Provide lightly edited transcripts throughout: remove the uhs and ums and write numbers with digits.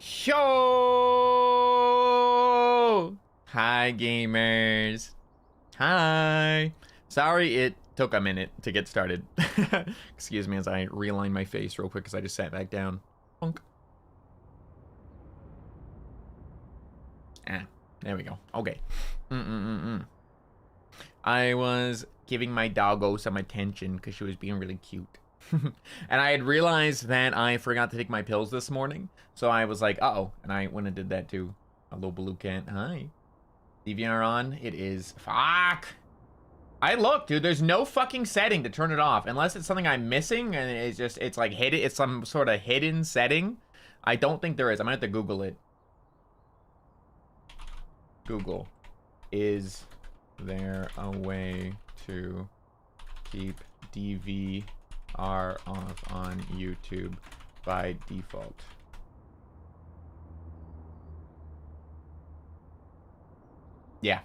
Yo! Hi, gamers. Hi. Sorry it took a minute to get started. Excuse me as I realign my face real quick because I just sat back down. Bonk. Ah, there we go. Okay. I was giving my doggo some attention because she was being really cute. And I had realized that I forgot to take my pills this morning. So I was like, uh-oh. And I went and did that too. Hello, Blue Cat. Hi. DVR on. It is. Fuck. I look, dude. There's no fucking setting to turn it off. Unless it's something I'm missing. And it's just, it's like hidden. It's some sort of hidden setting. I don't think there is. I'm going to have to Google it. Google. Is there a way to keep DVR off on YouTube by default? Yeah.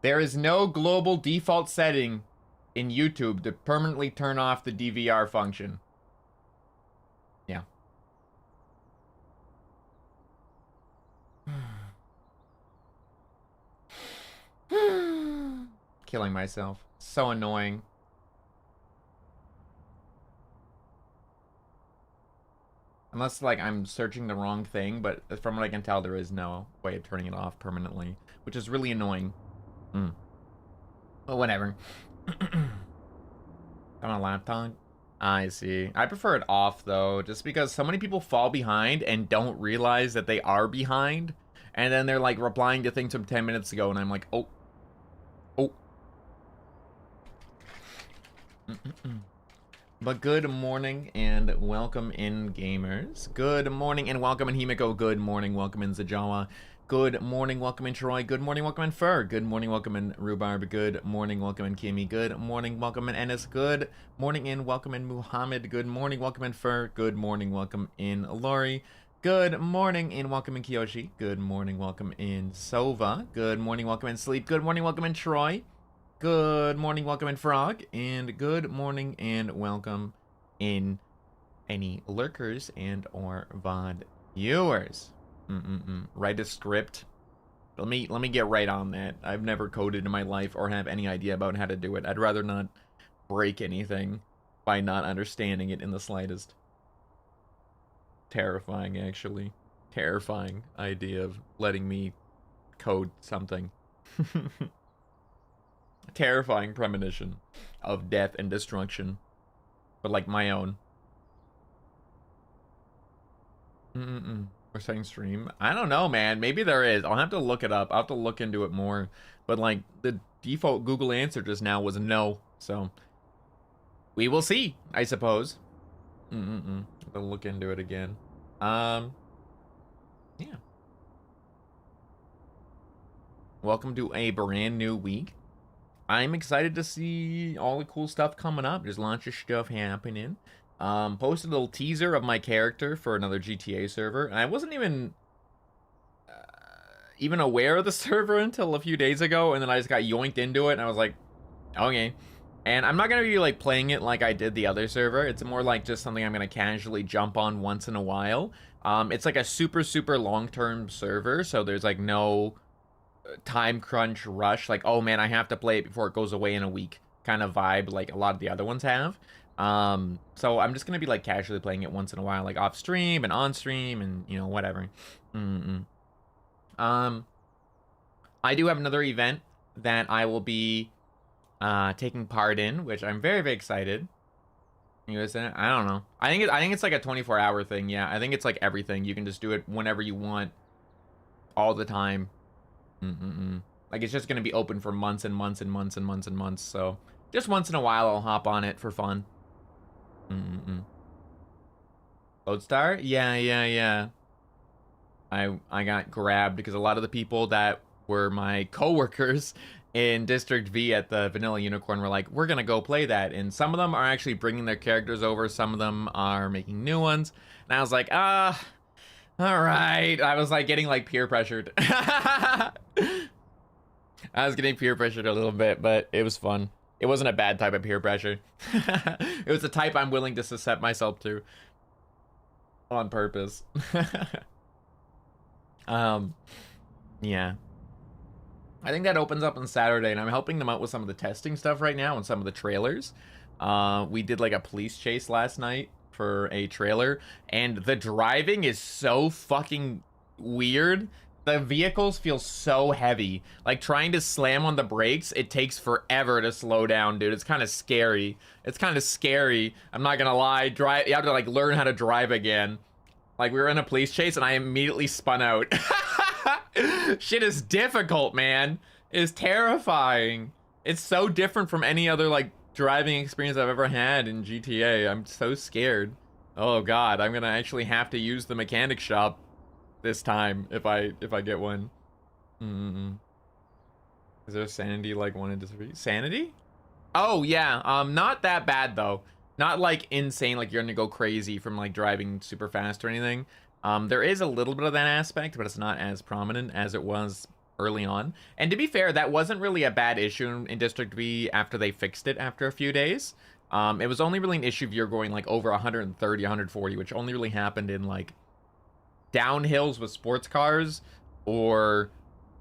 There is no global default setting in YouTube to permanently turn off the DVR function. Yeah. Killing myself. So annoying. Unless, like, I'm searching the wrong thing, but from what I can tell, there is no way of turning it off permanently, which is really annoying. Well, whatever. On a laptop? I see. I prefer it off, though, just because so many people fall behind and don't realize that they are behind, and then they're, like, replying to things from 10 minutes ago, and I'm like, oh. Oh. But good morning and welcome in, gamers. Good morning and welcome in, Himiko. Good morning, welcome in, Zajawa. Good morning, welcome in, Troy. Good morning, welcome in, Fur. Good morning, welcome in, Rhubarb. Good morning, welcome in, Kimmy. Good morning, welcome in, Ennis. Good morning and welcome in, Muhammad. Good morning, welcome in, Fur. Good morning, welcome in, Lori. Good morning and welcome in, Kiyoshi. Good morning, welcome in, Sova. Good morning, welcome in, Sleep. Good morning, welcome in, Troy. Good morning, welcome in, Frog. And good morning and welcome in any lurkers and or VOD viewers. Write a script. Let me get right on that. I've never coded in my life or have any idea about how to do it. I'd rather not break anything by not understanding it in the slightest. Terrifying, actually. Terrifying idea of letting me code something. Terrifying premonition of death and destruction, but like my own. We're saying stream. I don't know, man. Maybe there is. I'll have to look it up. I'll have to look into it more. But like the default Google answer just now was no, so we will see, I suppose. I'll look into it again. Yeah. Welcome to a brand new week. I'm excited to see all the cool stuff coming up. There's lots of stuff happening. Posted a little teaser of my character for another GTA server, and I wasn't even aware of the server until a few days ago, and then I just got yoinked into it, and I was like, okay. And I'm not gonna be like playing it like I did the other server. It's more like just something I'm gonna casually jump on once in a while. It's like a super long-term server, so there's like no time crunch rush, like, oh man, I have to play it before it goes away in a week kind of vibe like a lot of the other ones have. So I'm just gonna be like casually playing it once in a while, like off stream and on stream and, you know, whatever. I do have another event that I will be taking part in, which I'm very excited. You guys, I don't know. I think it's like a 24-hour thing. Yeah, I think it's like everything. You can just do it whenever you want, all the time. Like it's just gonna be open for months and months and months and months and months. So just once in a while I'll hop on it for fun. Lodestar? Yeah. I got grabbed because a lot of the people that were my co-workers in District V at the Vanilla Unicorn were like, we're gonna go play that. And some of them are actually bringing their characters over. Some of them are making new ones. And I was like, all right. I was like getting like peer pressured. I was getting peer pressured a little bit, but it was fun. It wasn't a bad type of peer pressure. It was the type I'm willing to subject myself to on purpose. Yeah. I think that opens up on Saturday, and I'm helping them out with some of the testing stuff right now and some of the trailers. We did like a police chase last night for a trailer, and the driving is so fucking weird. The vehicles feel so heavy. Like, trying to slam on the brakes, it takes forever to slow down, dude. It's kind of scary. It's kind of scary. I'm not gonna lie. You have to, like, learn how to drive again. Like, we were in a police chase, and I immediately spun out. Shit is difficult, man. It's terrifying. It's so different from any other, like, driving experience I've ever had in GTA. I'm so scared. Oh, God. I'm gonna actually have to use the mechanic shop this time if I get one. Is there sanity like 1 to 3? Sanity? Oh yeah, not that bad though. Not like insane, like you're gonna go crazy from like driving super fast or anything. There is a little bit of that aspect, but it's not as prominent as it was early on. And to be fair, that wasn't really a bad issue in District V after they fixed it after a few days. It was only really an issue if you're going like over 130, 140, which only really happened in like downhills with sports cars or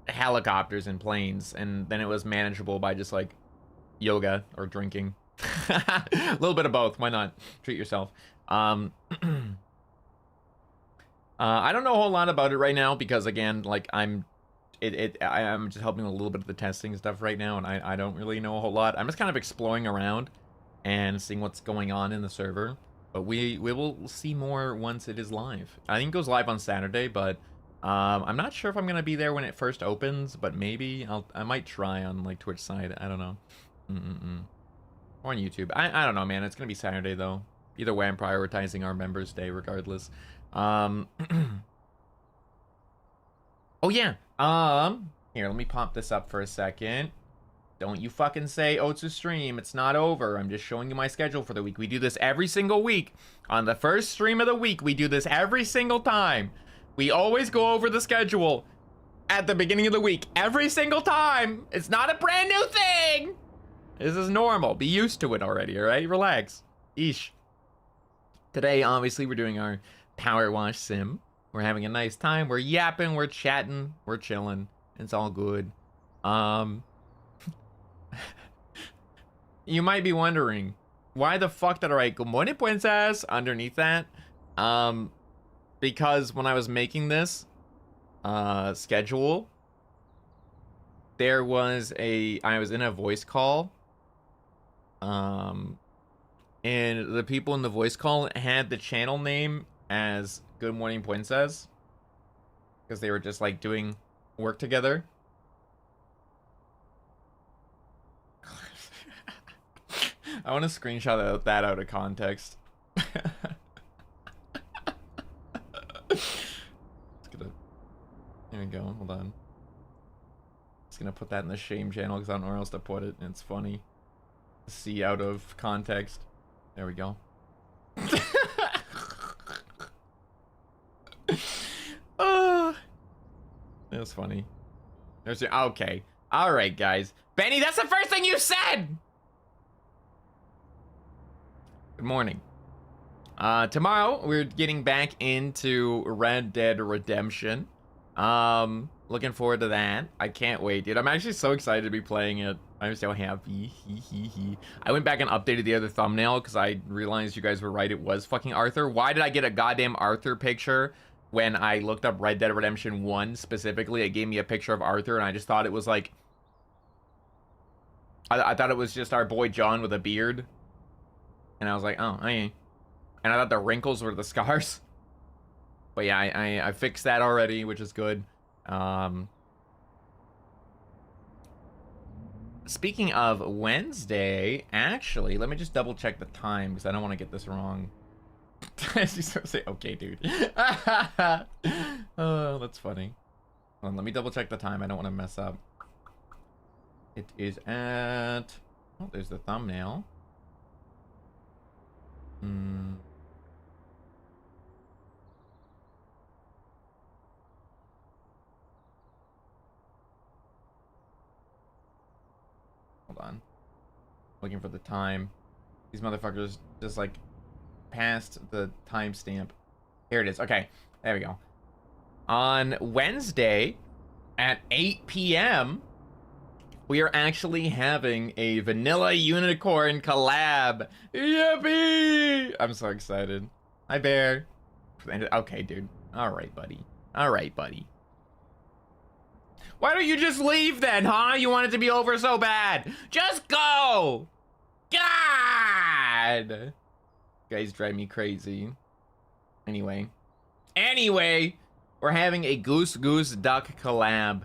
helicopters and planes, and then it was manageable by just like yoga or drinking. A little bit of both, why not? Treat yourself. I don't know a whole lot about it right now because again, like I'm just helping a little bit of the testing stuff right now, and I don't really know a whole lot. I'm just kind of exploring around and seeing what's going on in the server. But we will see more once it is live. I think it goes live on Saturday, but I'm not sure if I'm gonna be there when it first opens. But maybe I might try on like Twitch side. I don't know. Or on YouTube. I don't know, man. It's gonna be Saturday though. Either way, I'm prioritizing our members' day regardless. Oh yeah. Here, let me pop this up for a second. Don't you fucking say, oh, it's a stream. It's not over. I'm just showing you my schedule for the week. We do this every single week. On the first stream of the week, we do this every single time. We always go over the schedule at the beginning of the week. Every single time. It's not a brand new thing. This is normal. Be used to it already, all right? Relax. Eesh. Today, obviously, we're doing our Powerwash Sim. We're having a nice time. We're yapping. We're chatting. We're chilling. It's all good. You might be wondering, why the fuck did I write "Good morning, princess" underneath that? Because when I was making this schedule, I was in a voice call, and the people in the voice call had the channel name as "Good Morning Princess" because they were just like doing work together. I want to screenshot that out of context. Here we go. Hold on. Just gonna put that in the shame channel because I don't know where else to put it, and it's funny to see out of context. There we go. It was funny. Okay. All right, guys. Benny, that's the first thing you said. Good morning. Tomorrow we're getting back into Red Dead Redemption. Looking forward to that. I can't wait, dude. I'm actually so excited to be playing it. I'm so happy. I went back and updated the other thumbnail because I realized you guys were right. It was fucking Arthur. Why did I get a goddamn Arthur picture when I looked up Red Dead Redemption 1 specifically? It gave me a picture of Arthur, and I just thought it was like... I thought it was just our boy John with a beard. And I was like, oh, hey. And I thought the wrinkles were the scars. But yeah, I fixed that already, which is good. Speaking of Wednesday, actually, let me just double check the time because I don't want to get this wrong. I just say, okay, dude. Oh, that's funny. Hold on, let me double check the time. I don't want to mess up. It is at... Oh, there's the thumbnail. Hold on. Looking for the time. These motherfuckers just like passed the timestamp. Here it is. Okay, there we go. On Wednesday at 8 p.m., we are actually having a Vanilla Unicorn collab. Yippee! I'm so excited. Hi, Bear. Okay, dude. All right, buddy. All right, buddy. Why don't you just leave then, huh? You want it to be over so bad. Just go! God! You guys drive me crazy. Anyway, we're having a Goose Duck collab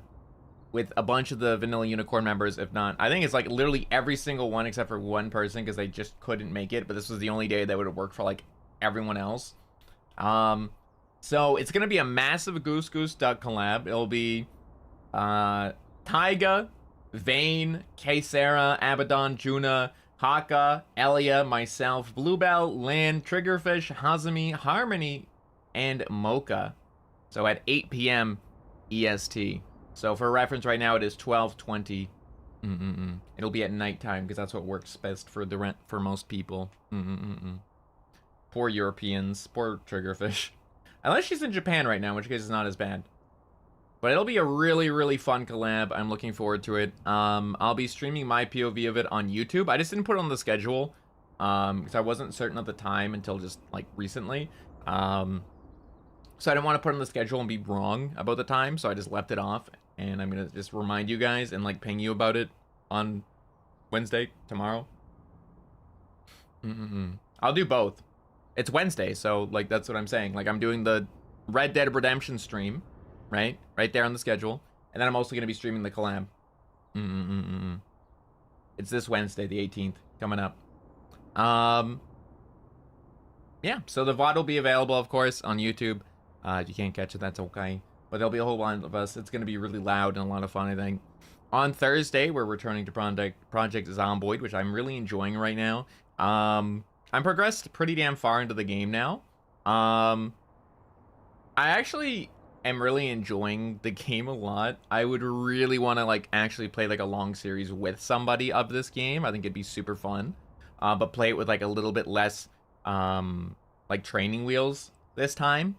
with a bunch of the Vanilla Unicorn members, if not. I think it's like literally every single one except for one person because they just couldn't make it, but this was the only day that would have worked for like everyone else. So it's gonna be a massive Goose Duck collab. It'll be Taiga, Vane, Kaysera, Abaddon, Juna, Haka, Elia, myself, Bluebell, Lan, Triggerfish, Hazami, Harmony, and Mocha. So at 8 p.m. EST. So for reference right now, it is 12:20. It'll be at nighttime because that's what works best for most people. Poor Europeans, poor Triggerfish. Unless she's in Japan right now, in which case it's not as bad. But it'll be a really fun collab. I'm looking forward to it. I'll be streaming my POV of it on YouTube. I just didn't put it on the schedule because I wasn't certain of the time until just like recently. So I didn't want to put it on the schedule and be wrong about the time, so I just left it off. And I'm gonna just remind you guys and like ping you about it on Wednesday, tomorrow. I'll do both. It's Wednesday, so like that's what I'm saying. Like I'm doing the Red Dead Redemption stream, right there on the schedule, and then I'm also gonna be streaming the collab. It's this Wednesday, the 18th, coming up. Yeah, so the VOD will be available, of course, on YouTube. If you can't catch it, that's okay. But there'll be a whole lot of us. It's going to be really loud and a lot of fun, I think. On Thursday, we're returning to Project Zomboid, which I'm really enjoying right now. I'm progressed pretty damn far into the game now. I actually am really enjoying the game a lot. I would really want to like actually play like a long series with somebody of this game. I think it'd be super fun. But play it with like a little bit less like training wheels this time.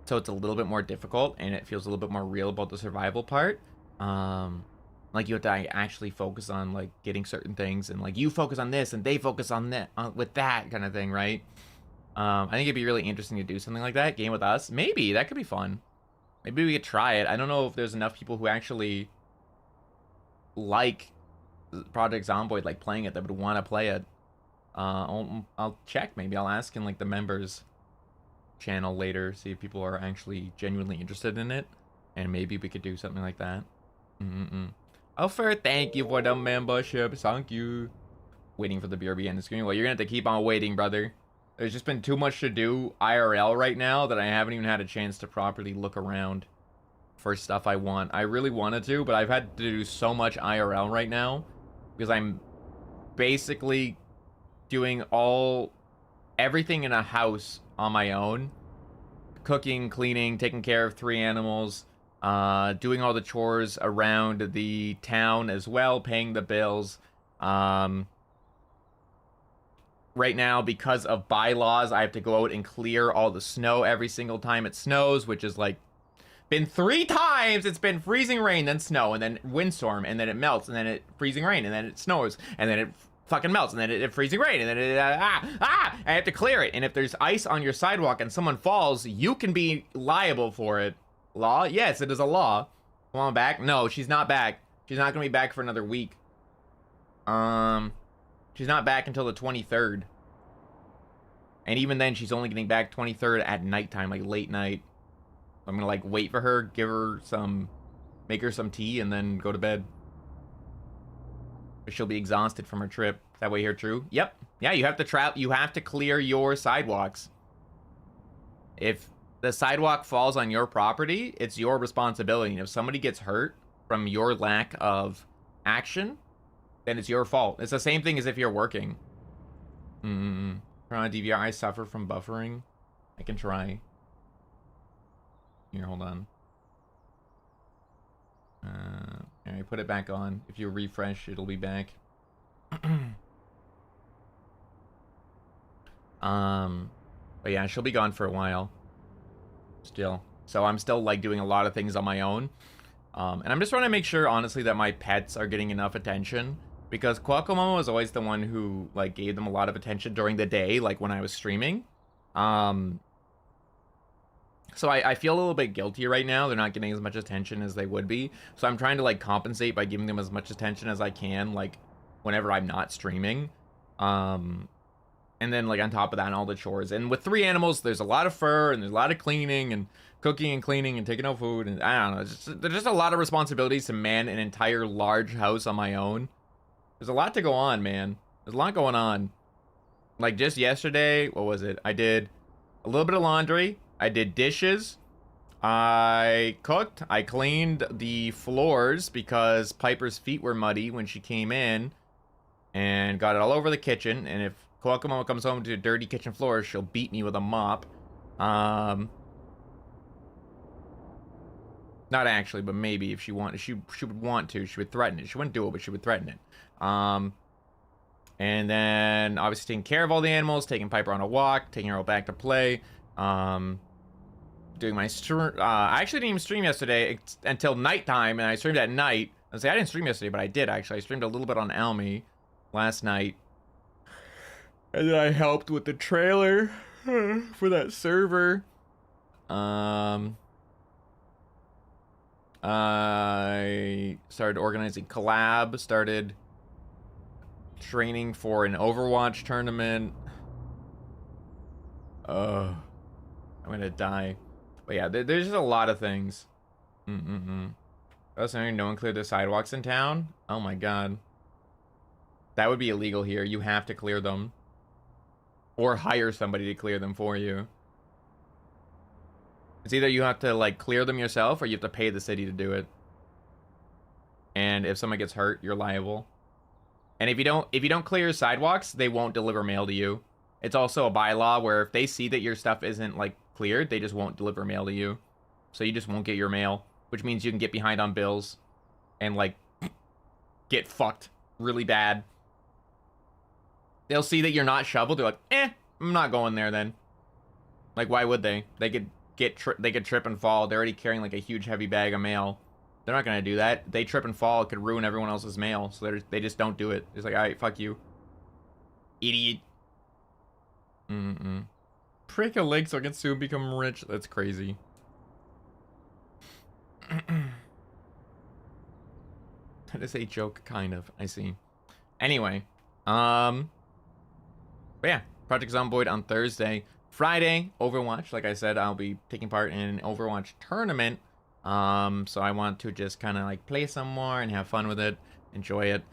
So it's a little bit more difficult and it feels a little bit more real about the survival part. Like you have to actually focus on like getting certain things and like you focus on this and they focus on that with that kind of thing, right? I think it'd be really interesting to do something like that. Game with us. Maybe that could be fun. Maybe we could try it. I don't know if there's enough people who actually like Project Zomboid, like playing it, that would want to play it. I'll check. Maybe I'll ask in like the members channel later, see if people are actually genuinely interested in it, and maybe we could do something like that. Oh, fair, thank you for the membership. Thank you. Waiting for the BRB end screen. Well, you're gonna have to keep on waiting, brother. There's just been too much to do IRL right now that I haven't even had a chance to properly look around for stuff I want. I really wanted to, but I've had to do so much IRL right now because I'm basically doing everything in a house on my own. Cooking, cleaning, taking care of 3 animals, doing all the chores around the town as well, paying the bills. Right now, because of bylaws, I have to go out and clear all the snow every single time it snows, which is like been 3 times. It's been freezing rain, then snow, and then windstorm, and then it melts, and then it freezing rain, and then it snows, and then it fucking melts, and then it freezing rain, and then it I have to clear it. And if there's ice on your sidewalk and someone falls, you can be liable for it. Law? Yes, it is a law. Come on back. No, she's not back. She's not gonna be back for another week. She's not back until the 23rd. And even then, she's only getting back 23rd at nighttime, like late night. I'm gonna like wait for her, make her some tea, and then go to bed. She'll be exhausted from her trip. Is that way here true? Yep. Yeah, you have to clear your sidewalks. If the sidewalk falls on your property, it's your responsibility. And if somebody gets hurt from your lack of action, then it's your fault. It's the same thing as if you're working. Turn on DVR. I suffer from buffering. I can try. Here, hold on. Alright, put it back on. If you refresh, it'll be back. But yeah, she'll be gone for a while. Still. So I'm still, like, doing a lot of things on my own. And I'm just trying to make sure, honestly, that my pets are getting enough attention. Because Kohaku was always the one who, like, gave them a lot of attention during the day, like, when I was streaming. So I feel a little bit guilty right now. They're not getting as much attention as they would be. So I'm trying to, like, compensate by giving them as much attention as I can, like, whenever I'm not streaming. And then, like, on top of that, all the chores. And with 3 animals, there's a lot of fur, and there's a lot of cleaning, and cooking and cleaning, and taking out food, and I don't know. There's just a lot of responsibilities to man an entire large house on my own. There's a lot to go on, man. There's a lot going on. Like, just yesterday, what was it? I did a little bit of laundry. I did dishes. I cooked. I cleaned the floors because Piper's feet were muddy when she came in. And got it all over the kitchen. And if Kohaku comes home to dirty kitchen floors, she'll beat me with a mop. Not actually, but maybe if she wanted, she would want to. She would threaten it. She wouldn't do it, but she would threaten it. And then obviously taking care of all the animals, taking Piper on a walk, taking her all back to play. Doing my stream. I actually didn't even stream yesterday until nighttime, and I streamed at night. I say I didn't stream yesterday, but I did actually. I streamed a little bit on Aomi last night. And then I helped with the trailer for that server. I started organizing collab, started training for an Overwatch tournament. I'm gonna die. But yeah, there's just a lot of things. Also, no one cleared the sidewalks in town? Oh my god. That would be illegal here. You have to clear them. Or hire somebody to clear them for you. It's either you have to, like, clear them yourself, or you have to pay the city to do it. And if someone gets hurt, you're liable. And if you don't clear sidewalks, they won't deliver mail to you. It's also a bylaw where if they see that your stuff isn't, like, cleared, they just won't deliver mail to you. So you just won't get your mail, which means you can get behind on bills and, like, get fucked really bad. They'll see that you're not shoveled. They're like, I'm not going there then. Like, why would they? They could trip and fall. They're already carrying, like, a huge heavy bag of mail. They're not gonna do that. They trip and fall. It could ruin everyone else's mail. So they just don't do it. It's like, all right, fuck you, idiot. Prick a leg so I can soon become rich. That's crazy. That is a joke, kind of. I see. Anyway, but yeah, Project Zomboid on Thursday. Friday, Overwatch. Like I said, I'll be taking part in an Overwatch tournament. So I want to just kind of like play some more and have fun with it, enjoy it.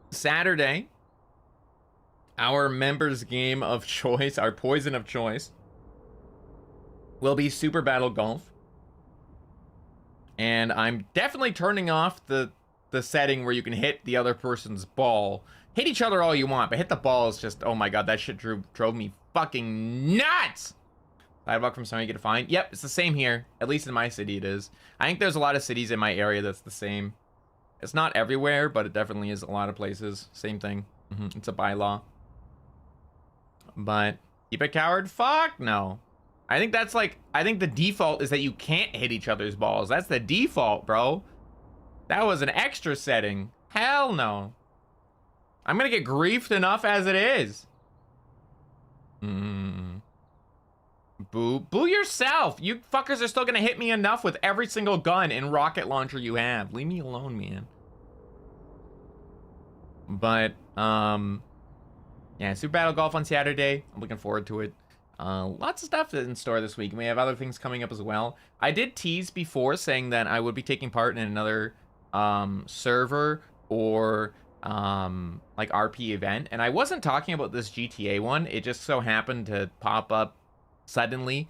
Saturday, our members' game of choice, our poison of choice, will be Super Battle Golf. And I'm definitely turning off the setting where you can hit the other person's ball. Hit each other all you want, but hit the ball is just, oh my god, that shit drove me fucking nuts! Sidewalk from somewhere you get a fine. Yep, it's the same here. At least in my city it is. I think there's a lot of cities in my area that's the same. It's not everywhere, but it definitely is a lot of places. Same thing. It's a bylaw. But keep it coward? Fuck no. I think that's like, I think the default is that you can't hit each other's balls. That's the default, bro. That was an extra setting. Hell no. I'm gonna get griefed enough as it is. Boo. Boo yourself. You fuckers are still gonna hit me enough with every single gun and rocket launcher you have. Leave me alone, man. But, yeah, Super Battle Golf on Saturday. I'm looking forward to it. Lots of stuff in store this week. And we have other things coming up as well. I did tease before saying that I would be taking part in another server or like RP event. And I wasn't talking about this GTA one. It just so happened to pop up suddenly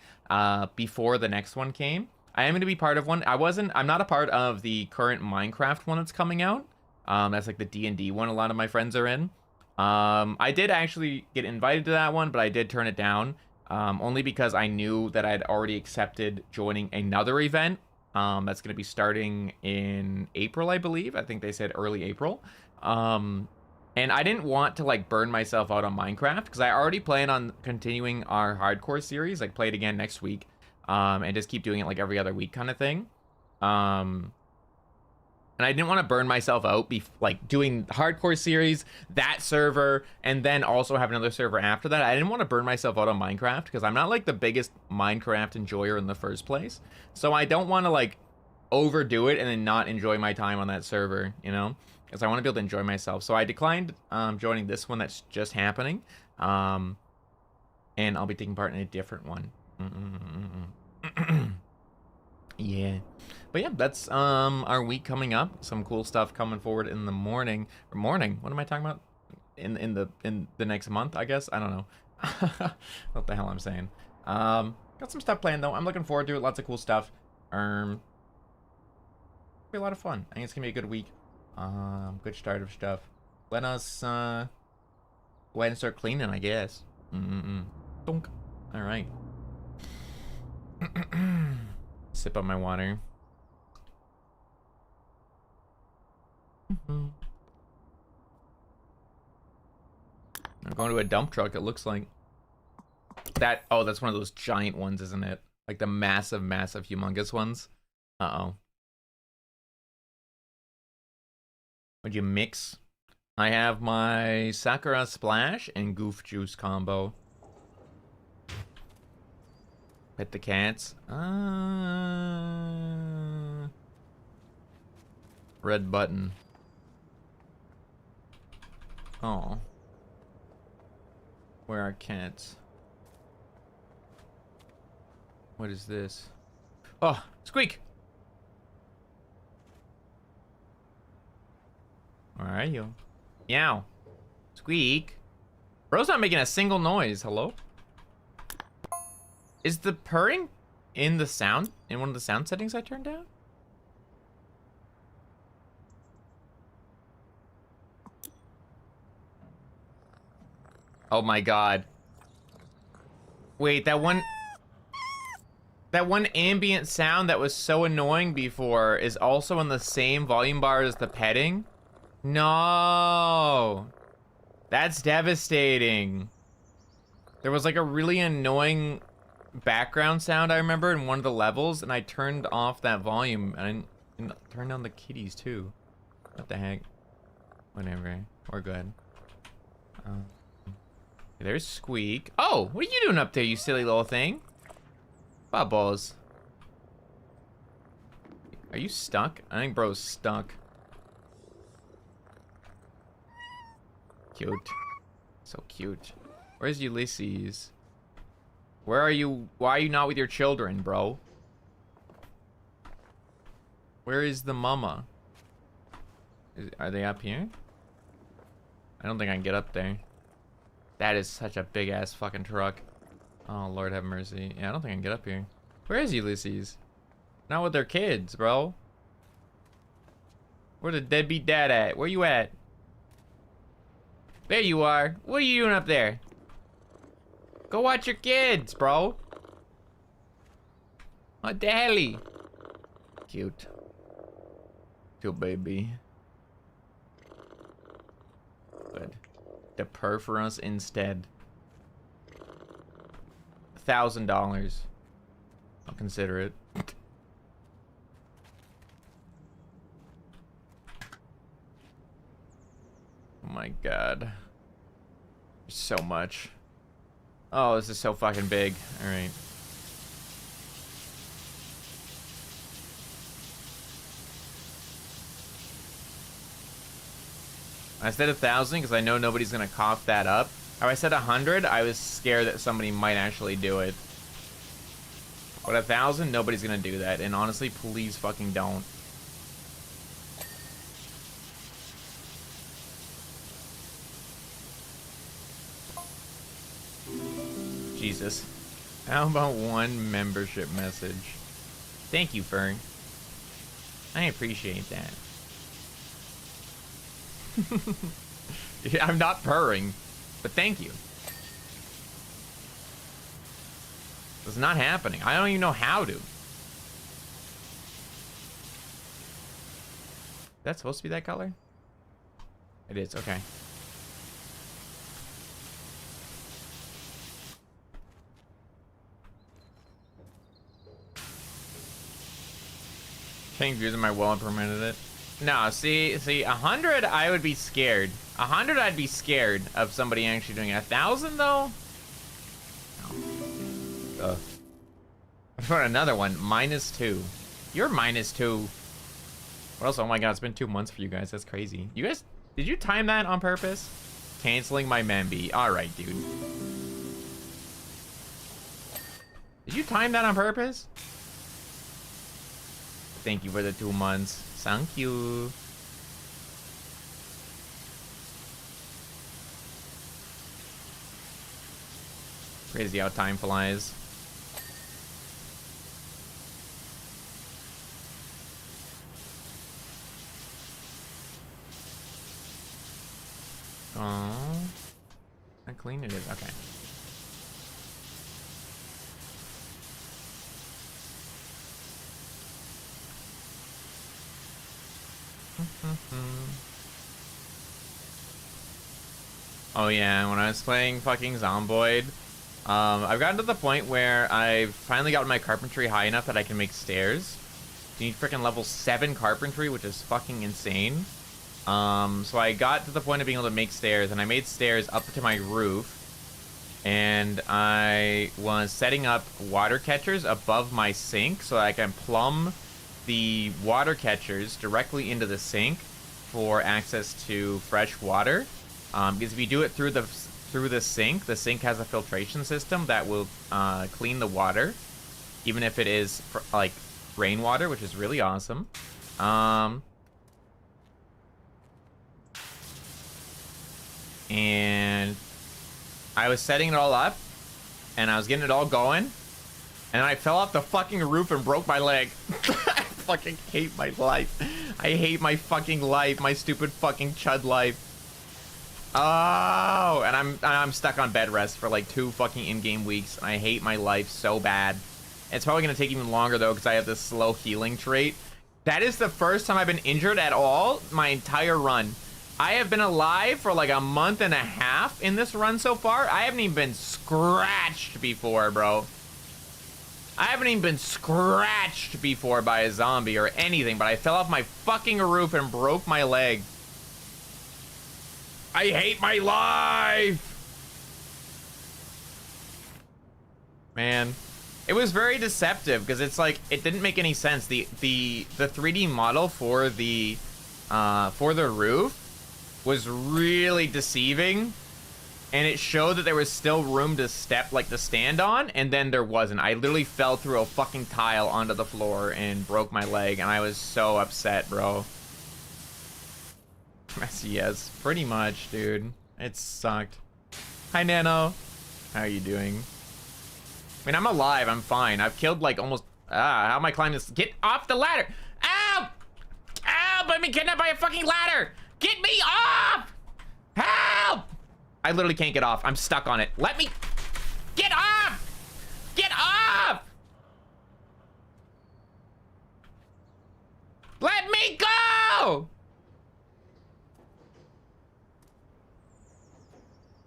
before the next one came. I am going to be part of one. I'm not a part of the current Minecraft one that's coming out. That's like the D&D one a lot of my friends are in. I did actually get invited to that one, but I did turn it down. Only because I knew that I'd already accepted joining another event That's going to be starting in April, I believe. I think they said early April. And I didn't want to like burn myself out on Minecraft because I already plan on continuing our hardcore series, like play it again next week, and just keep doing it like every other week kind of thing. And I didn't want to burn myself out, like doing the hardcore series, that server, and then also have another server after that. I didn't want to burn myself out on Minecraft because I'm not like the biggest Minecraft enjoyer in the first place. So I don't want to like overdo it and then not enjoy my time on that server, you know? Because I want to be able to enjoy myself. So I declined joining this one that's just happening. And I'll be taking part in a different one. Yeah. But yeah, that's our week coming up. Some cool stuff coming forward in the morning. Or morning? What am I talking about? In the next month, I guess? I don't know. What the hell I'm saying. Got some stuff planned though. I'm looking forward to it. Lots of cool stuff. It'll be a lot of fun. I think it's gonna be a good week. Good start of stuff. Let us go ahead and start cleaning, I guess. Dunk. All right. Sip on my water. I'm going to a dump truck, it looks like. That, oh, that's one of those giant ones, isn't it? Like the massive, humongous ones. Uh-oh. What'd you mix? I have my Sakura Splash and Goof Juice combo. Pet the cats. Red button. Oh. Where are cats? What is this? Oh, Squeak! Where are you? Meow. Squeak. Bro's not making a single noise. Hello? Is the purring in the sound, in one of the sound settings I turned down? Oh my god. Wait, that one ambient sound that was so annoying before is also in the same volume bar as the petting? No. That's devastating. There was like a really annoying background sound I remember in one of the levels, and I turned off that volume and turned down the kitties too. What the heck? Whatever. We're good. There's Squeak. Oh, what are you doing up there, you silly little thing? Bubbles. Are you stuck? I think bro's stuck. Cute. So cute. Where's Ulysses? Where are you? Why are you not with your children, bro? Where is the mama? Are they up here? I don't think I can get up there. That is such a big ass fucking truck. Oh, Lord have mercy. Yeah, I don't think I can get up here. Where is Ulysses? Not with their kids, bro. Where the deadbeat dad at? Where you at? There you are. What are you doing up there? Go watch your kids, bro. What the hell? Cute. Cute baby. Good. To purr for us instead. $1,000. I'll consider it. Oh my god. So much. Oh, this is so fucking big. Alright. I said 1,000 because I know nobody's gonna cough that up. If I said 100, I was scared that somebody might actually do it. But 1,000, nobody's gonna do that. And honestly, please fucking don't. Jesus. How about one membership message? Thank you, Fern. I appreciate that. Yeah, I'm not purring, but thank you. It's not happening. I don't even know how to. That's supposed to be that color? It is, okay. Changed views in my wall and permitted it. No, see, 100 I would be scared. 100 I'd be scared of somebody actually doing it. 1,000 though? No. What about another one? -2. You're -2. What else? Oh my god, it's been 2 months for you guys. That's crazy. You guys, did you time that on purpose? Canceling my Memby. Alright, dude. Did you time that on purpose? Thank you for the 2 months. Thank you. Crazy how time flies. Oh, how clean it is. Okay. Oh yeah, when I was playing fucking Zomboid, I've gotten to the point where I've finally gotten my carpentry high enough that I can make stairs. You need freaking level 7 carpentry, which is fucking insane. So I got to the point of being able to make stairs, and I made stairs up to my roof. And I was setting up water catchers above my sink so I can plumb the water catchers directly into the sink for access to fresh water. Because if you do it through the sink has a filtration system that will clean the water, even if it is like rainwater, which is really awesome. And I was setting it all up, and I was getting it all going, and I fell off the fucking roof and broke my leg. I fucking hate my life. I hate my fucking life, my stupid fucking chud life. Oh, and I'm stuck on bed rest for like 2 fucking in-game weeks, and I hate my life so bad. It's probably gonna take even longer though, because I have this slow healing trait. That is the first time I've been injured at all my entire run. I have been alive for like a month and a half in this run so far. I haven't even been scratched before, bro. I haven't even been scratched before by a zombie or anything, but I fell off my fucking roof and broke my leg. I hate my life! Man. It was very deceptive, because it's like, it didn't make any sense. The 3D model for the roof was really deceiving, and it showed that there was still room to stand on, and then there wasn't. I literally fell through a fucking tile onto the floor and broke my leg, and I was so upset, bro. Yes, pretty much, dude. It sucked. Hi, Nano. How are you doing? I mean, I'm alive. I'm fine. I've killed like almost... how am I climbing this? Get off the ladder! Ow! Ow! Let me kidnapped by a fucking ladder! Get me off! Help! I literally can't get off. I'm stuck on it. Let me... Get off! Get off! Let me go!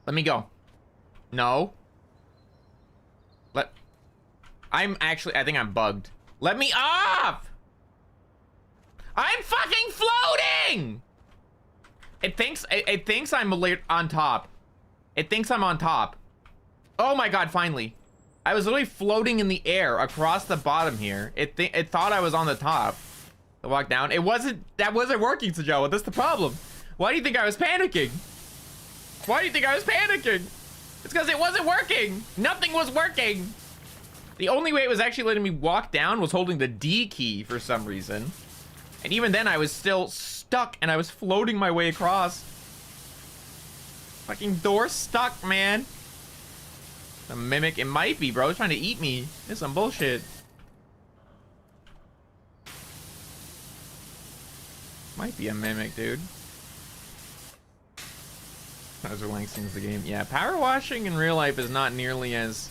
Let me go. No. I think I'm bugged. Let me off! I'm fucking floating! It thinks I'm on top. It thinks I'm on top. Oh my god, finally. I was literally floating in the air across the bottom here. It thought I was on the top. I walked down. That wasn't working, Sajawa. That's the problem. Why do you think I was panicking? Why do you think I was panicking? It's because it wasn't working. Nothing was working. The only way it was actually letting me walk down was holding the D key for some reason. And even then I was still stuck and I was floating my way across. Fucking door stuck, man. The mimic, it might be, bro. It's trying to eat me. It's some bullshit. Might be a mimic, dude. As relaxing as the game. Yeah, power washing in real life is not nearly as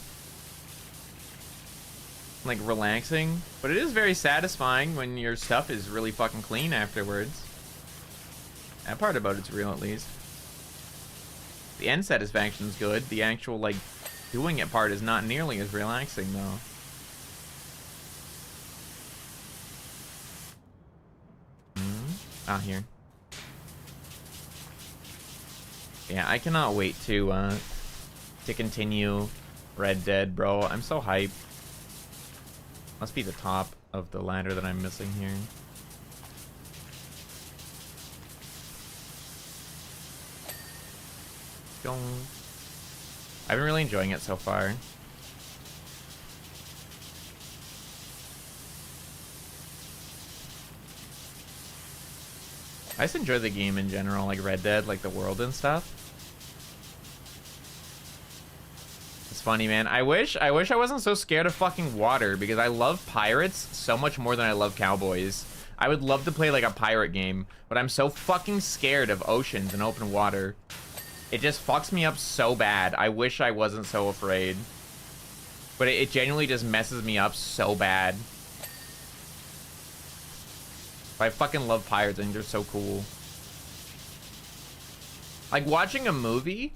like relaxing, but it is very satisfying when your stuff is really fucking clean afterwards. That part about it's real, at least. The end satisfaction's good. The actual, like, doing it part is not nearly as relaxing, though. Here. Yeah, I cannot wait to continue Red Dead, bro. I'm so hyped. Must be the top of the ladder that I'm missing here. Go. I've been really enjoying it so far. I just enjoy the game in general, like Red Dead, like the world and stuff. It's funny, man. I wish I wasn't so scared of fucking water, because I love pirates so much more than I love cowboys. I would love to play like a pirate game, but I'm so fucking scared of oceans and open water. It just fucks me up so bad. I wish I wasn't so afraid. But it genuinely just messes me up so bad. I fucking love pirates. I think they're so cool. Like, watching a movie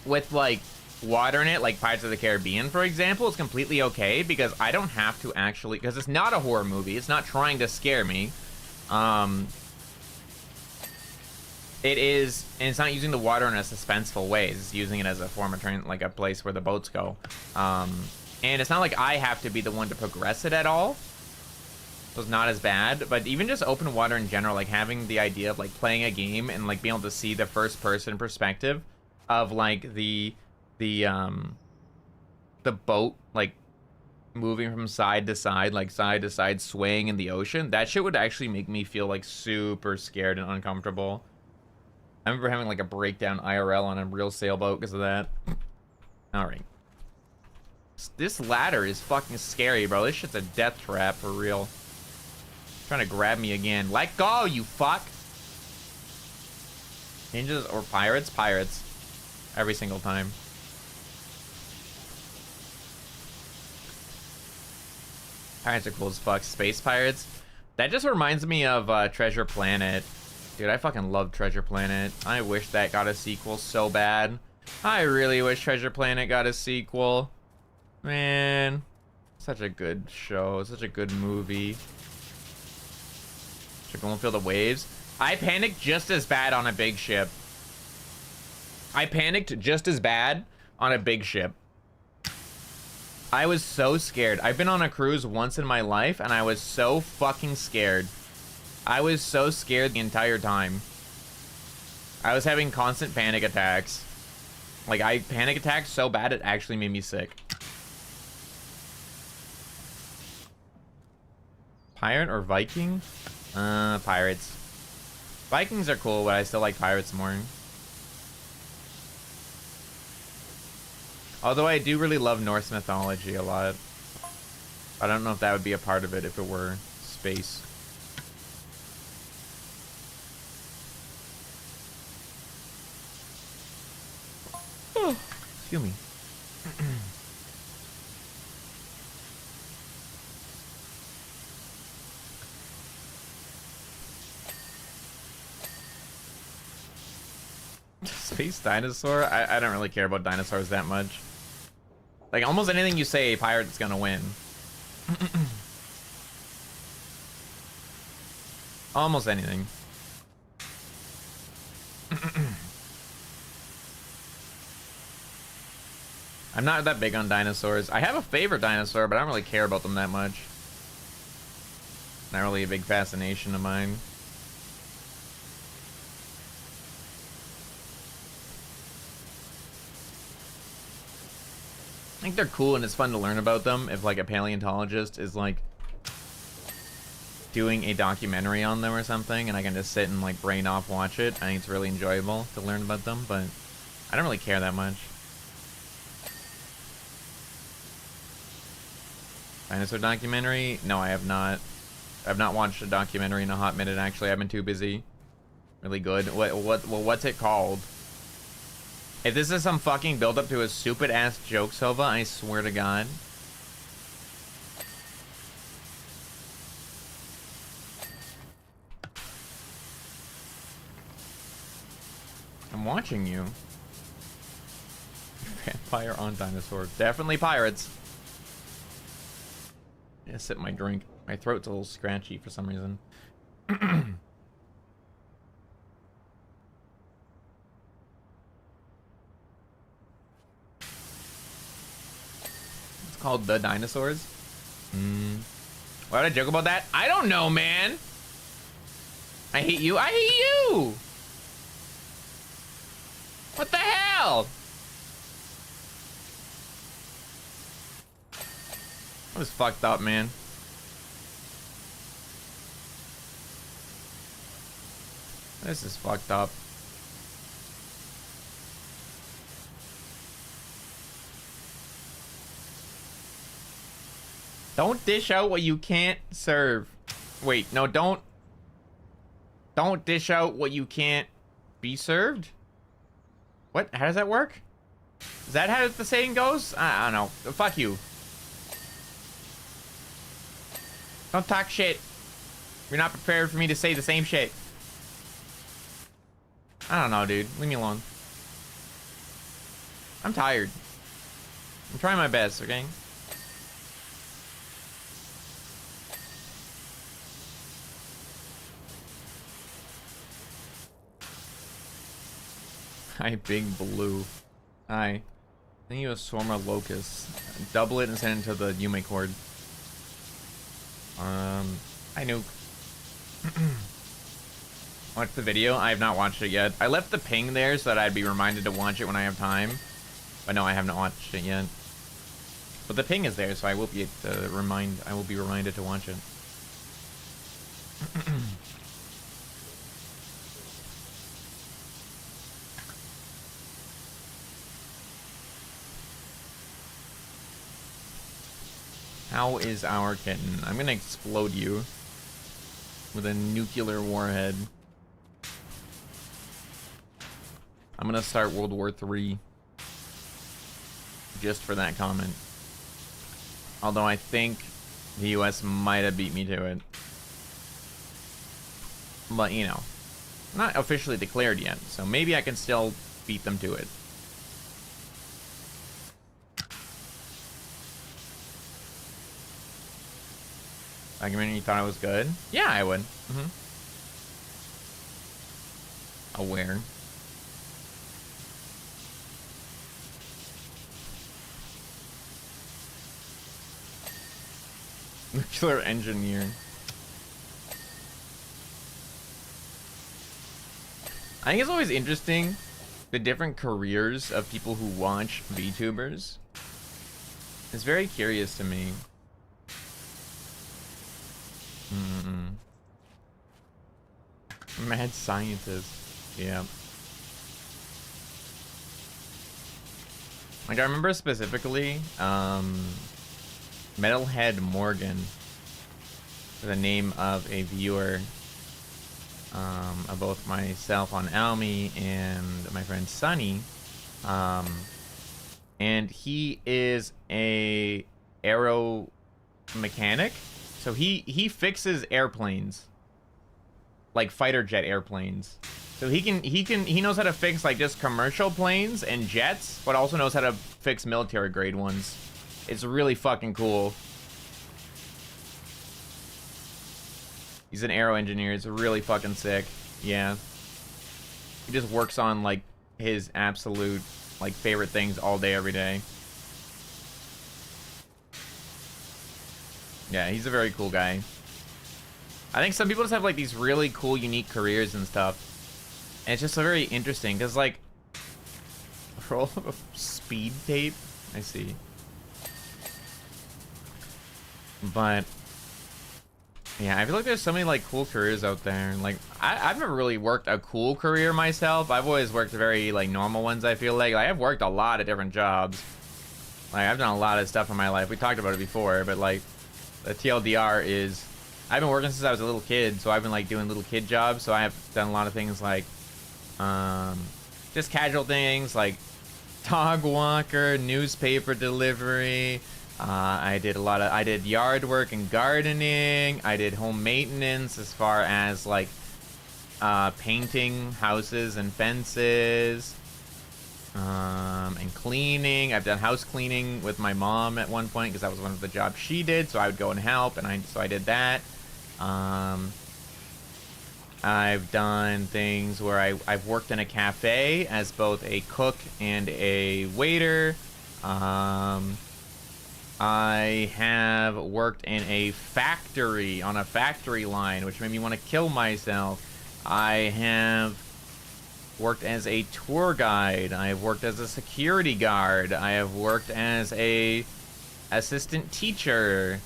with, like, water in it, like Pirates of the Caribbean, for example, is completely okay, because I don't have to actually... Because it's not a horror movie. It's not trying to scare me. It is... And it's not using the water in a suspenseful way. It's using it as a form of like a place where the boats go. And it's not like I have to be the one to progress it at all. So it's not as bad. But even just open water in general, like having the idea of like playing a game and like being able to see the first person perspective of like the boat like moving from side to side, like side to side swaying in the ocean, that shit would actually make me feel like super scared and uncomfortable. I remember having like a breakdown IRL on a real sailboat because of that. Alright. This ladder is fucking scary, bro. This shit's a death trap for real. Trying to grab me again. Let go, you fuck! Ninjas or pirates? Pirates. Every single time. Pirates are cool as fuck. Space pirates? That just reminds me of Treasure Planet. Dude, I fucking love Treasure Planet. I wish that got a sequel so bad. I really wish Treasure Planet got a sequel. Man. Such a good show. Such a good movie. Should go and feel the waves. I panicked just as bad on a big ship. I panicked just as bad on a big ship. I was so scared. I've been on a cruise once in my life, and I was so fucking scared. I was so scared the entire time. I was having constant panic attacks. Like, I panic attacked so bad it actually made me sick. Pirate or Viking? Pirates. Vikings are cool, but I still like pirates more. Although I do really love Norse mythology a lot. I don't know if that would be a part of it if it were space. Excuse me. Space dinosaur? I don't really care about dinosaurs that much. Like, almost anything you say, a pirate's gonna win. Almost anything. I'm not that big on dinosaurs. I have a favorite dinosaur, but I don't really care about them that much. Not really a big fascination of mine. I think they're cool and it's fun to learn about them if like a paleontologist is like doing a documentary on them or something and I can just sit and like brain off watch it. I think it's really enjoyable to learn about them, but I don't really care that much. Dinosaur documentary? No, I have not. I've not watched a documentary in a hot minute actually. I've been too busy. Really good. What's it called? If this is some fucking build up to a stupid ass joke, Sova, I swear to God. watching you. Vampire on dinosaur. Definitely pirates. Yeah, sip my drink. My throat's a little scratchy for some reason. It's called The Dinosaurs. Why did I joke about that? I don't know, man. I hate you. I hate you. What the hell? That was fucked up, man. This is fucked up. Don't dish out what you can't serve. Wait, no, don't dish out what you can't be served? What? How does that work? Is that how the saying goes? I don't know. Fuck you. Don't talk shit. You're not prepared for me to say the same shit. I don't know, dude. Leave me alone. I'm tired. I'm trying my best, okay? Hi, Big Blue. Hi. I think you have Swarmer Locust. Double it and send it to the Hyouma cord. I nuke. Watch the video? I have not watched it yet. I left the ping there so that I'd be reminded to watch it when I have time. But no, I have not watched it yet. But the ping is there, so I will be reminded to watch it. How is our kitten? I'm gonna explode you with a nuclear warhead. I'm gonna start World War III just for that comment. Although I think the US might have beat me to it. But, you know, not officially declared yet, so maybe I can still beat them to it. Argument, you thought it was good? Yeah, I would. Aware. Nuclear engineer. I think it's always interesting the different careers of people who watch VTubers. It's very curious to me. Mad scientist. Yeah. Like, I remember specifically, Metalhead Morgan, the name of a viewer of both myself on Aomi and my friend Sunny. And he is a aero mechanic. So he fixes airplanes, like fighter jet airplanes. So he knows how to fix like just commercial planes and jets, but also knows how to fix military grade ones. It's really fucking cool. He's an aero engineer. It's really fucking sick. Yeah. He just works on like his absolute like favorite things all day, every day. Yeah, he's a very cool guy. I think some people just have like these really cool, unique careers and stuff. And it's just so very interesting because like, roll of speed tape. I see. But yeah, I feel like there's so many like cool careers out there. Like I've never really worked a cool career myself. I've always worked very like normal ones. I feel like I've worked a lot of different jobs. Like I've done a lot of stuff in my life. We talked about it before, but like the TLDR is I've been working since I was a little kid, so I've been like doing little kid jobs. So I have done a lot of things like just casual things like dog walker, newspaper delivery. I did yard work and gardening. I did home maintenance as far as like painting houses and fences, and cleaning. I've done house cleaning with my mom at one point because that was one of the jobs she did, so I would go and help, and so I did that. I've done things where I've worked in a cafe as both a cook and a waiter. I have worked in a factory, on a factory line, which made me want to kill myself. I have worked as a tour guide. I have worked as a security guard. I have worked as a assistant teacher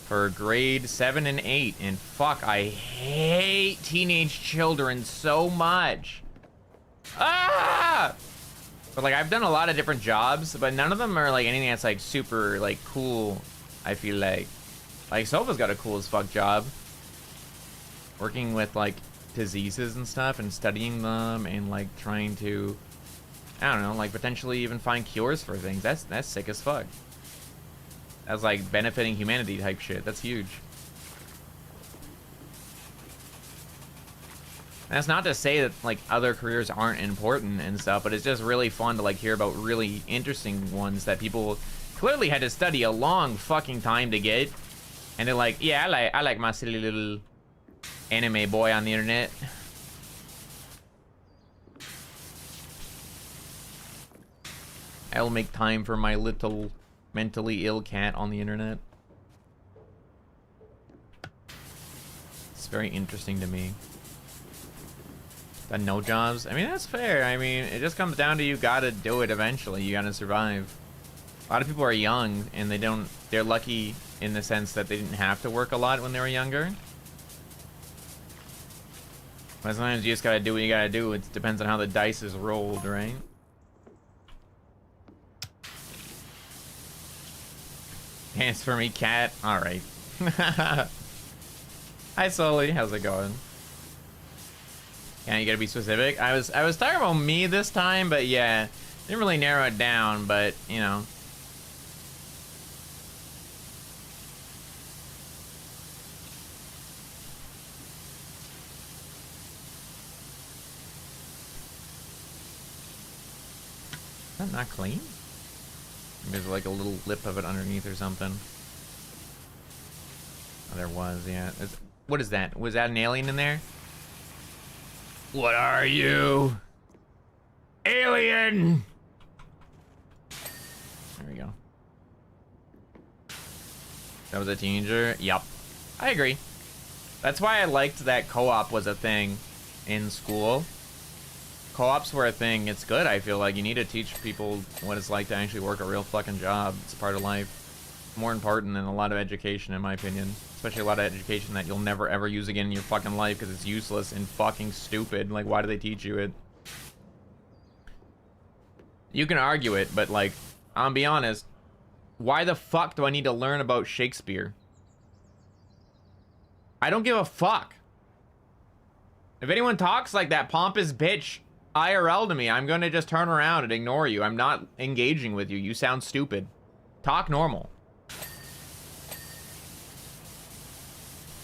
for grade 7 and 8. And fuck, I hate teenage children so much. Ah! But like, I've done a lot of different jobs, but none of them are like anything that's like super like cool, I feel like. Like, Sofa's got a cool as fuck job. Working with like diseases and stuff and studying them and like trying to, I don't know, like potentially even find cures for things. That's sick as fuck. That's like benefiting humanity type shit. That's huge. And that's not to say that like other careers aren't important and stuff, but it's just really fun to like hear about really interesting ones that people clearly had to study a long fucking time to get. And they're like, yeah, I like my silly little anime boy on the internet. I'll make time for my little mentally ill cat on the internet. It's very interesting to me. No jobs. I mean, that's fair. I mean, it just comes down to you gotta do it eventually. You gotta survive. A lot of people are young and they're lucky in the sense that they didn't have to work a lot when they were younger. But sometimes you just gotta do what you gotta do. It depends on how the dice is rolled, right? Dance for me, cat. Alright. Hi, Sully. How's it going? Yeah, you gotta be specific. I was talking about me this time, but yeah, didn't really narrow it down, but you know. Is that not clean? There's like a little lip of it underneath or something. Oh, there was, yeah. What is that? Was that an alien in there? What are you? Alien! There we go. That was a teenager? Yup. I agree. That's why I liked that co-op was a thing in school. Co-ops were a thing. It's good, I feel like. You need to teach people what it's like to actually work a real fucking job. It's a part of life. More important than a lot of education, in my opinion. Especially a lot of education that you'll never ever use again in your fucking life because it's useless and fucking stupid. Like, why do they teach you it? You can argue it, but like, I'll be honest. Why the fuck do I need to learn about Shakespeare? I don't give a fuck. If anyone talks like that pompous bitch IRL to me, I'm gonna just turn around and ignore you. I'm not engaging with you. You sound stupid. Talk normal.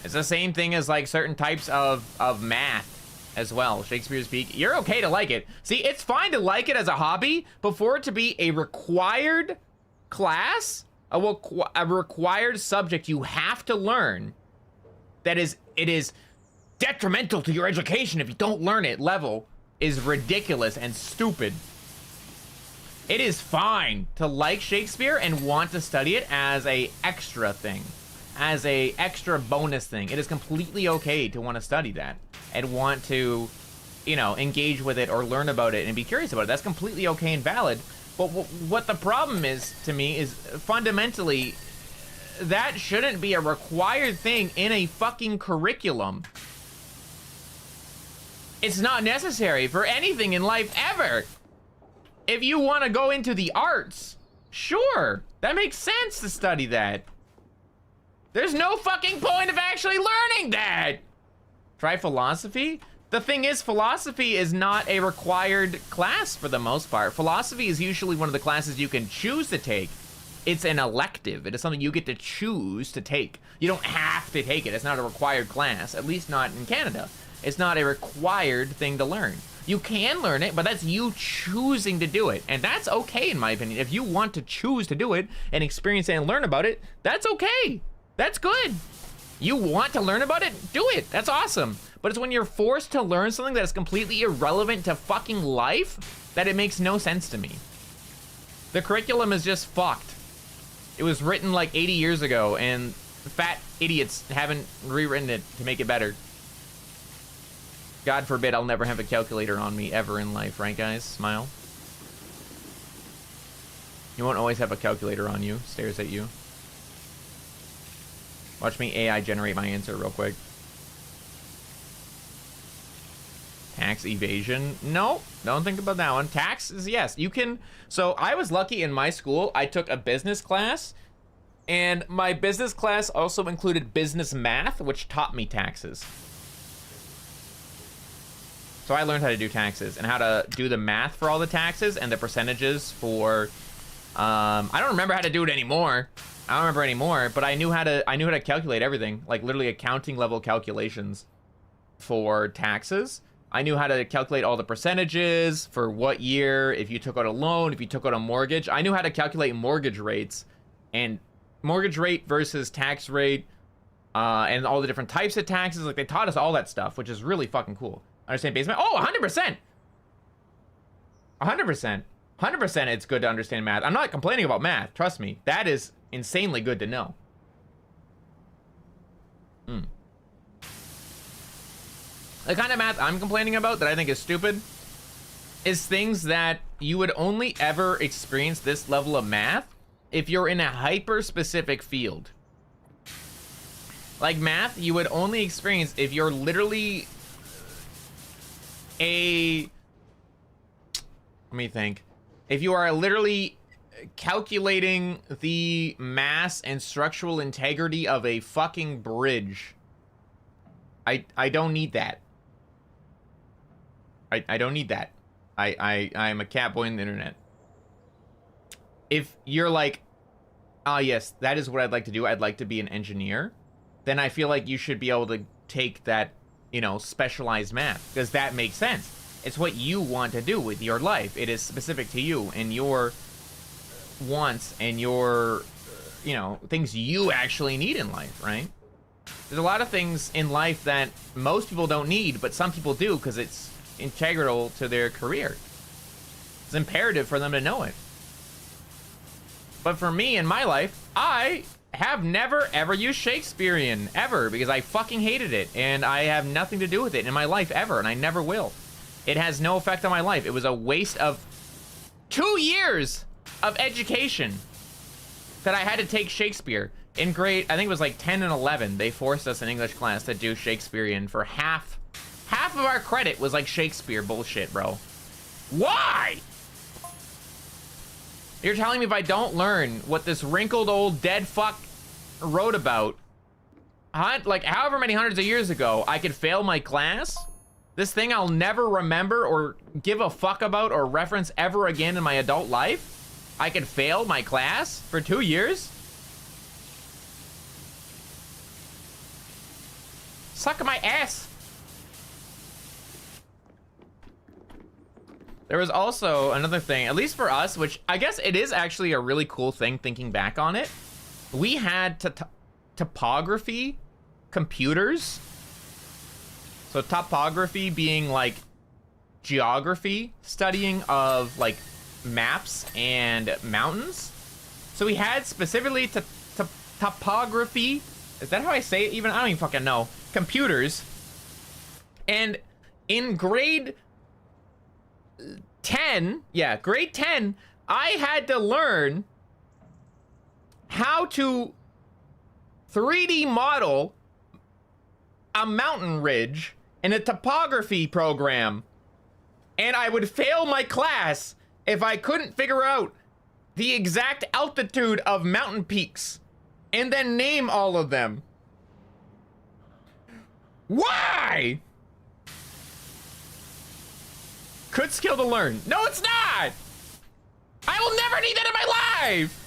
It's the same thing as like certain types of math as well. Shakespeare's Peak. You're okay to like it. See, it's fine to like it as a hobby, but for it to be a required class, a required subject you have to learn, it is detrimental to your education if you don't learn it level, is ridiculous and stupid. It is fine to like Shakespeare and want to study it as a extra thing. As a extra bonus thing. It is completely okay to want to study that and want to, you know, engage with it or learn about it and be curious about it. That's completely okay and valid. But what the problem is to me is fundamentally that shouldn't be a required thing in a fucking curriculum. It's not necessary for anything in life ever. If you want to go into the arts, sure, that makes sense to study that. There's no fucking point of actually learning that. Try philosophy? The thing is, philosophy is not a required class for the most part. Philosophy is usually one of the classes you can choose to take. It's an elective. It is something you get to choose to take. You don't have to take it. It's not a required class, at least not in Canada. It's not a required thing to learn. You can learn it, but that's you choosing to do it. And that's okay, in my opinion. If you want to choose to do it and experience it and learn about it, that's okay. That's good. You want to learn about it? Do it. That's awesome. But it's when you're forced to learn something that is completely irrelevant to fucking life that it makes no sense to me. The curriculum is just fucked. It was written like 80 years ago, and fat idiots haven't rewritten it to make it better. God forbid I'll never have a calculator on me ever in life, right guys? Smile. You won't always have a calculator on you. Stares at you. Watch me AI generate my answer real quick. Tax evasion? No, don't think about that one. Taxes, yes, you can. So I was lucky in my school. I took a business class, and my business class also included business math, which taught me taxes. So I learned how to do taxes and how to do the math for all the taxes and the percentages for, I don't remember how to do it anymore. I don't remember anymore, but I knew how to calculate everything, like literally accounting level calculations for taxes. I knew how to calculate all the percentages for what year, if you took out a loan, if you took out a mortgage. I knew how to calculate mortgage rates and mortgage rate versus tax rate, and all the different types of taxes. Like, they taught us all that stuff, which is really fucking cool. Understand base math? Oh, 100%. 100%. 100% it's good to understand math. I'm not complaining about math. Trust me. That is insanely good to know. The kind of math I'm complaining about that I think is stupid is things that you would only ever experience this level of math if you're in a hyper-specific field. Like math, you would only experience if you're literally let me think. If you are literally calculating the mass and structural integrity of a fucking bridge, I don't need that. I don't need that. I'm a cat boy in the internet. If you're like, ah, yes, that is what I'd like to do. I'd like to be an engineer. Then I feel like you should be able to take that, you know, specialized math, because that makes sense. It's what you want to do with your life. It is specific to you and your wants and your, you know, things you actually need in life, right? There's a lot of things in life that most people don't need, but some people do because it's integral to their career. It's imperative for them to know it. But for me in my life, I have never ever used Shakespearean ever because I fucking hated it, and I have nothing to do with it in my life ever, and I never will. It has no effect on my life. It was a waste of 2 years of education that I had to take Shakespeare. In grade, I think it was like 10 and 11, they forced us in English class to do Shakespearean for half of our credit was like Shakespeare bullshit, bro. Why? You're telling me if I don't learn what this wrinkled old dead fuck wrote about, like however many hundreds of years ago, I could fail my class? This thing I'll never remember or give a fuck about or reference ever again in my adult life? I could fail my class for 2 years? Suck my ass. There was also another thing, at least for us, which I guess it is actually a really cool thing thinking back on it. We had topography computers. So topography being like geography, studying of like maps and mountains. So we had specifically topography. Is that how I say it even? I don't even fucking know. Computers. And in grade 10, yeah, grade 10, I had to learn how to 3D model a mountain ridge in a topography program. And I would fail my class if I couldn't figure out the exact altitude of mountain peaks and then name all of them. Why? Good skill to learn. No, it's not! I will never need that in my life!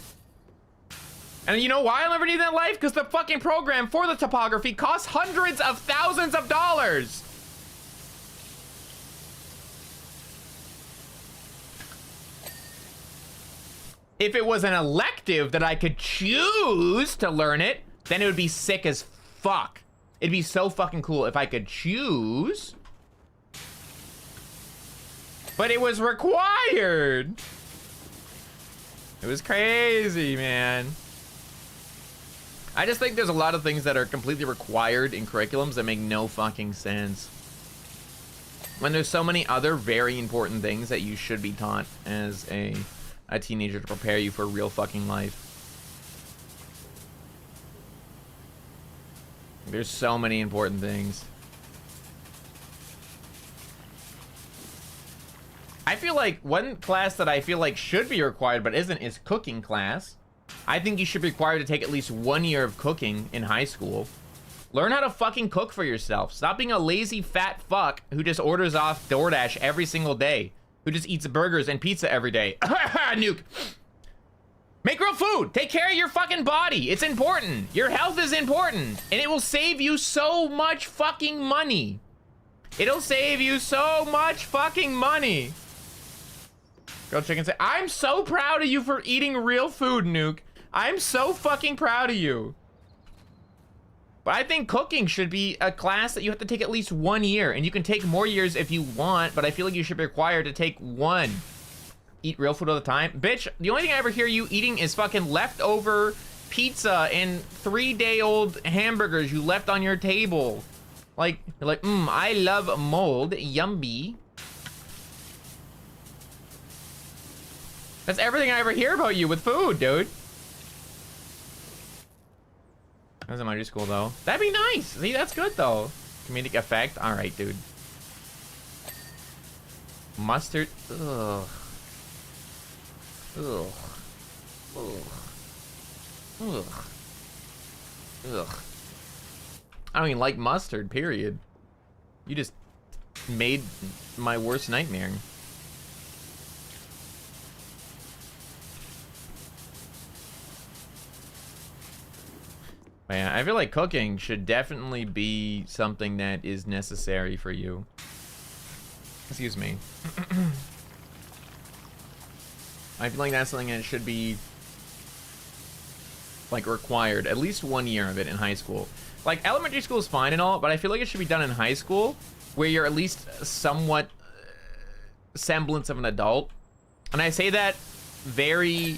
And you know why I'll never need that in life? Because the fucking program for the topography costs hundreds of thousands of dollars! if it was an elective that I could choose to learn it, then it would be sick as fuck. It'd be so fucking cool if I could choose. But it was required. It was crazy, man. I just think there's a lot of things that are completely required in curriculums that make no fucking sense. When there's so many other very important things that you should be taught as a teenager to prepare you for real fucking life. There's so many important things. I feel like one class that I feel like should be required but isn't is cooking class. I think you should be required to take at least 1 year of cooking in high school. Learn how to fucking cook for yourself. Stop being a lazy fat fuck who just orders off DoorDash every single day. Who just eats burgers and pizza every day. Nuke. Make real food. Take care of your fucking body. It's important. Your health is important. And it will save you so much fucking money. It'll save you so much fucking money. Girl Chicken say, I'm so proud of you for eating real food, Nuke. I'm so fucking proud of you. But I think cooking should be a class that you have to take at least 1 year, and you can take more years if you want, but I feel like you should be required to take one. Eat real food all the time. Bitch, the only thing I ever hear you eating is fucking leftover pizza and 3-day-old hamburgers you left on your table. Like, you're like, I love mold, yummy. That's everything I ever hear about you with food, dude. That's elementary school, though. That'd be nice. See, that's good, though. Comedic effect. All right, dude. Mustard. Ugh. Ugh. Ugh. Ugh. Ugh. I don't even like mustard, period. You just made my worst nightmare. Man, I feel like cooking should definitely be something that is necessary for you. Excuse me. I feel like that's something that should be like required, at least 1 year of it in high school. Like elementary school is fine and all, but I feel like it should be done in high school where you're at least somewhat semblance of an adult. And I say that very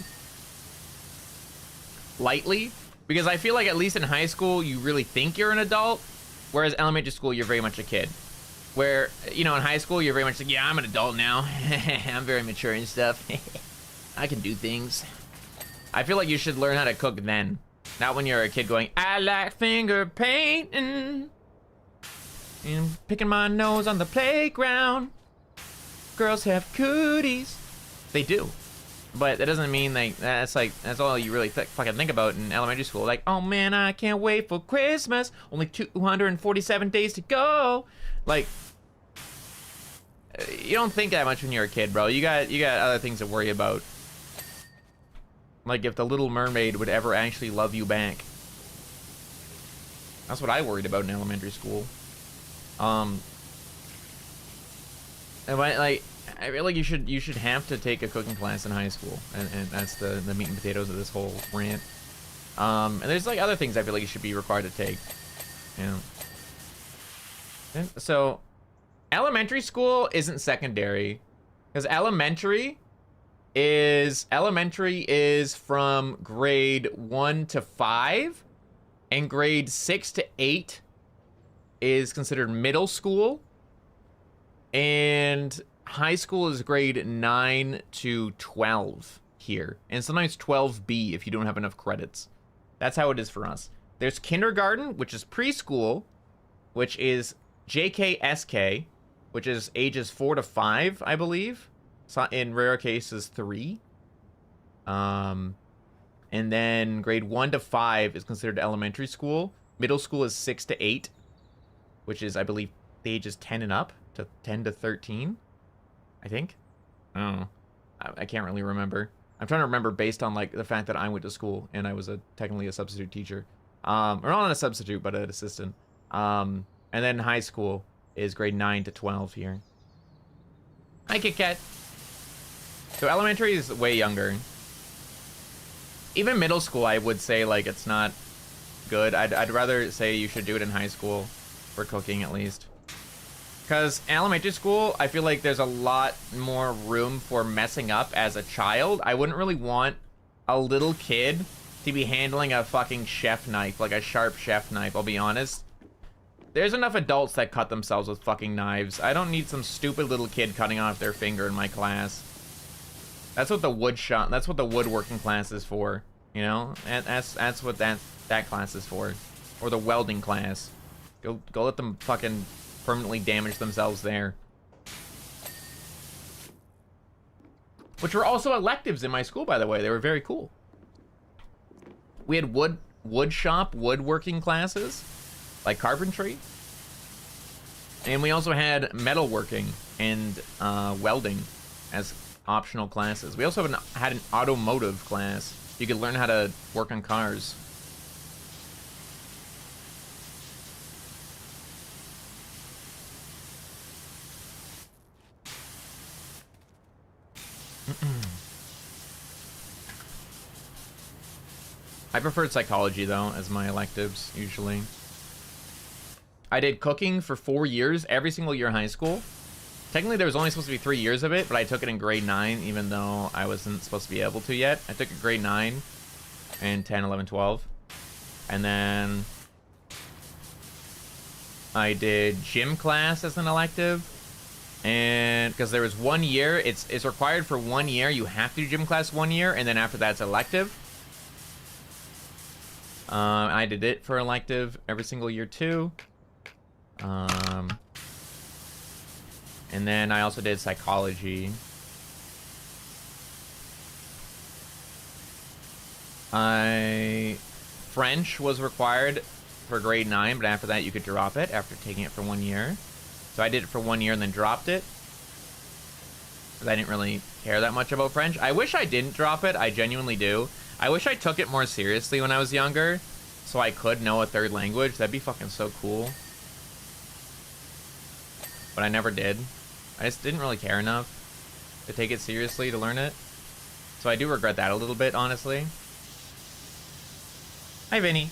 lightly, because I feel like at least in high school, you really think you're an adult, whereas elementary school, you're very much a kid. Where, you know, in high school, you're very much like, yeah, I'm an adult now. I'm very mature and stuff. I can do things. I feel like you should learn how to cook then. Not when you're a kid going, I like finger painting. And picking my nose on the playground. Girls have cooties. They do. But that doesn't mean like that's all you really fucking think about in elementary school. Like, oh man, I can't wait for Christmas. Only 247 days to go. Like, you don't think that much when you're a kid, bro. You got other things to worry about. Like if the Little Mermaid would ever actually love you back. That's what I worried about in elementary school. And like, I feel like you should have to take a cooking class in high school, and that's the meat and potatoes of this whole rant. And there's like other things I feel like you should be required to take. You know. And so, elementary school isn't secondary, because elementary is from grade 1 to 5, and grade 6 to 8 is considered middle school, and high school is grade 9 to 12 here, and sometimes 12B if you don't have enough credits. That's how it is for us. There's kindergarten, which is preschool, which is JKSK, which is ages 4 to 5, I believe. So in rare cases, 3. And then grade 1 to 5 is considered elementary school. Middle school is 6 to 8, which is, I believe, the ages 10 and up to 10 to 13. I think. I don't know. I can't really remember. I'm trying to remember based on like the fact that I went to school and I was technically a substitute teacher. Or not a substitute, but an assistant. And then high school is grade 9 to 12 here. Hi, Kit Kat. So elementary is way younger. even middle school, I would say, like, it's not good. I'd rather say you should do it in high school, for cooking at least. Because elementary school, I feel like there's a lot more room for messing up as a child. I wouldn't really want a little kid to be handling a fucking chef knife, like a sharp chef knife, I'll be honest. There's enough adults that cut themselves with fucking knives. I don't need some stupid little kid cutting off their finger in my class. That's what the that's what the woodworking class is for, you know? And that's what that class is for. Or the welding class. Go let them fucking permanently damage themselves there. Which were also electives in my school, by the way. They were very cool. We had woodworking classes, like carpentry. And we also had metalworking and welding as optional classes. We also had an automotive class. You could learn how to work on cars. I preferred psychology, though, as my electives, usually. I did cooking for 4 years, every single year in high school. Technically, there was only supposed to be 3 years of it, but I took it in grade 9, even though I wasn't supposed to be able to yet. I took it grade 9 and 10, 11, 12. And then I did gym class as an elective. And because there was 1 year, it's required for 1 year. You have to do gym class 1 year, and then after that, it's elective. I did it for elective every single year, too. And then I also did psychology. French was required for grade 9, but after that you could drop it after taking it for 1 year. So I did it for 1 year and then dropped it, because I didn't really care that much about French. I wish I didn't drop it. I genuinely do. I wish I took it more seriously when I was younger, so I could know a third language. That'd be fucking so cool. But I never did. I just didn't really care enough to take it seriously to learn it. So I do regret that a little bit, honestly. Hi, Vinny.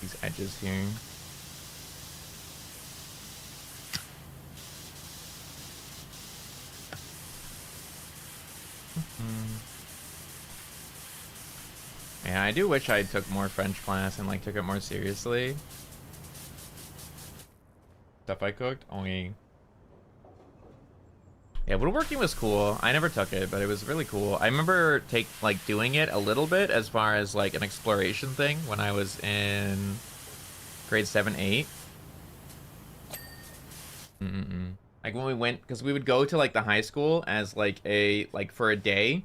These edges here. Yeah, I do wish I took more French class and like took it more seriously. Stuff I cooked? Only. Yeah, woodworking was cool. I never took it, but it was really cool. I remember doing it a little bit as far as like an exploration thing when I was in grade 7, 8. Like when we went, because we would go to like the high school as like for a day.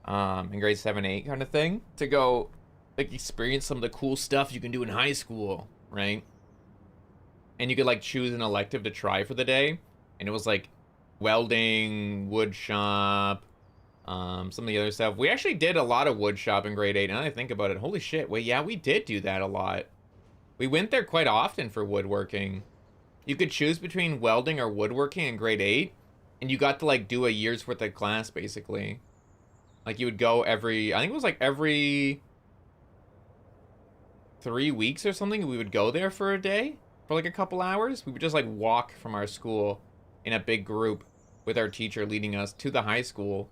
In grade 7, 8 kind of thing, to go like experience some of the cool stuff you can do in high school, right? And you could like choose an elective to try for the day, and it was like welding, wood shop, some of the other stuff. We actually did a lot of wood shop in grade 8, and I think about it, holy shit, well, yeah, we did do that a lot. We went there quite often for woodworking. You could choose between welding or woodworking in grade 8, and you got to like do a year's worth of class basically. Like, you would go I think it was like every 3 weeks or something, we would go there for a day, for like a couple hours. We would just like walk from our school in a big group with our teacher leading us to the high school.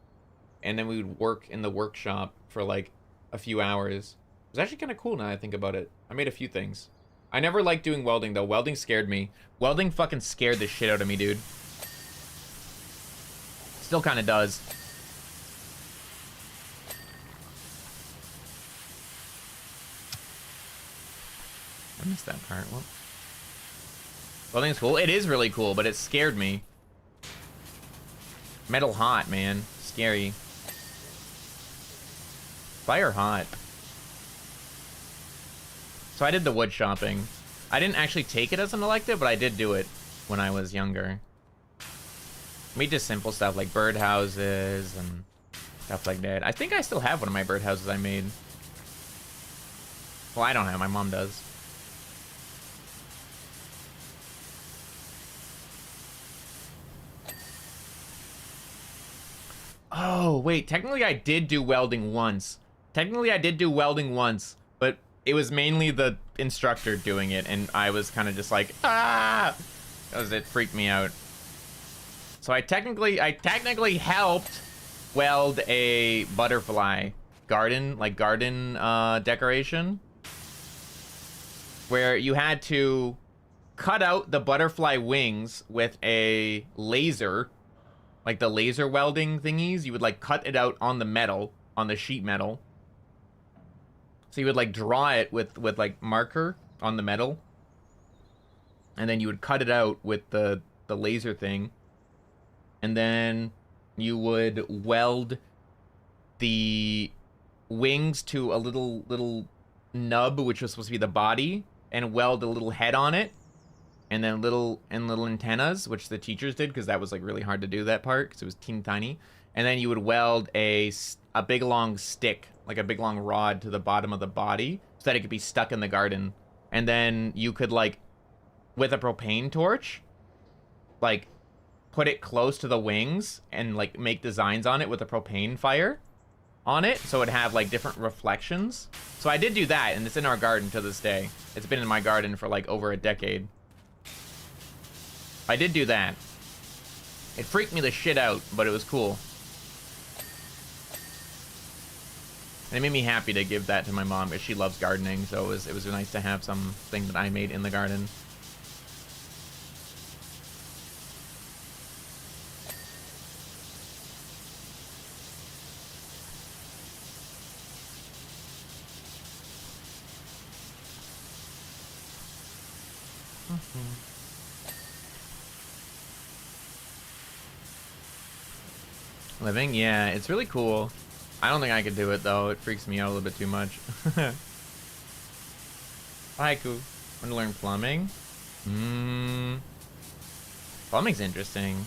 And then we would work in the workshop for like a few hours. It was actually kind of cool now I think about it. I made a few things. I never liked doing welding though. Welding scared me. Welding fucking scared the shit out of me, dude. Still kind of does. I missed that part. Well, welding's cool. It is really cool, but it scared me. Metal hot, man. Scary. Fire hot. So I did the wood shopping. I didn't actually take it as an elective, but I did do it when I was younger. Made just simple stuff like birdhouses and stuff like that. I think I still have one of my birdhouses I made. Well, I don't have. My mom does. Oh, wait. Technically, I did do welding once. But it was mainly the instructor doing it, and I was kind of just like, ah! Because it freaked me out. So I technically helped weld a butterfly garden decoration, where you had to cut out the butterfly wings with a laser, like the laser welding thingies. You would like cut it out on the metal, on the sheet metal. So you would like draw it with like marker on the metal, and then you would cut it out with the laser thing, and then you would weld the wings to a little nub, which was supposed to be the body, and weld a little head on it, and then little antennas, which the teachers did because that was like really hard to do that part because it was teeny tiny. And then you would weld a big long stick, like a big long rod, to the bottom of the body so that it could be stuck in the garden. And then you could like, with a propane torch, like put it close to the wings and like make designs on it with a propane fire on it, so it'd have like different reflections. So I did do that, and it's in our garden to this day. It's been in my garden for like over a decade. I did do that. It freaked me the shit out, but it was cool. And it made me happy to give that to my mom because she loves gardening, so it was nice to have something that I made in the garden. Living? Yeah, it's really cool. I don't think I could do it, though. It freaks me out a little bit too much. Haiku. Want to learn plumbing? Plumbing's interesting.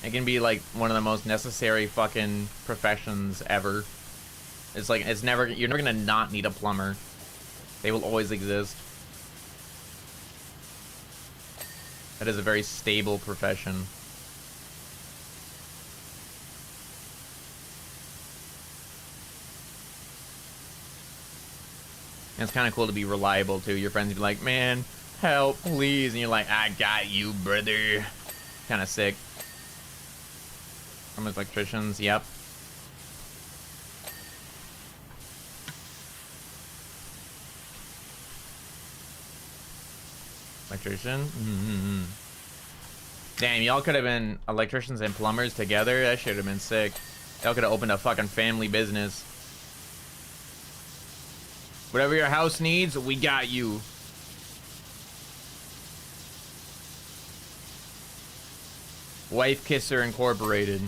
It can be, like, one of the most necessary fucking professions ever. It's like, you're never gonna not need a plumber. They will always exist. That is a very stable profession. And it's kind of cool to be reliable, too. Your friends would be like, man, help, please. And you're like, I got you, brother. Kind of sick. From electricians, yep. Electrician? Damn, y'all could have been electricians and plumbers together. That should have been sick. Y'all could have opened a fucking family business. Whatever your house needs, we got you. Wife Kisser Incorporated.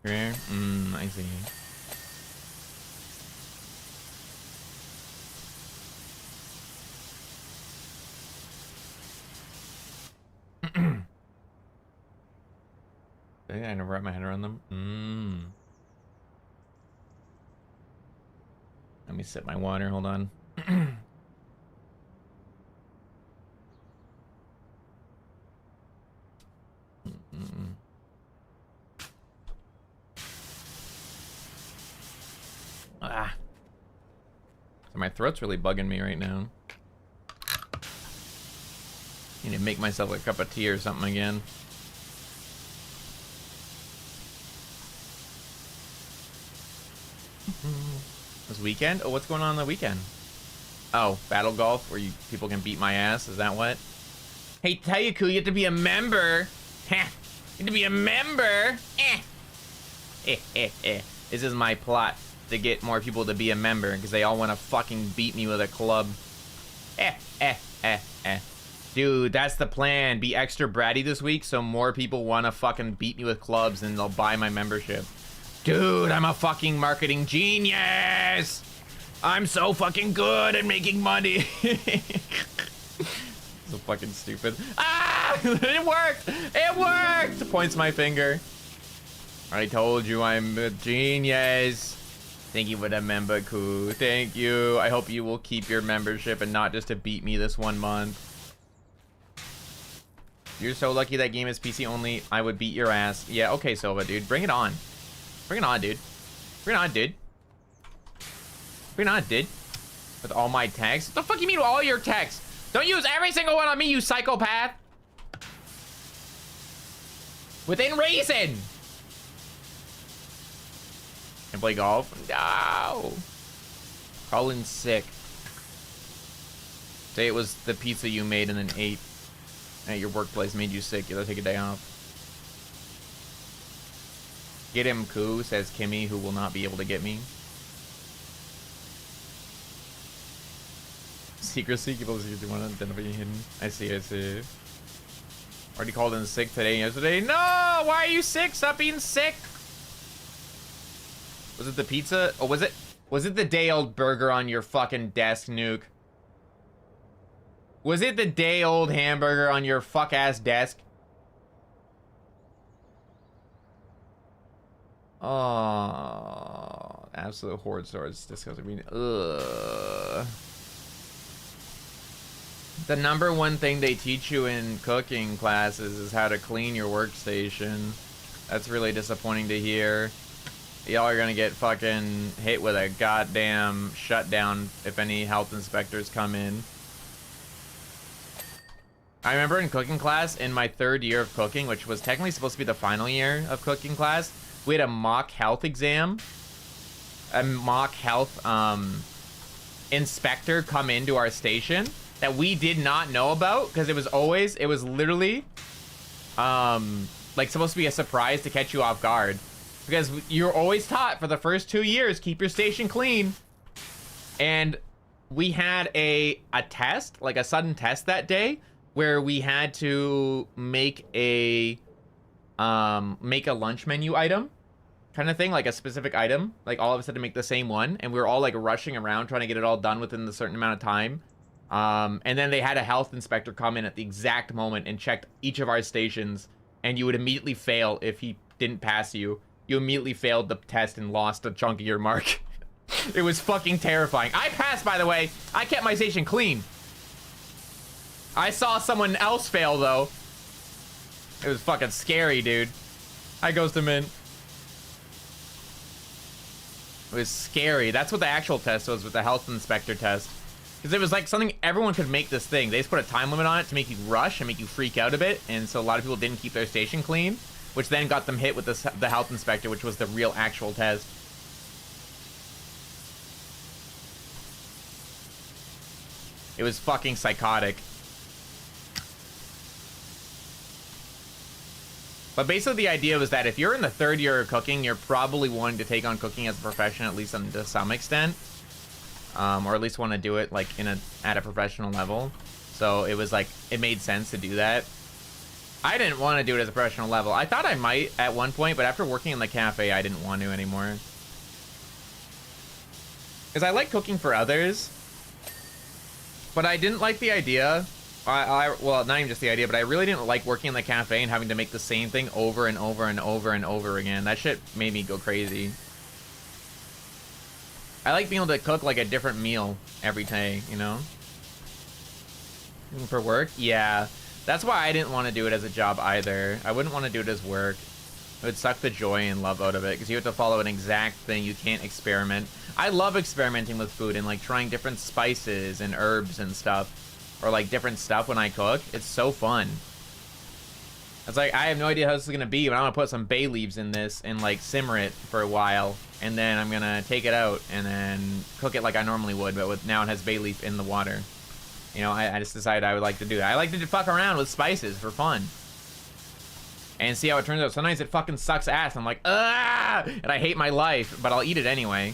Here? I see. I never wrap my head around them. Let me sip my water, hold on. So my throat's really bugging me right now. Need to make myself a cup of tea or something again. This weekend? Oh, what's going on the weekend? Oh, battle golf, where people can beat my ass. Is that what? Hey, Tayaku, you have to be a member. You have to be a member. This is my plot to get more people to be a member because they all want to fucking beat me with a club. Dude, that's the plan. Be extra bratty this week so more people want to fucking beat me with clubs and they'll buy my membership. Dude, I'm a fucking marketing genius. I'm so fucking good at making money. So fucking stupid. Ah! It worked! It worked! Points my finger. I told you I'm a genius. Thank you for the member, Koo. Thank you. I hope you will keep your membership and not just to beat me this 1 month. You're so lucky that game is PC only. I would beat your ass. Yeah, okay, Silva, dude. Bring it on. Bring it on, dude. Bring it on, dude. Bring it on, dude. With all my tags. What the fuck you mean with all your tags? Don't use every single one on me, you psychopath. Within reason. Can play golf? No. Colin's sick. Say it was the pizza you made and then ate at your workplace made you sick. You gotta take a day off. Get him, Koo, says Kimmy, who will not be able to get me. Secrecy, people secretly want to identify you hidden. I see, I see. Already called in sick today and yesterday. No! Why are you sick? Stop being sick! Was it the pizza? Oh, was it the day-old burger on your fucking desk, Nuke? Was it the day-old hamburger on your fuck-ass desk? Oh, absolute horde swords. Disgusting. I mean, ugh. The #1 thing they teach you in cooking classes is how to clean your workstation. That's really disappointing to hear. Y'all are gonna get fucking hit with a goddamn shutdown if any health inspectors come in. I remember in cooking class, in my 3rd year of cooking, which was technically supposed to be the final year of cooking class, we had a mock health exam. A mock health inspector come into our station that we did not know about because it was literally like supposed to be a surprise to catch you off guard. Because you're always taught for the first 2 years, keep your station clean. And we had a test, like a sudden test that day, where we had to make a lunch menu item kind of thing, like a specific item, like all of us had to make the same one, and we were all like rushing around trying to get it all done within a certain amount of time. And then they had a health inspector come in at the exact moment and checked each of our stations, and you would immediately fail if he didn't pass you. You immediately failed the test and lost a chunk of your mark. It was fucking terrifying. I passed, by the way. I kept my station clean. I saw someone else fail, though. It was fucking scary, dude. Hi, Ghost of Mint. It was scary. That's what the actual test was, with the health inspector test. Because it was like something everyone could make this thing. They just put a time limit on it to make you rush and make you freak out a bit. And so a lot of people didn't keep their station clean, which then got them hit with the health inspector, which was the real actual test. It was fucking psychotic. But basically the idea was that if you're in the 3rd year of cooking, you're probably wanting to take on cooking as a profession, at least to some extent. Or at least want to do it like at a professional level. So it was like, it made sense to do that. I didn't want to do it as a professional level. I thought I might at one point, but after working in the cafe, I didn't want to anymore. Because I like cooking for others, but I didn't like the idea. Well, not even just the idea, but I really didn't like working in the cafe and having to make the same thing over and over and over and over again. That shit made me go crazy. I like being able to cook like a different meal every day, you know? For work? Yeah. That's why I didn't want to do it as a job either. I wouldn't want to do it as work. It would suck the joy and love out of it because you have to follow an exact thing. You can't experiment. I love experimenting with food and like trying different spices and herbs and stuff. Or like different stuff when I cook. It's so fun. It's like, I have no idea how this is going to be, but I'm going to put some bay leaves in this and like simmer it for a while. And then I'm going to take it out and then cook it like I normally would, but now it has bay leaf in the water. You know, I just decided I would like to do that. I like to fuck around with spices for fun. And see how it turns out. Sometimes it fucking sucks ass. I'm like, ah! And I hate my life, but I'll eat it anyway.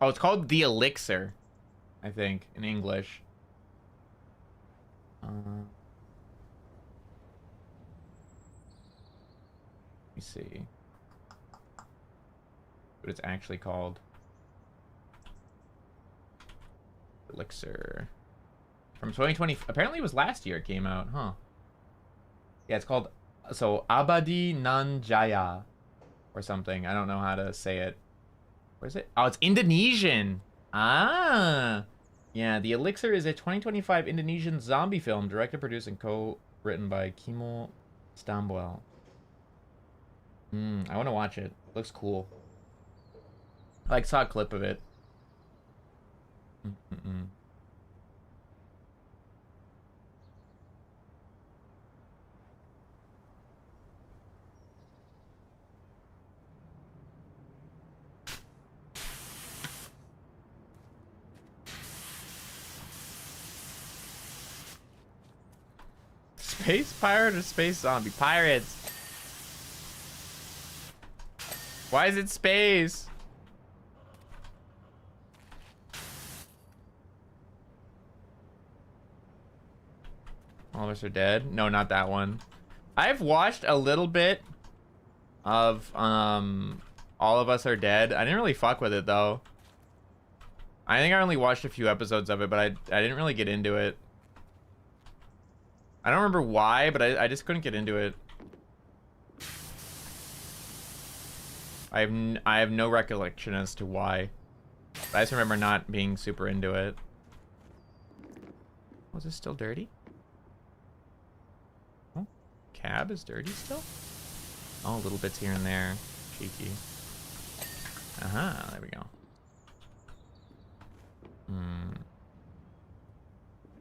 Oh, it's called the Elixir, I think, in English. Let me see what it's actually called. Elixir. From 2020. Apparently it was last year it came out, huh? Yeah, it's called, so, Abadi Nanjaya or something. I don't know how to say it. Where is it? Oh, it's Indonesian. Ah. Yeah, The Elixir is a 2025 Indonesian zombie film directed, produced, and co-written by Kimo Stamboel. I want to watch it. Looks cool. I like saw a clip of it. Space pirate or space zombie? Pirates. Why is it space? All of us are dead. No, not that one. I've watched a little bit of All of Us Are Dead. I didn't really fuck with it though. I think I only watched a few episodes of it, but I didn't really get into it. I don't remember why, but I just couldn't get into it. I have no recollection as to why. But I just remember not being super into it. Was this still dirty? Oh, cab is dirty still? Oh, little bits here and there. Cheeky. There we go. I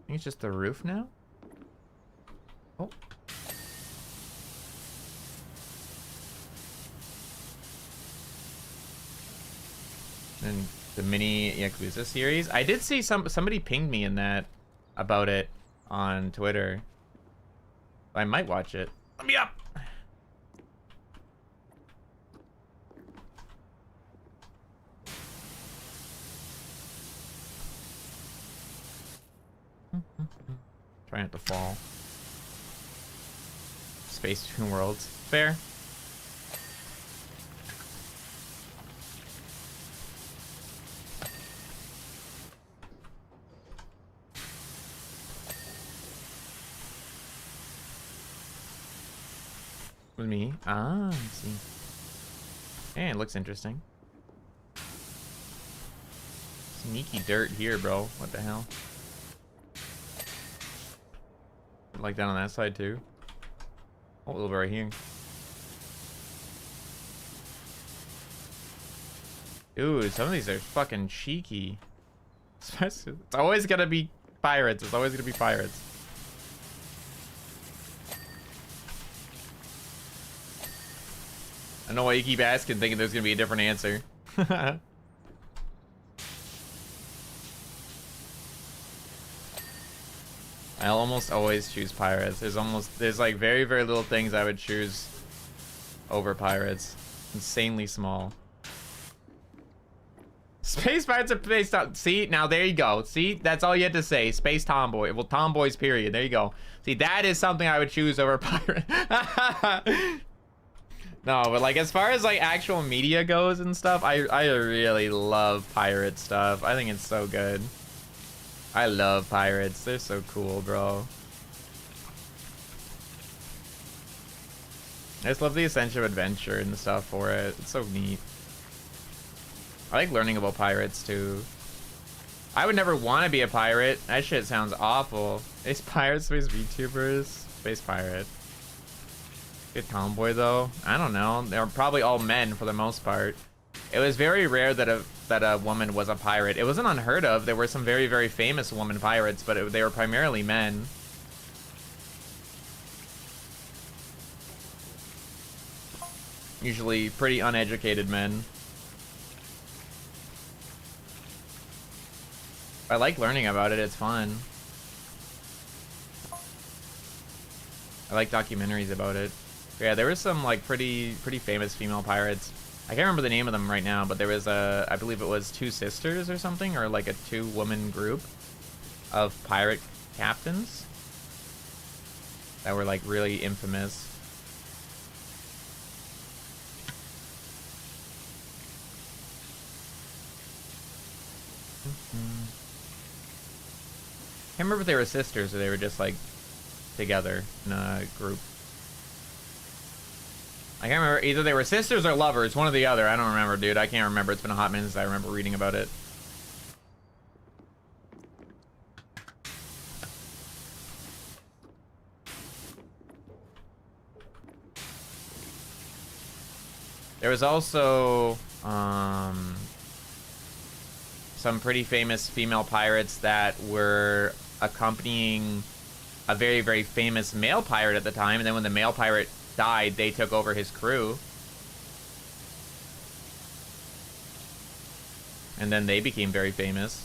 think it's just the roof now? Oh. And the mini Yakuza series. I did see somebody pinged me in that about it on Twitter. I might watch it. Let me up. Trying not to fall. Space between worlds. Fair. With me? Ah, I see. Hey, it looks interesting. Sneaky dirt here, bro. What the hell? Like that on that side too. Oh, a little bit right here. Dude, some of these are fucking cheeky. It's always gonna be pirates. It's always gonna be pirates. I don't know why you keep asking, thinking there's gonna be a different answer. I'll almost always choose pirates. There's like very, very little things I would choose over pirates. Insanely small. Space pirates are based on, see, now there you go. See, that's all you had to say. Space tomboy. Well, tomboys, period. There you go. See, that is something I would choose over pirate. No, but like as far as like actual media goes and stuff, I really love pirate stuff. I think it's so good. I love pirates. They're so cool, bro. I just love the essential adventure and the stuff for it. It's so neat. I like learning about pirates too. I would never want to be a pirate. That shit sounds awful. Space pirates, space VTubers, space pirate. Good tomboy though. I don't know. They're probably all men for the most part. It was very rare that a woman was a pirate. It wasn't unheard of. There were some very, very famous woman pirates, but they were primarily men. Usually pretty uneducated men. I like learning about it. It's fun. I like documentaries about it. Yeah, there were some like pretty famous female pirates. I can't remember the name of them right now, but there was I believe it was two sisters or something, or like a two-woman group of pirate captains that were like really infamous. Can't remember if they were sisters or they were just like together in a group. I can't remember, either they were sisters or lovers, one or the other. I don't remember, dude. I can't remember. It's been a hot minute since I remember reading about it. There was also some pretty famous female pirates that were accompanying a very, very famous male pirate at the time, and then when the male pirate died, they took over his crew. And then they became very famous.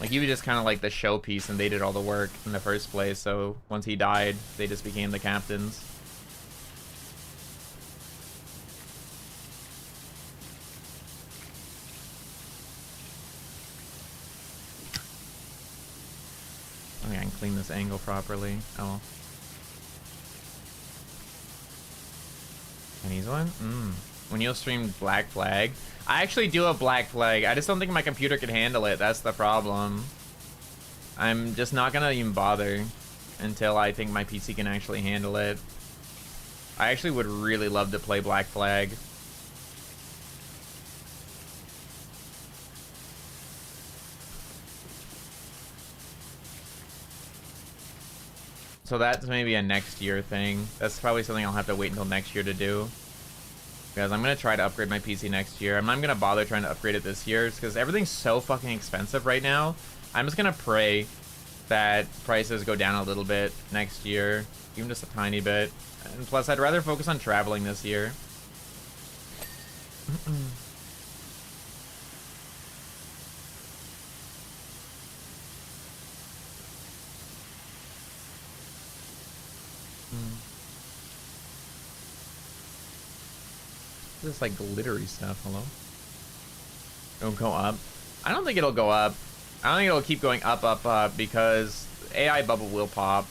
Like, he was just kind of like the showpiece, and they did all the work in the first place, so once he died, they just became the captains. Okay, I can clean this angle properly. Oh. And he's one? When you'll stream Black Flag. I actually do have Black Flag. I just don't think my computer can handle it. That's the problem. I'm just not gonna even bother until I think my PC can actually handle it. I actually would really love to play Black Flag. So that's maybe a next year thing. That's probably something I'll have to wait until next year to do. Because I'm going to try to upgrade my PC next year. I'm not going to bother trying to upgrade it this year because everything's so fucking expensive right now. I'm just going to pray that prices go down a little bit next year. Even just a tiny bit. And plus, I'd rather focus on traveling this year. This like glittery stuff. Hello? Don't go up. I don't think it'll go up. I don't think it'll keep going up because AI bubble will pop.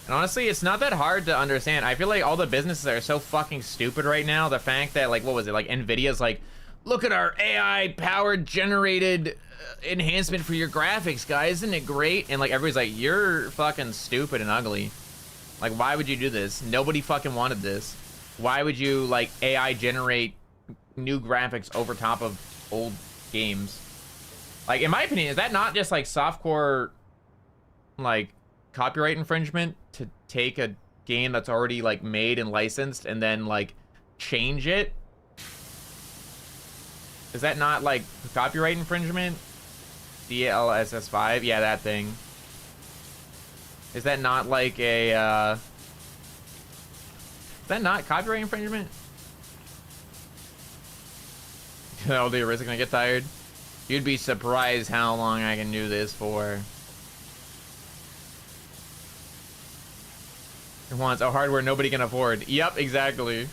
And honestly, it's not that hard to understand. I feel like all the businesses are so fucking stupid right now. The fact that, like, what was it? Like, Nvidia's like, look at our AI powered generated enhancement for your graphics, guys. Isn't it great? And like, everybody's like, you're fucking stupid and ugly. Like, why would you do this? Nobody fucking wanted this. Why would you, like, AI generate new graphics over top of old games? Like, in my opinion, is that not just, like, softcore, like, copyright infringement to take a game that's already, like, made and licensed and then, like, change it? Is that not, like, copyright infringement? DLSS5? Yeah, that thing. Is that not, like, a, Is that not copyright infringement? Oh, the Arisa gonna get tired? You'd be surprised how long I can do this for. It wants a hardware nobody can afford. Yep, exactly.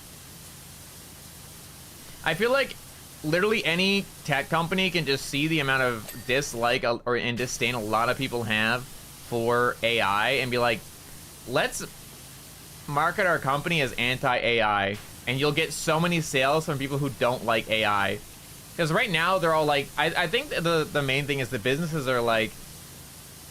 I feel like literally any tech company can just see the amount of dislike and disdain a lot of people have for AI and be like, let's market our company as anti-AI, and you'll get so many sales from people who don't like AI. Because right now they're all like, I think the main thing is the businesses are like,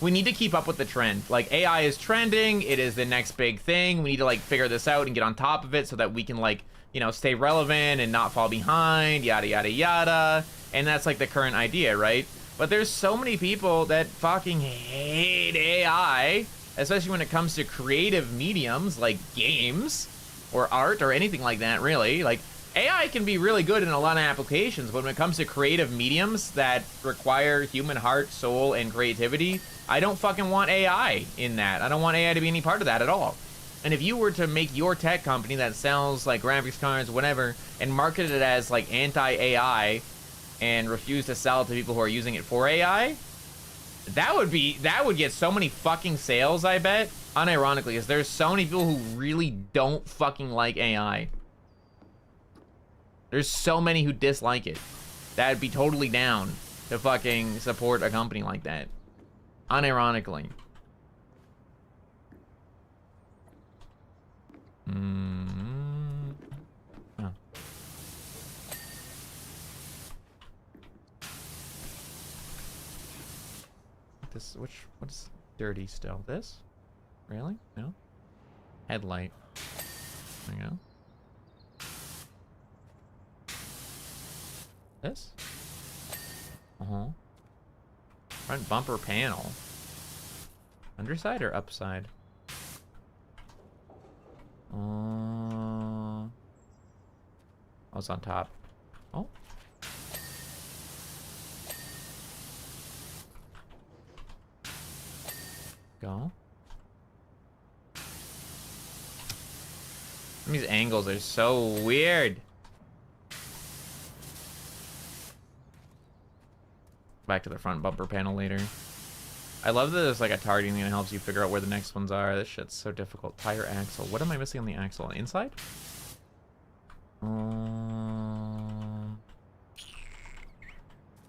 we need to keep up with the trend. Like, AI is trending, it is the next big thing, we need to like figure this out and get on top of it so that we can, like, you know, stay relevant and not fall behind, yada yada yada. And that's like the current idea, right? But there's so many people that fucking hate AI, especially when it comes to creative mediums like games or art or anything like that, really. Like, AI can be really good in a lot of applications, but when it comes to creative mediums that require human heart, soul, and creativity, I don't fucking want AI in that. I don't want AI to be any part of that at all. And if you were to make your tech company that sells, like, graphics cards, whatever, and market it as, like, anti-AI and refuse to sell it to people who are using it for AI, That would get so many fucking sales, I bet. Unironically, because there's so many people who really don't fucking like AI. There's so many who dislike it. That'd be totally down to fucking support a company like that. Unironically. Oh. What's dirty still? This? Really? No? Headlight. There you go. This? Front bumper panel. Underside or upside? Oh, it's on top. Oh. Go. These angles are so weird. Back to the front bumper panel later. I love that there's like a targeting thing that helps you figure out where the next ones are. This shit's so difficult. Tire axle. What am I missing on the axle? Inside?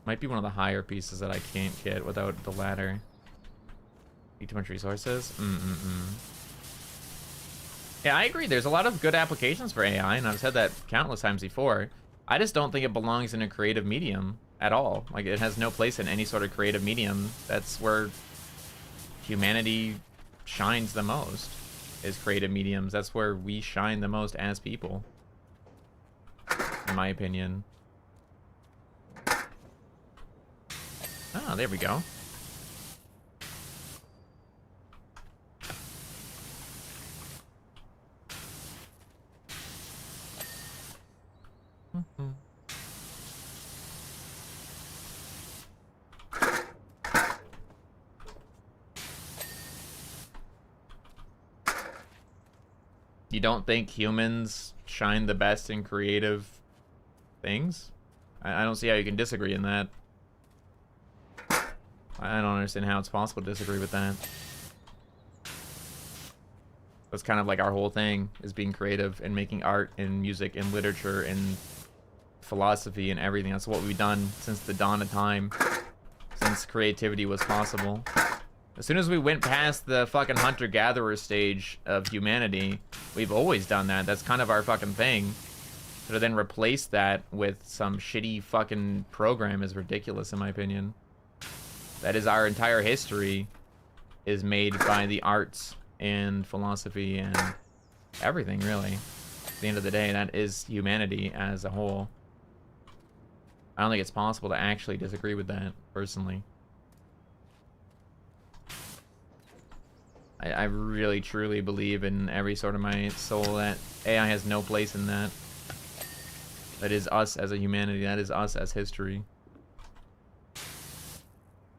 Might be one of the higher pieces that I can't get without the ladder. Need too much resources? Yeah, I agree. There's a lot of good applications for AI, and I've said that countless times before. I just don't think it belongs in a creative medium at all. Like, it has no place in any sort of creative medium. That's where humanity shines the most, is creative mediums. That's where we shine the most as people, in my opinion. Ah, there we go. You don't think humans shine the best in creative things? I don't see how you can disagree in that. I don't understand how it's possible to disagree with that. That's kind of like our whole thing, is being creative and making art and music and literature and philosophy and everything. That's what we've done since the dawn of time, since creativity was possible. As soon as we went past the fucking hunter-gatherer stage of humanity, we've always done that. That's kind of our fucking thing. To then replace that with some shitty fucking program is ridiculous, in my opinion. That is our entire history, is made by the arts and philosophy and everything, really. At the end of the day, that is humanity as a whole. I don't think it's possible to actually disagree with that, personally. I really, truly believe in every sort of my soul that AI has no place in that. That is us as a humanity. That is us as history.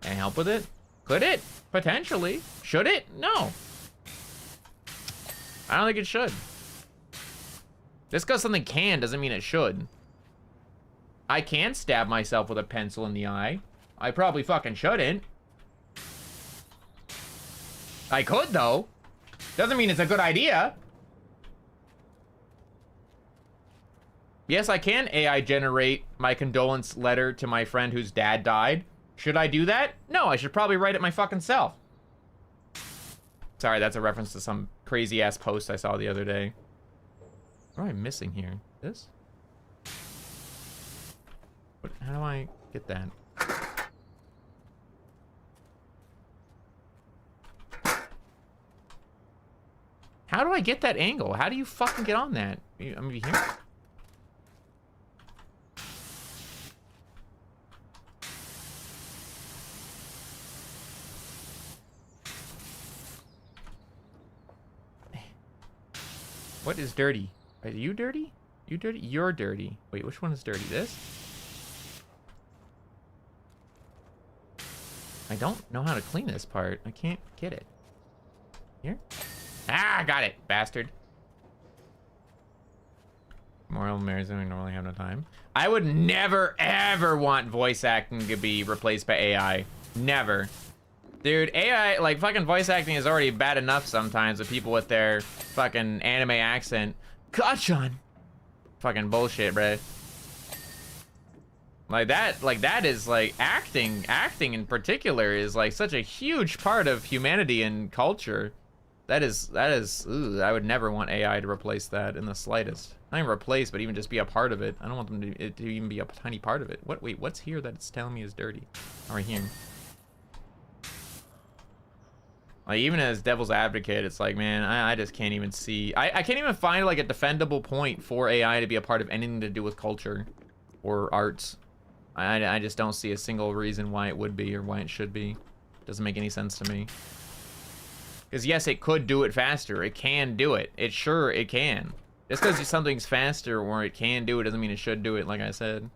Can I help with it? Could it? Potentially. Should it? No. I don't think it should. Just because something can doesn't mean it should. I can stab myself with a pencil in the eye. I probably fucking shouldn't. I could, though. Doesn't mean it's a good idea. Yes, I can AI generate my condolence letter to my friend whose dad died. Should I do that? No, I should probably write it my fucking self. Sorry, that's a reference to some crazy-ass post I saw the other day. What am I missing here? This? What, how do I get that? How do I get that angle? How do you fucking get on that? I'm gonna be here. What is dirty? Are you dirty? You dirty? You're dirty. Wait, which one is dirty? This? I don't know how to clean this part. I can't get it. Here? Ah, got it, bastard. Moral Marys, I normally have no time. I would never, ever want voice acting to be replaced by AI. Never. Dude, AI, like, fucking voice acting is already bad enough sometimes with people with their fucking anime accent. Gotcha! Fucking bullshit, bruh. Like that is, like, acting in particular is, like, such a huge part of humanity and culture. That is, ooh, I would never want AI to replace that in the slightest. Not even replace, but even just be a part of it. I don't want them to even be a tiny part of it. What, wait, what's here that it's telling me is dirty? Oh, right here. Like, even as devil's advocate, it's like, man, I just can't even see. I can't even find, like, a defendable point for AI to be a part of anything to do with culture or arts. I just don't see a single reason why it would be or why it should be. Doesn't make any sense to me. Because, yes, it could do it faster. It can do it. It can. Just because something's faster or it can do it doesn't mean it should do it, like I said.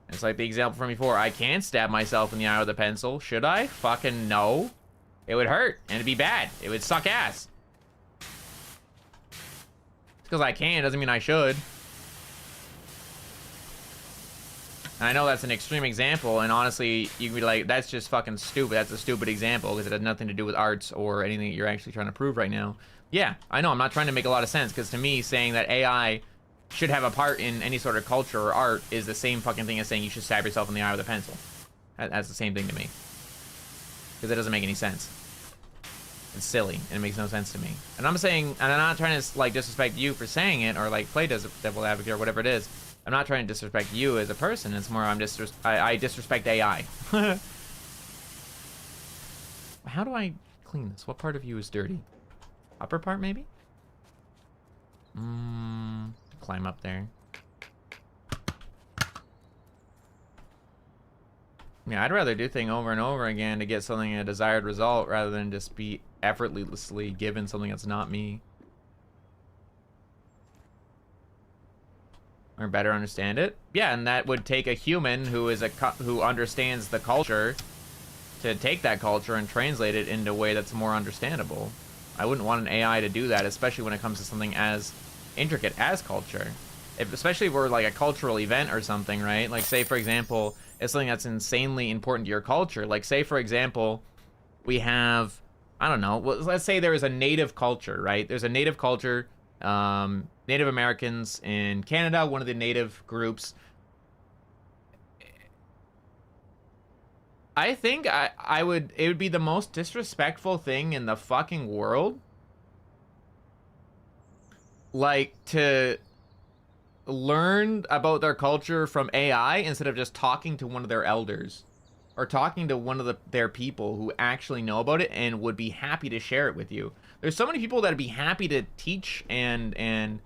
It's like the example from before. I can stab myself in the eye with a pencil. Should I? Fucking no. It would hurt, and it'd be bad. It would suck ass. Just because I can doesn't mean I should. And I know that's an extreme example, and honestly, you can be like, that's just fucking stupid. That's a stupid example, because it has nothing to do with arts or anything that you're actually trying to prove right now. Yeah, I know, I'm not trying to make a lot of sense, because to me, saying that AI should have a part in any sort of culture or art is the same fucking thing as saying you should stab yourself in the eye with a pencil. That's the same thing to me. Because it doesn't make any sense. It's silly, and it makes no sense to me. And I'm saying, and I'm not trying to, like, disrespect you for saying it, or, like, play devil advocate, or whatever it is. I'm not trying to disrespect you as a person. It's more, I disrespect AI. How do I clean this? What part of you is dirty? Upper part, maybe? Climb up there. Yeah, I'd rather do thing over and over again to get something a desired result rather than just be effortlessly given something that's not me. Or better understand it. Yeah, and that would take a human who is who understands the culture to take that culture and translate it into a way that's more understandable. I wouldn't want an AI to do that, especially when it comes to something as intricate as culture. Especially if we're like a cultural event or something, right? Like, say for example, it's something that's insanely important to your culture. Like, say for example, we have, I don't know, well, let's say there is a native culture, right? There's a native culture, Native Americans in Canada, one of the native groups. I think it would be the most disrespectful thing in the fucking world, like, to learn about their culture from AI instead of just talking to one of their elders or talking to one of their people who actually know about it and would be happy to share it with you. There's so many people that'd be happy to teach and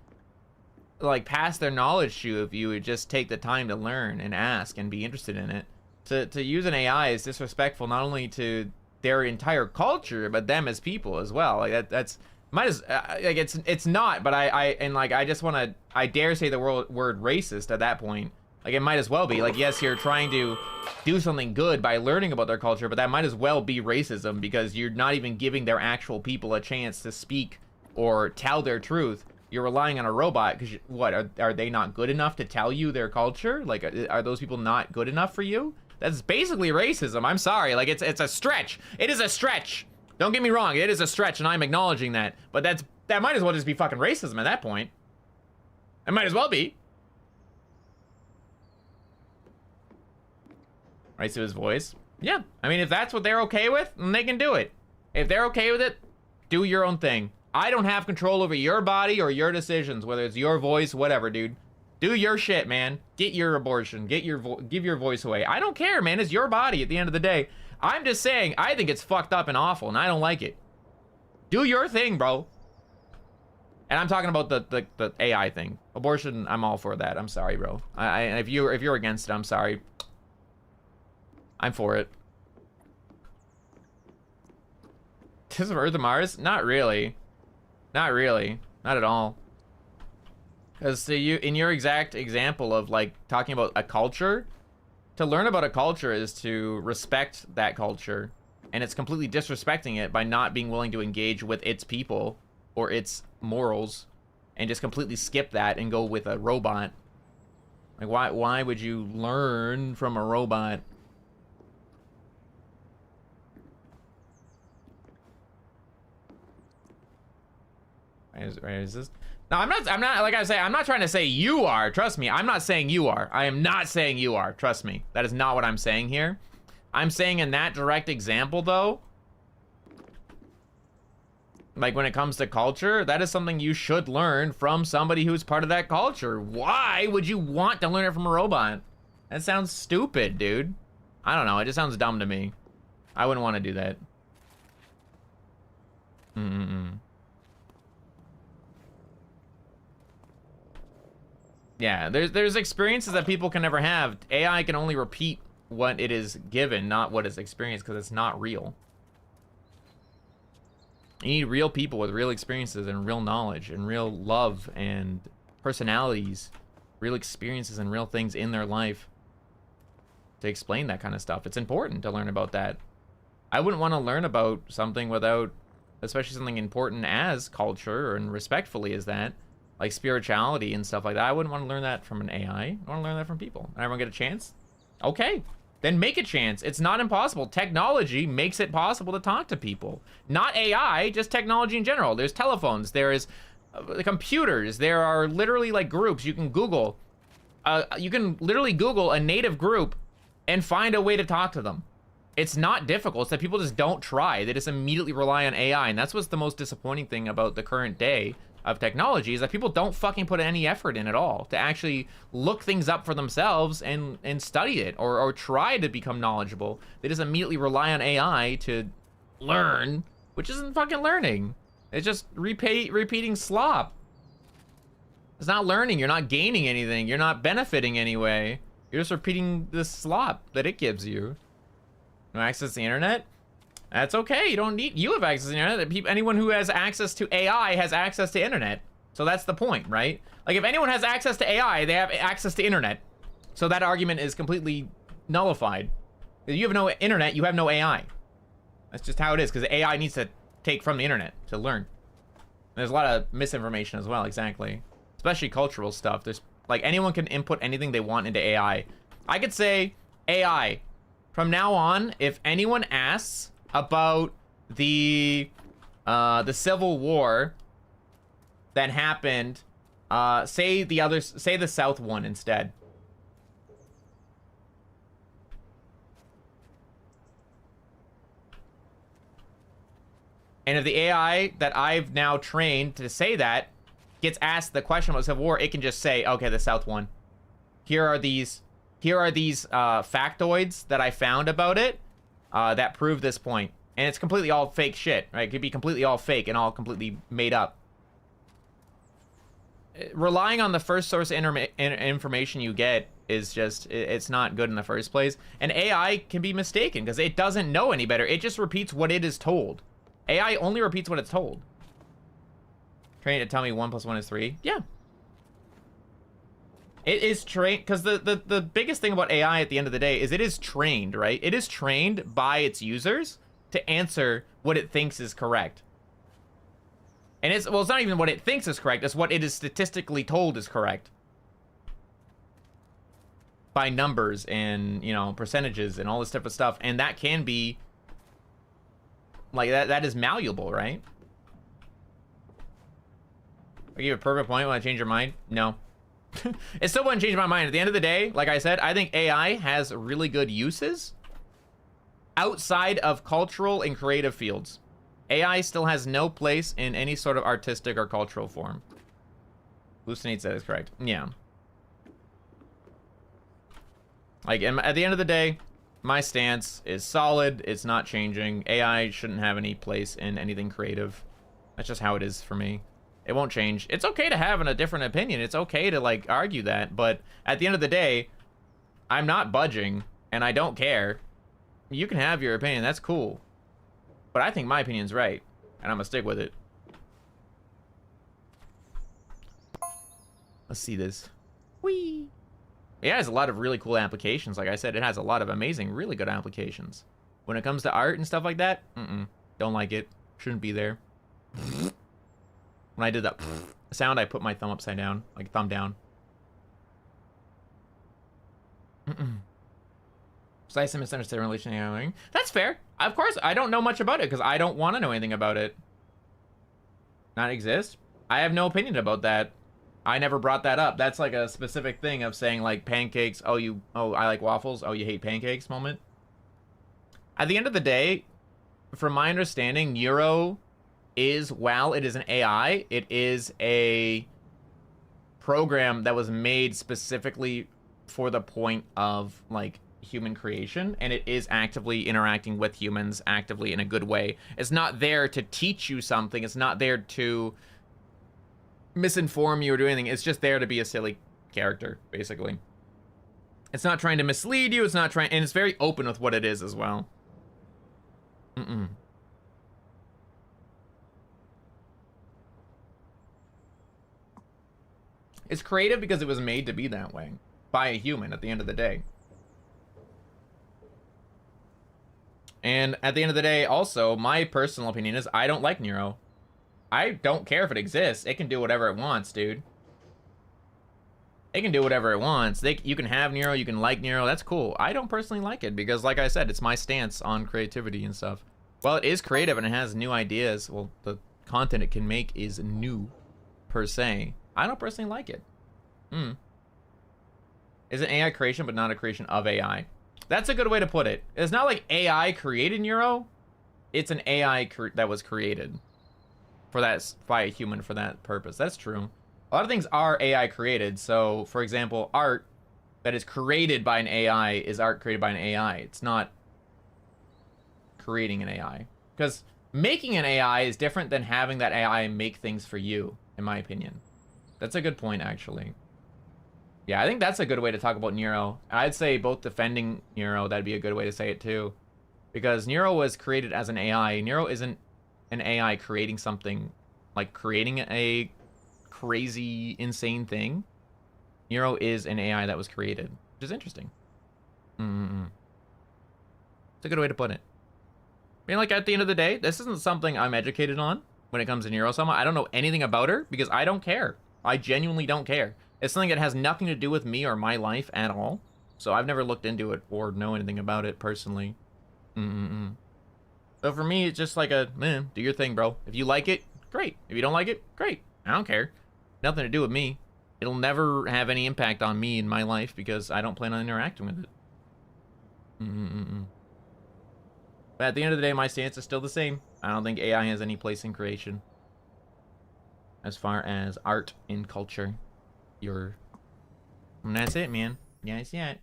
like pass their knowledge to you if you would just take the time to learn and ask and be interested in it. To use an AI is disrespectful not only to their entire culture but them as people as well. Like that's might as like it's not, but I just want to, I dare say the word racist at that point. Like, it might as well be. Like, yes, you're trying to do something good by learning about their culture, but that might as well be racism because you're not even giving their actual people a chance to speak or tell their truth. You're relying on a robot because, what, are they not good enough to tell you their culture? Like, are those people not good enough for you? That's basically racism. I'm sorry. Like, it's a stretch. It is a stretch. Don't get me wrong. It is a stretch, and I'm acknowledging that. But that might as well just be fucking racism at that point. It might as well be. Right to his voice. Yeah. I mean, if that's what they're okay with, then they can do it. If they're okay with it, do your own thing. I don't have control over your body or your decisions, whether it's your voice, whatever, dude. Do your shit, man. Get your abortion. Give your voice away. I don't care, man. It's your body at the end of the day. I'm just saying, I think it's fucked up and awful, and I don't like it. Do your thing, bro. And I'm talking about the AI thing. Abortion, I'm all for that. I'm sorry, bro. If you're against it, I'm sorry. I'm for it. Tis of Earth and Mars? Not really. Not really. Not at all. Because in your exact example of, like, talking about a culture, to learn about a culture is to respect that culture. And it's completely disrespecting it by not being willing to engage with its people or its morals and just completely skip that and go with a robot. Like, why would you learn from a robot? Is this? No, I'm not, like I say, I'm not trying to say you are. Trust me, I'm not saying you are. I am not saying you are. Trust me. That is not what I'm saying here. I'm saying in that direct example, though, like when it comes to culture, that is something you should learn from somebody who's part of that culture. Why would you want to learn it from a robot? That sounds stupid, dude. I don't know. It just sounds dumb to me. I wouldn't want to do that. Yeah, there's experiences that people can never have. AI can only repeat what it is given, not what is experienced, because it's not real. You need real people with real experiences and real knowledge and real love and personalities, real experiences and real things in their life to explain that kind of stuff. It's important to learn about that. I wouldn't want to learn about something without, especially something important as culture and respectfully as that, like spirituality and stuff like that. I wouldn't want to learn that from an AI. I want to learn that from people. And everyone get a chance? Okay, then make a chance. It's not impossible. Technology makes it possible to talk to people. Not AI, just technology in general. There's telephones, there's computers, there are literally like groups you can Google. You can literally Google a native group and find a way to talk to them. It's not difficult. It's that people just don't try. They just immediately rely on AI. And that's what's the most disappointing thing about the current day of technology, is that people don't fucking put any effort in at all to actually look things up for themselves and study it or try to become knowledgeable. They just immediately rely on AI to learn, which isn't fucking learning. It's just repeating slop. It's not learning. You're not gaining anything. You're not benefiting anyway. You're just repeating the slop that it gives you. No access to the internet? That's okay. You don't need. You have access to the internet. Anyone who has access to AI has access to internet. So that's the point, right? Like if anyone has access to AI, they have access to internet. So that argument is completely nullified. If you have no internet, you have no AI. That's just how it is, because AI needs to take from the internet to learn. And there's a lot of misinformation as well, exactly. Especially cultural stuff. There's like anyone can input anything they want into AI. I could say, AI, from now on, if anyone asks about the Civil War that happened, say the South one instead. And if the AI that I've now trained to say that gets asked the question about Civil War, it can just say, okay, the South one. Here are these factoids that I found about it that prove this point. And it's completely all fake shit, right? It could be completely all fake and all completely made up. Relying on the first source information you get is just, it's not good in the first place. And AI can be mistaken because it doesn't know any better. It just repeats what it is told. AI only repeats what it's told. Trained to tell me 1 + 1 is 3? Yeah. It is trained, because the biggest thing about AI at the end of the day is it is trained, right? It is trained by its users to answer what it thinks is correct. And it's not even what it thinks is correct, it's what it is statistically told is correct. By numbers and, you know, percentages and all this type of stuff. And that can be, like, that is malleable, right? I give you a perfect point. Will I change your mind? No. It still wouldn't change my mind. At the end of the day, like I said, I think AI has really good uses outside of cultural and creative fields. AI still has no place in any sort of artistic or cultural form. Hallucinates, that is correct. Yeah. Like, at the end of the day, my stance is solid. It's not changing. AI shouldn't have any place in anything creative. That's just how it is for me. It won't change. It's okay to have a different opinion. It's okay to, like, argue that. But at the end of the day, I'm not budging, and I don't care. You can have your opinion. That's cool. But I think my opinion's right, and I'm gonna stick with it. Let's see this. Whee! It has a lot of really cool applications. Like I said, it has a lot of amazing, really good applications. When it comes to art and stuff like that, don't like it. Shouldn't be there. When I did that sound, I put my thumb upside down, like thumb down. Slice and misunderstood relation. That's fair. Of course, I don't know much about it because I don't want to know anything about it. Not exist? I have no opinion about that. I never brought that up. That's like a specific thing of saying like pancakes. Oh, I like waffles. Oh, you hate pancakes moment. At the end of the day, from my understanding, Neuro is, while it is an AI, it is a program that was made specifically for the point of like human creation, and it is actively interacting with humans actively in a good way. It's not there to teach you something. It's not there to misinform you or do anything. It's just there to be a silly character, basically. It's not trying to mislead you. It's not trying, and it's very open with what it is as well. It's creative because it was made to be that way by a human at the end of the day. And at the end of the day, also, my personal opinion is I don't like Neuro. I don't care if it exists. It can do whatever it wants, dude. It can do whatever it wants. You can have Neuro, you can like Neuro. That's cool. I don't personally like it because, like I said, it's my stance on creativity and stuff. Well, it is creative and it has new ideas. Well, the content it can make is new, per se. I don't personally like it. It's an AI creation, but not a creation of AI. That's a good way to put it. It's not like AI created Neuro. It's an AI that was created for that by a human for that purpose. That's true. A lot of things are AI created. So, for example, art that is created by an AI is art created by an AI. It's not creating an AI. Because making an AI is different than having that AI make things for you, in my opinion. That's a good point, actually. Yeah, I think that's a good way to talk about Neuro. I'd say both defending Neuro, that'd be a good way to say it too. Because Neuro was created as an AI. Neuro isn't an AI creating something, like creating a crazy, insane thing. Neuro is an AI that was created, which is interesting. It's a good way to put it. I mean, like, at the end of the day, this isn't something I'm educated on when it comes to Neuro-sama. I don't know anything about her because I don't care. I genuinely don't care. It's something that has nothing to do with me or my life at all. So I've never looked into it or know anything about it personally. So for me, it's just like a, do your thing, bro. If you like it, great. If you don't like it, great. I don't care. Nothing to do with me. It'll never have any impact on me in my life because I don't plan on interacting with it. But at the end of the day, my stance is still the same. I don't think AI has any place in creation. As far as art and culture. And that's it, man. Yeah, it's it.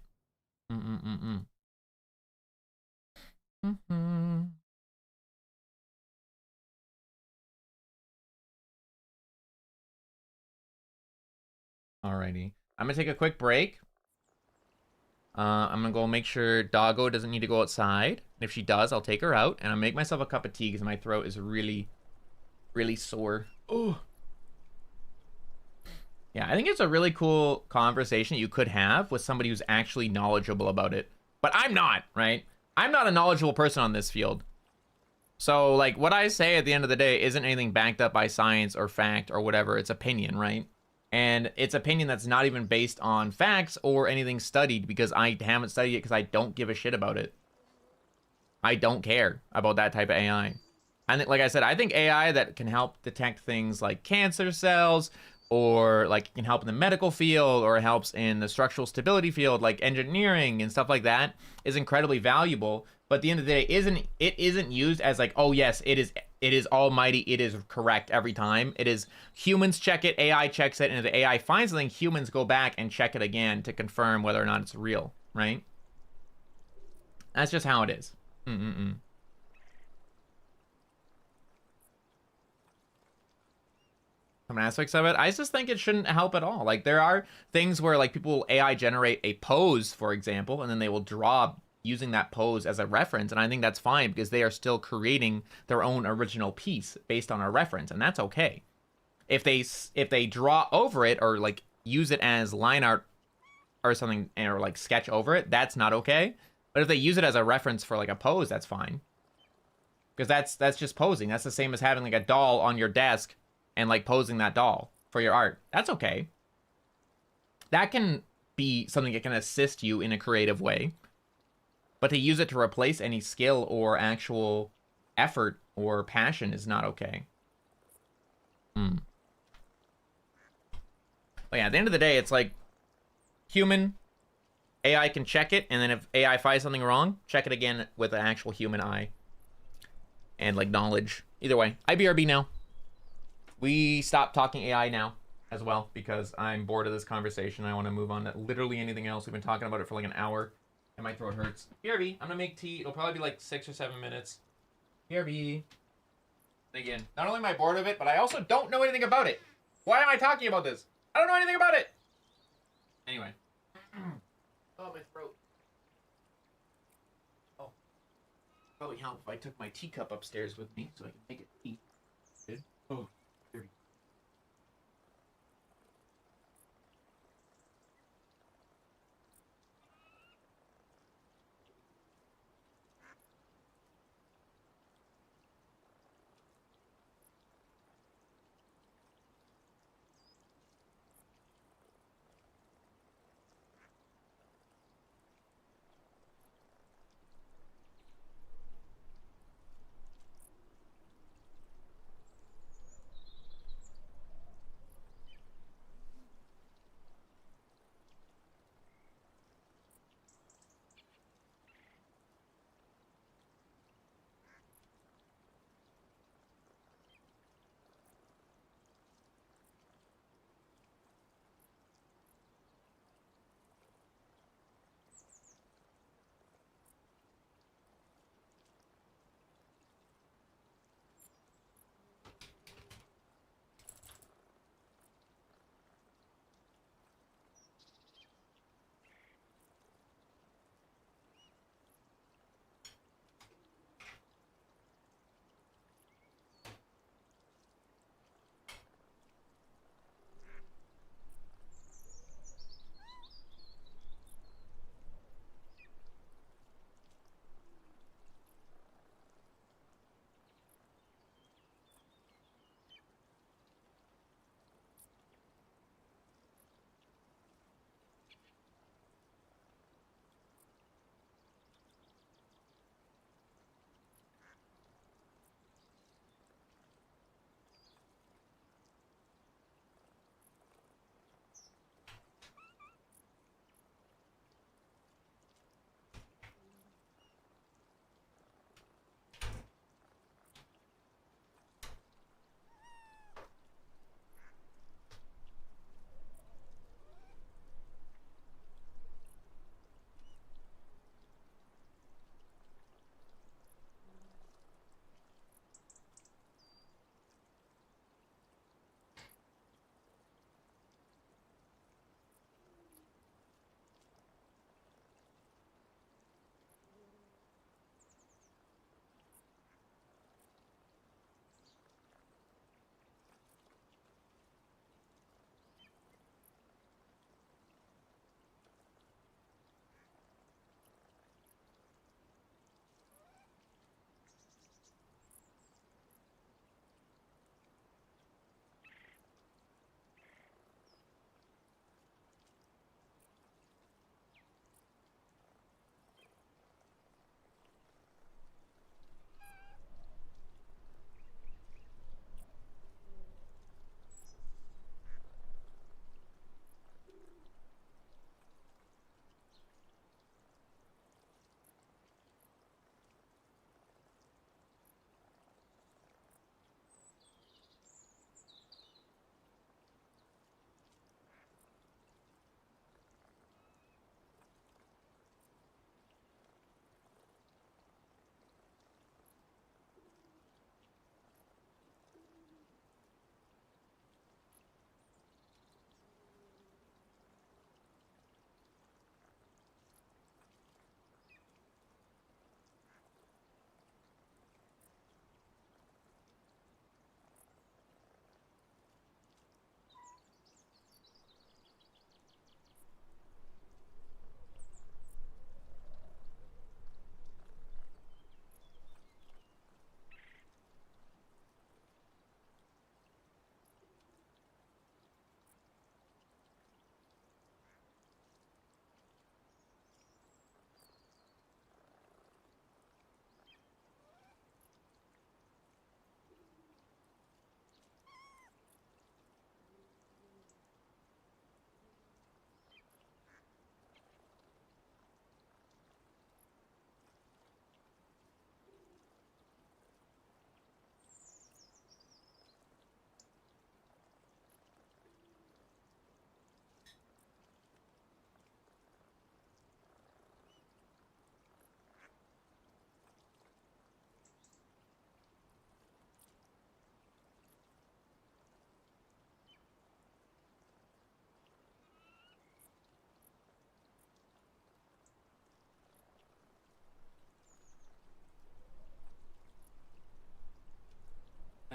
Alrighty. I'm gonna take a quick break. I'm gonna go make sure Doggo doesn't need to go outside. And if she does, I'll take her out. And I'll make myself a cup of tea because my throat is really, really sore. Oh. Yeah, I think it's a really cool conversation you could have with somebody who's actually knowledgeable about it. But I'm not, right? I'm not a knowledgeable person on this field. So, like, what I say at the end of the day isn't anything backed up by science or fact or whatever. It's opinion, right? And it's opinion that's not even based on facts or anything studied because I haven't studied it because I don't give a shit about it. I don't care about that type of AI. And like I said, I think AI that can help detect things like cancer cells, or like can help in the medical field, or helps in the structural stability field, like engineering and stuff like that, is incredibly valuable. But at the end of the day, it isn't used as like, oh yes, it is almighty, it is correct every time. It is humans check it, AI checks it, and if the AI finds something, humans go back and check it again to confirm whether or not it's real, right? That's just how it is. Some aspects of it, I just think it shouldn't help at all. Like, there are things where like people will AI generate a pose, for example, and then they will draw using that pose as a reference, and I think that's fine because they are still creating their own original piece based on a reference, and that's okay. If they draw over it or like use it as line art or something, or like sketch over it, that's not okay. But if they use it as a reference for like a pose, that's fine. Because that's just posing. That's the same as having like a doll on your desk and like posing that doll for your art. That's okay. That can be something that can assist you in a creative way. But to use it to replace any skill or actual effort or passion is not okay. But yeah, at the end of the day, it's like human, AI can check it, and then if AI finds something wrong, check it again with an actual human eye. And like knowledge. Either way, IBRB now. We stop talking AI now as well because I'm bored of this conversation. I want to move on to literally anything else. We've been talking about it for like an hour. And my throat hurts. BRB, I'm gonna make tea. It'll probably be like 6 or 7 minutes. BRB. Again, not only am I bored of it, but I also don't know anything about it. Why am I talking about this? I don't know anything about it. Anyway. Oh, my throat. Oh. Probably help if I took my teacup upstairs with me so I can make it tea. Good. Oh, dirty.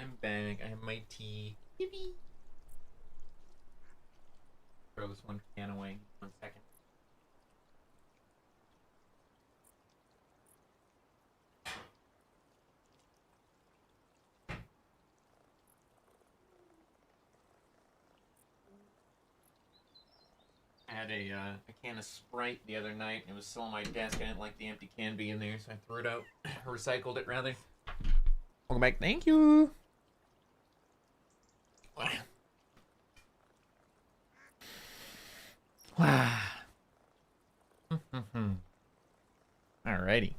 I'm back. I have my tea. Yippee. Throw this one can away. 1 second. I had a can of Sprite the other night. It was still on my desk. I didn't like the empty can being there, so I threw it out. Recycled it, rather. Welcome back. Thank you. Wow. Alrighty.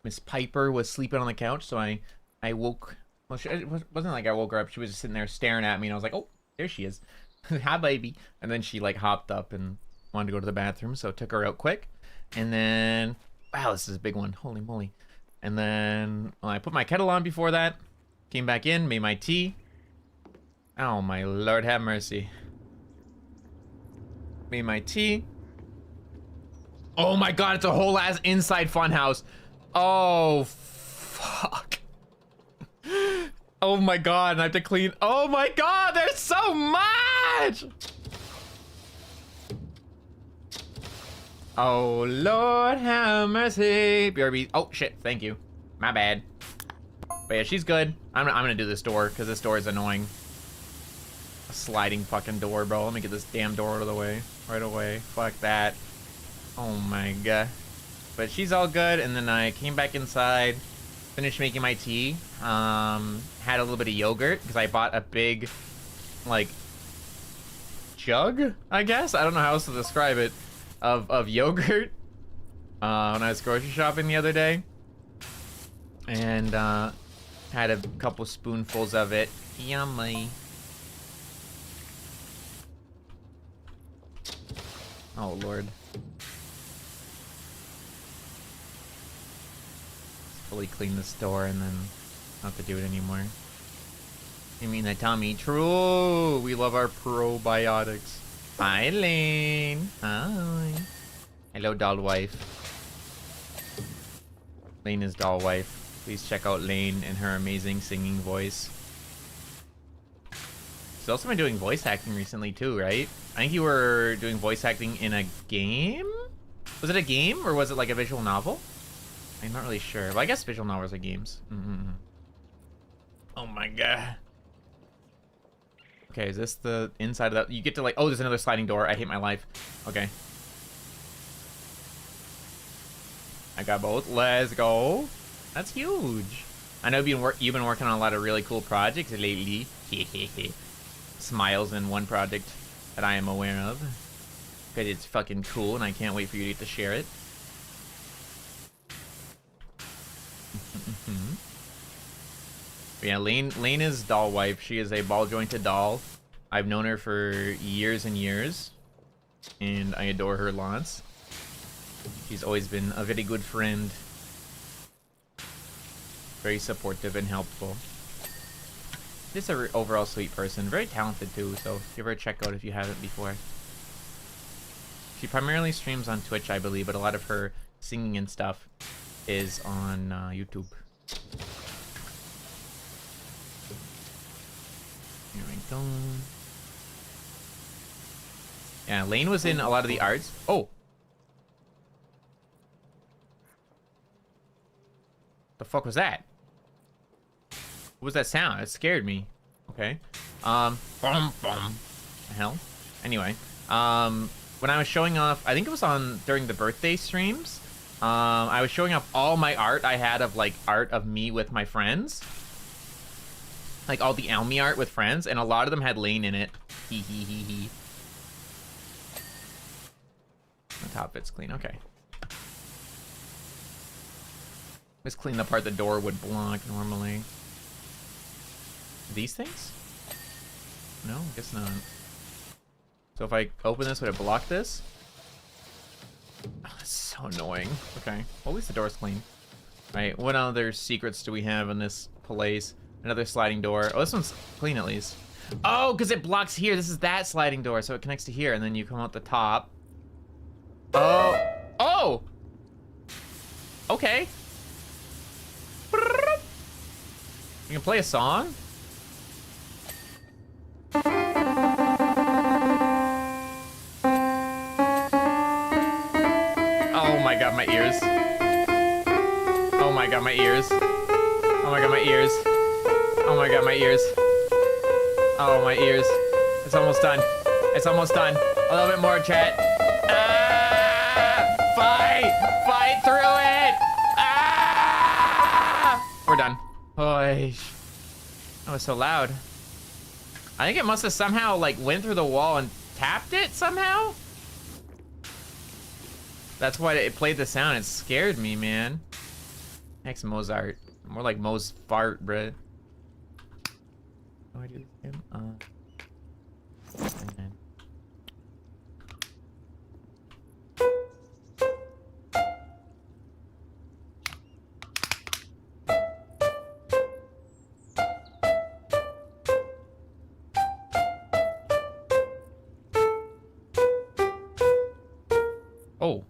Miss Piper was sleeping on the couch, so I woke... Well, it wasn't like I woke her up. She was just sitting there staring at me, and I was like, oh, there she is. Hi, baby. And then she, like, hopped up and wanted to go to the bathroom, so took her out quick. And then... Wow, this is a big one. Holy moly. And then... Well, I put my kettle on before that. Came back in, made my tea. Oh, my Lord have mercy. Made my tea. Oh my god, it's a whole ass inside funhouse. Oh, fuck. Oh my god, and I have to clean. Oh my god, there's so much! Oh, Lord have mercy. BRB. Oh, shit, thank you. My bad. But yeah, she's good. I'm gonna do this door, because this door is annoying. A sliding fucking door, bro. Let me get this damn door out of the way. Right away. Fuck that. Oh my god. But she's all good, and then I came back inside, finished making my tea, had a little bit of yogurt, because I bought a big, like, jug, I guess? I don't know how else to describe it, of yogurt, when I was grocery shopping the other day. And, had a couple spoonfuls of it. Yummy. Oh, Lord. Fully clean this door and then not to do it anymore. You mean that, Tommy? True! We love our probiotics. Hi, Lane. Hi. Hello, doll wife. Lane is doll wife. Please check out Lane and her amazing singing voice. She's also been doing voice acting recently too, right? I think you were doing voice acting in a game? Was it a game or was it like a visual novel? I'm not really sure, but I guess visual novels are games. Oh my god. Okay, is this the inside of that? You get to like, oh, there's another sliding door. I hate my life. Okay. I got both. Let's go. That's huge. I know you've been working on a lot of really cool projects lately. Smiles in one project that I am aware of. Because it's fucking cool and I can't wait for you to get to share it. Yeah, Lane is doll wife. She is a ball jointed doll. I've known her for years and years. And I adore her lots. She's always been a very good friend. Very supportive and helpful. Just an overall sweet person. Very talented too, so give her a check out if you haven't before. She primarily streams on Twitch, I believe, but a lot of her singing and stuff is on YouTube. Here we go. Yeah, Lane was in a lot of the arts. Oh! The fuck was that? What was that sound? It scared me. Okay. Bum, bum. The hell? Anyway. When I was showing off, I think it was during the birthday streams. I was showing off all my art I had of, like, art of me with my friends. Like, all the Aomi art with friends, and a lot of them had Lane in it. Hee hee hee hee. The top bit's clean, okay. Just clean the part the door would block normally. These things? No, I guess not. So if I open this, would it block this? Oh, that's so annoying. Okay, well, at least the door's clean. Right, what other secrets do we have in this place? Another sliding door. Oh, this one's clean at least. Oh, because it blocks here. This is that sliding door, so it connects to here, and then you come out the top. Oh! Oh! Okay. You can play a song? Oh my god, my ears. Oh my god, my ears. Oh my god, my ears. Oh my god, my ears. Oh, my ears. It's almost done. It's almost done. A little bit more, chat. Ah! Fight! Fight through it! Ah! We're done. Oy. That was so loud. I think it must have somehow, like, went through the wall and tapped it somehow? That's why it played the sound. It scared me, man. Next Mozart. More like Mo's fart, bruh. How do I do him? And then. Oh.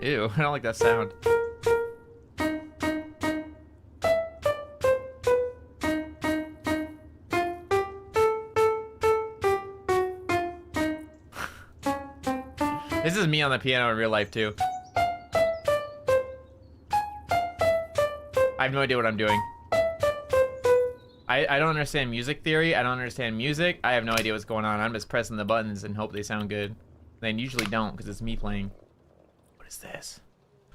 Ew, I don't like that sound. This is me on the piano in real life too. I have no idea what I'm doing. I don't understand music theory. I don't understand music. I have no idea what's going on. I'm just pressing the buttons and hope they sound good. They usually don't because it's me playing. What is this?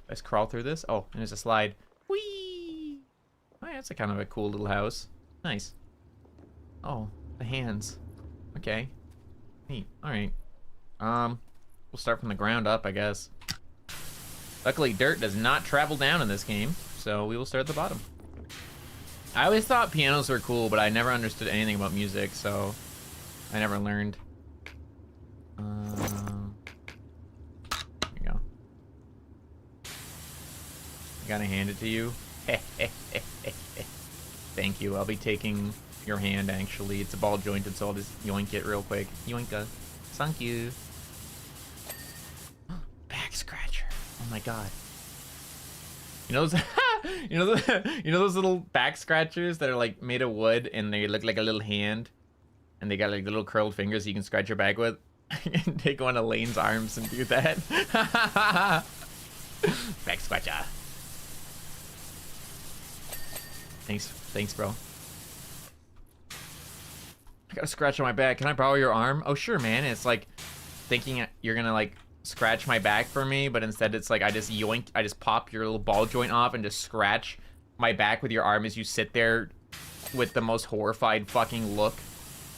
Let's crawl through this. Oh, and there's a slide. Whee! Oh, yeah, that's a kind of a cool little house. Nice. Oh, the hands. Okay. Neat. All right. We'll start from the ground up, I guess. Luckily, dirt does not travel down in this game, so we will start at the bottom. I always thought pianos were cool, but I never understood anything about music, so I never learned. There you go. I gotta hand it to you. Thank you. I'll be taking your hand, actually. It's a ball jointed, so I'll just yoink it real quick. Yoinka. Thank you. Back scratcher. Oh my god. You know those you know those little back scratchers that are like made of wood and they look like a little hand and they got like little curled fingers you can scratch your back with? And take one of Lane's arms and do that. Back scratcher. Thanks, bro. I got a scratch on my back. Can I borrow your arm? Oh, sure, man. It's like thinking you're gonna like scratch my back for me, but instead it's like I just pop your little ball joint off and just scratch my back with your arm as you sit there with the most horrified fucking look.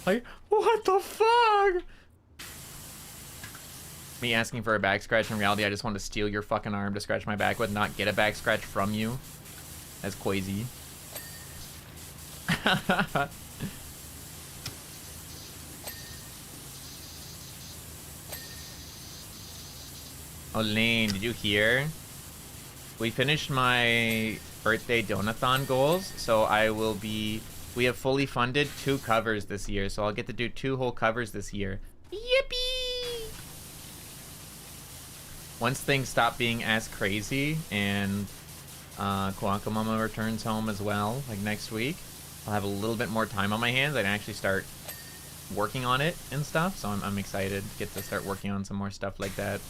Like, what the fuck? Me asking for a back scratch, in reality I just want to steal your fucking arm to scratch my back with, not get a back scratch from you. That's crazy. Oh, Lane, did you hear? We finished my birthday donathon goals, so we have fully funded 2 covers this year, so I'll get to do 2 whole covers this year. Yippee! Once things stop being as crazy and Kohaku Mama returns home as well, like next week, I'll have a little bit more time on my hands. I can actually start working on it and stuff, so I'm excited to get to start working on some more stuff like that.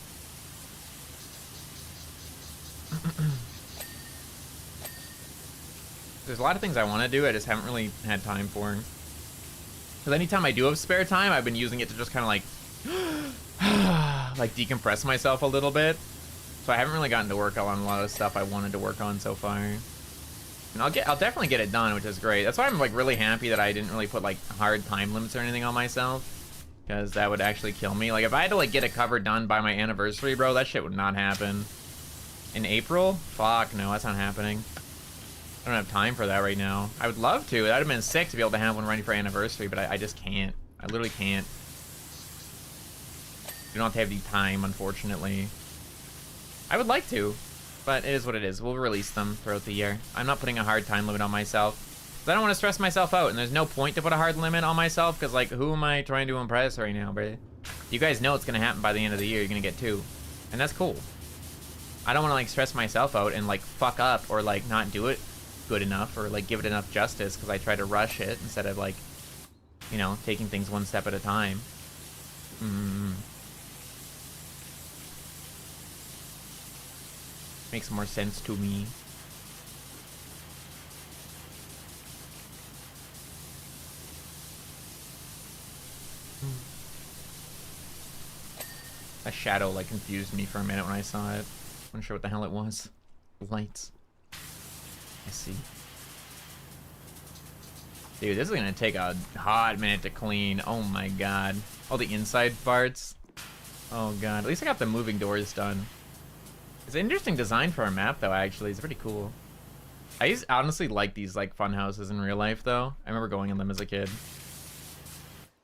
There's a lot of things I want to do, I just haven't really had time for. Because anytime I do have spare time, I've been using it to just kind of like like decompress myself a little bit. So I haven't really gotten to work on a lot of stuff I wanted to work on so far. And I'll definitely get it done, which is great. That's why I'm like really happy that I didn't really put like hard time limits or anything on myself, because that would actually kill me. Like if I had to like get a cover done by my anniversary, bro, that shit would not happen. In April? Fuck no, that's not happening. I don't have time for that right now. I would love to. That would have been sick to be able to have one ready for anniversary, but I just can't. I literally can't. You don't have to have the time, unfortunately. I would like to, but it is what it is. We'll release them throughout the year. I'm not putting a hard time limit on myself. I don't want to stress myself out, and there's no point to put a hard limit on myself, because, like, who am I trying to impress right now, bro? You guys know it's going to happen by the end of the year. You're going to get 2. And that's cool. I don't want to, like, stress myself out and, like, fuck up or, like, not do it good enough or, like, give it enough justice because I try to rush it instead of, like, you know, taking things one step at a time. Makes more sense to me. A shadow, like, confused me for a minute when I saw it. Wasn't sure what the hell it was. Lights. I see. Dude, this is gonna take a hot minute to clean. Oh my god. All the inside parts. Oh god. At least I got the moving doors done. It's an interesting design for a map, though, actually. It's pretty cool. I honestly like these, like, fun houses in real life, though. I remember going in them as a kid.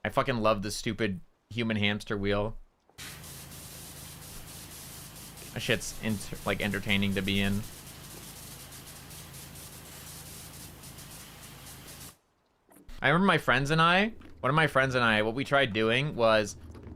I fucking love the stupid human hamster wheel. That shit's, like, entertaining to be in. I remember my friends and I, what we tried doing was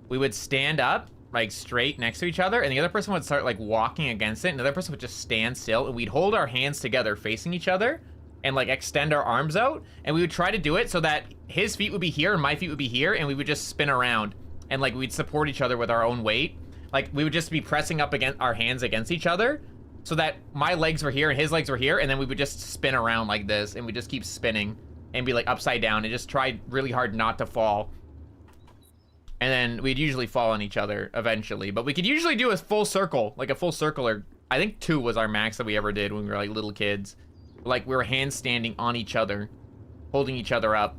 we would stand up, like, straight next to each other, and the other person would start, like, walking against it, and the other person would just stand still, and we'd hold our hands together facing each other and, like, extend our arms out, and we would try to do it so that his feet would be here and my feet would be here, and we would just spin around, and, like, we'd support each other with our own weight. Like, we would just be pressing up against our hands against each other so that my legs were here and his legs were here, and then we would just spin around like this, and we just keep spinning and be, like, upside down and just try really hard not to fall. And then we'd usually fall on each other eventually, but we could usually do a full circle, like a full circle, or I think 2 was our max that we ever did when we were, like, little kids. Like, we were handstanding on each other, holding each other up,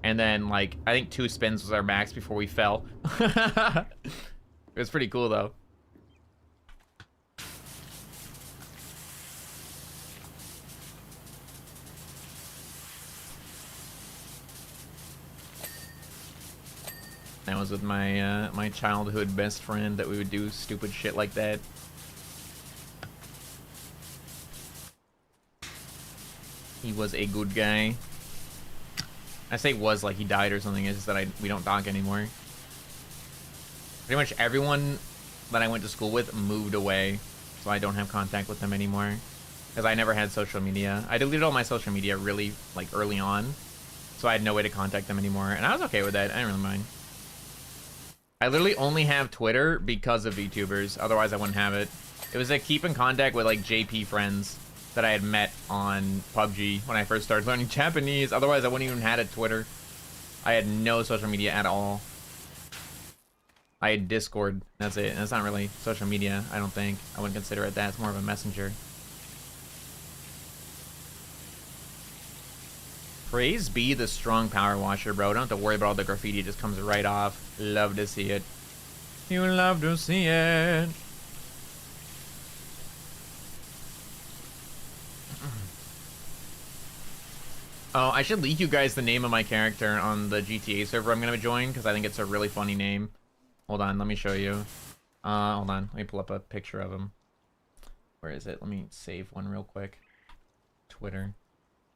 and then, like, I think 2 spins was our max before we fell. It was pretty cool, though. That was with my my childhood best friend that we would do stupid shit like that. He was a good guy. I say was like he died or something. It's just that we don't talk anymore. Pretty much everyone that I went to school with moved away, so I don't have contact with them anymore. Because I never had social media. I deleted all my social media really, like, early on, so I had no way to contact them anymore, and I was okay with that. I didn't really mind. I literally only have Twitter because of VTubers, otherwise I wouldn't have it. It was to keep in contact with, like, JP friends that I had met on PUBG when I first started learning Japanese. Otherwise I wouldn't even had a Twitter. I had no social media at all. I had Discord. That's it. And that's not really social media, I don't think. I wouldn't consider it that. It's more of a messenger. Praise be the strong power washer, bro. Don't have to worry about all the graffiti. It just comes right off. Love to see it. You love to see it. Oh, I should leak you guys the name of my character on the GTA server I'm gonna join, because I think it's a really funny name. Hold on, let me show you. Hold on, let me pull up a picture of him. Where is it? Let me save one real quick. Twitter.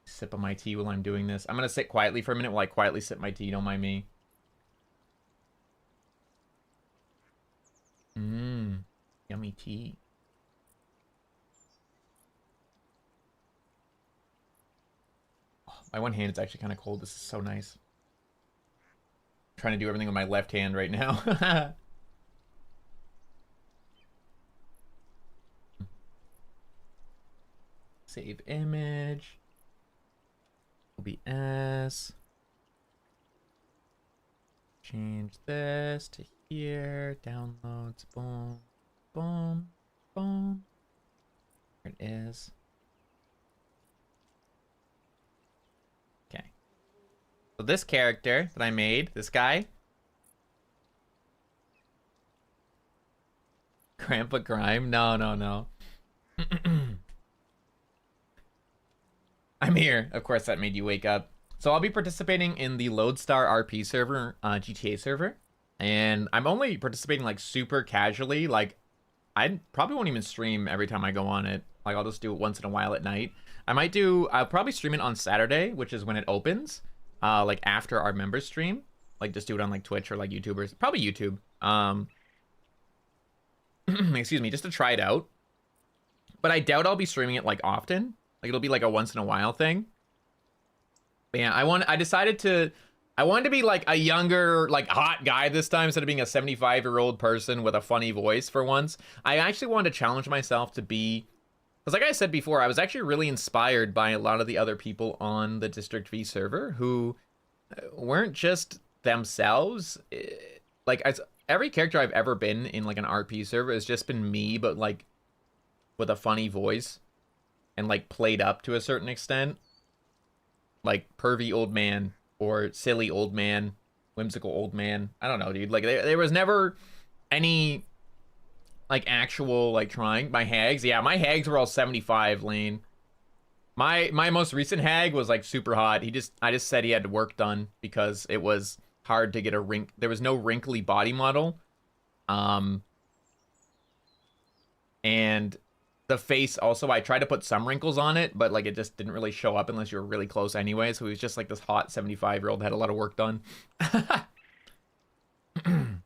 Sip of my tea while I'm doing this. I'm gonna sit quietly for a minute while I quietly sip my tea, don't mind me. Yummy tea. Oh, my one hand is actually kind of cold. This is so nice. I'm trying to do everything with my left hand right now. Save image. OBS. Change this to here. Downloads. Boom. Boom. Boom. There it is. Okay. So this character that I made, this guy. Grandpa Grime? No, no, no. I'm here. Of course, that made you wake up. So I'll be participating in the Lodestar RP server, GTA server. And I'm only participating, like, super casually. Like, I probably won't even stream every time I go on it. Like, I'll just do it once in a while at night. I'll probably stream it on Saturday, which is when it opens, like after our members stream. Like, just do it on like Twitch or like YouTubers, probably YouTube. Excuse me, just to try it out. But I doubt I'll be streaming it like often. Like, it'll be like a once in a while thing. But yeah, I wanted to be like a younger, like hot guy this time instead of being a 75-year-old person with a funny voice for once. I actually wanted to challenge myself to be, because like I said before, I was actually really inspired by a lot of the other people on the District V server who weren't just themselves. Like, every character I've ever been in like an RP server has just been me, but like with a funny voice and like played up to a certain extent. Like pervy old man or silly old man, whimsical old man. I don't know, dude. Like there was never any like actual like trying. My hags, yeah, my hags were all 75 lane. My most recent hag was like super hot. I just said he had work done because it was hard to get there was no wrinkly body model. And the face also, I tried to put some wrinkles on it, but like it just didn't really show up unless you were really close anyway. So he was just like this hot 75-year-old, had a lot of work done. and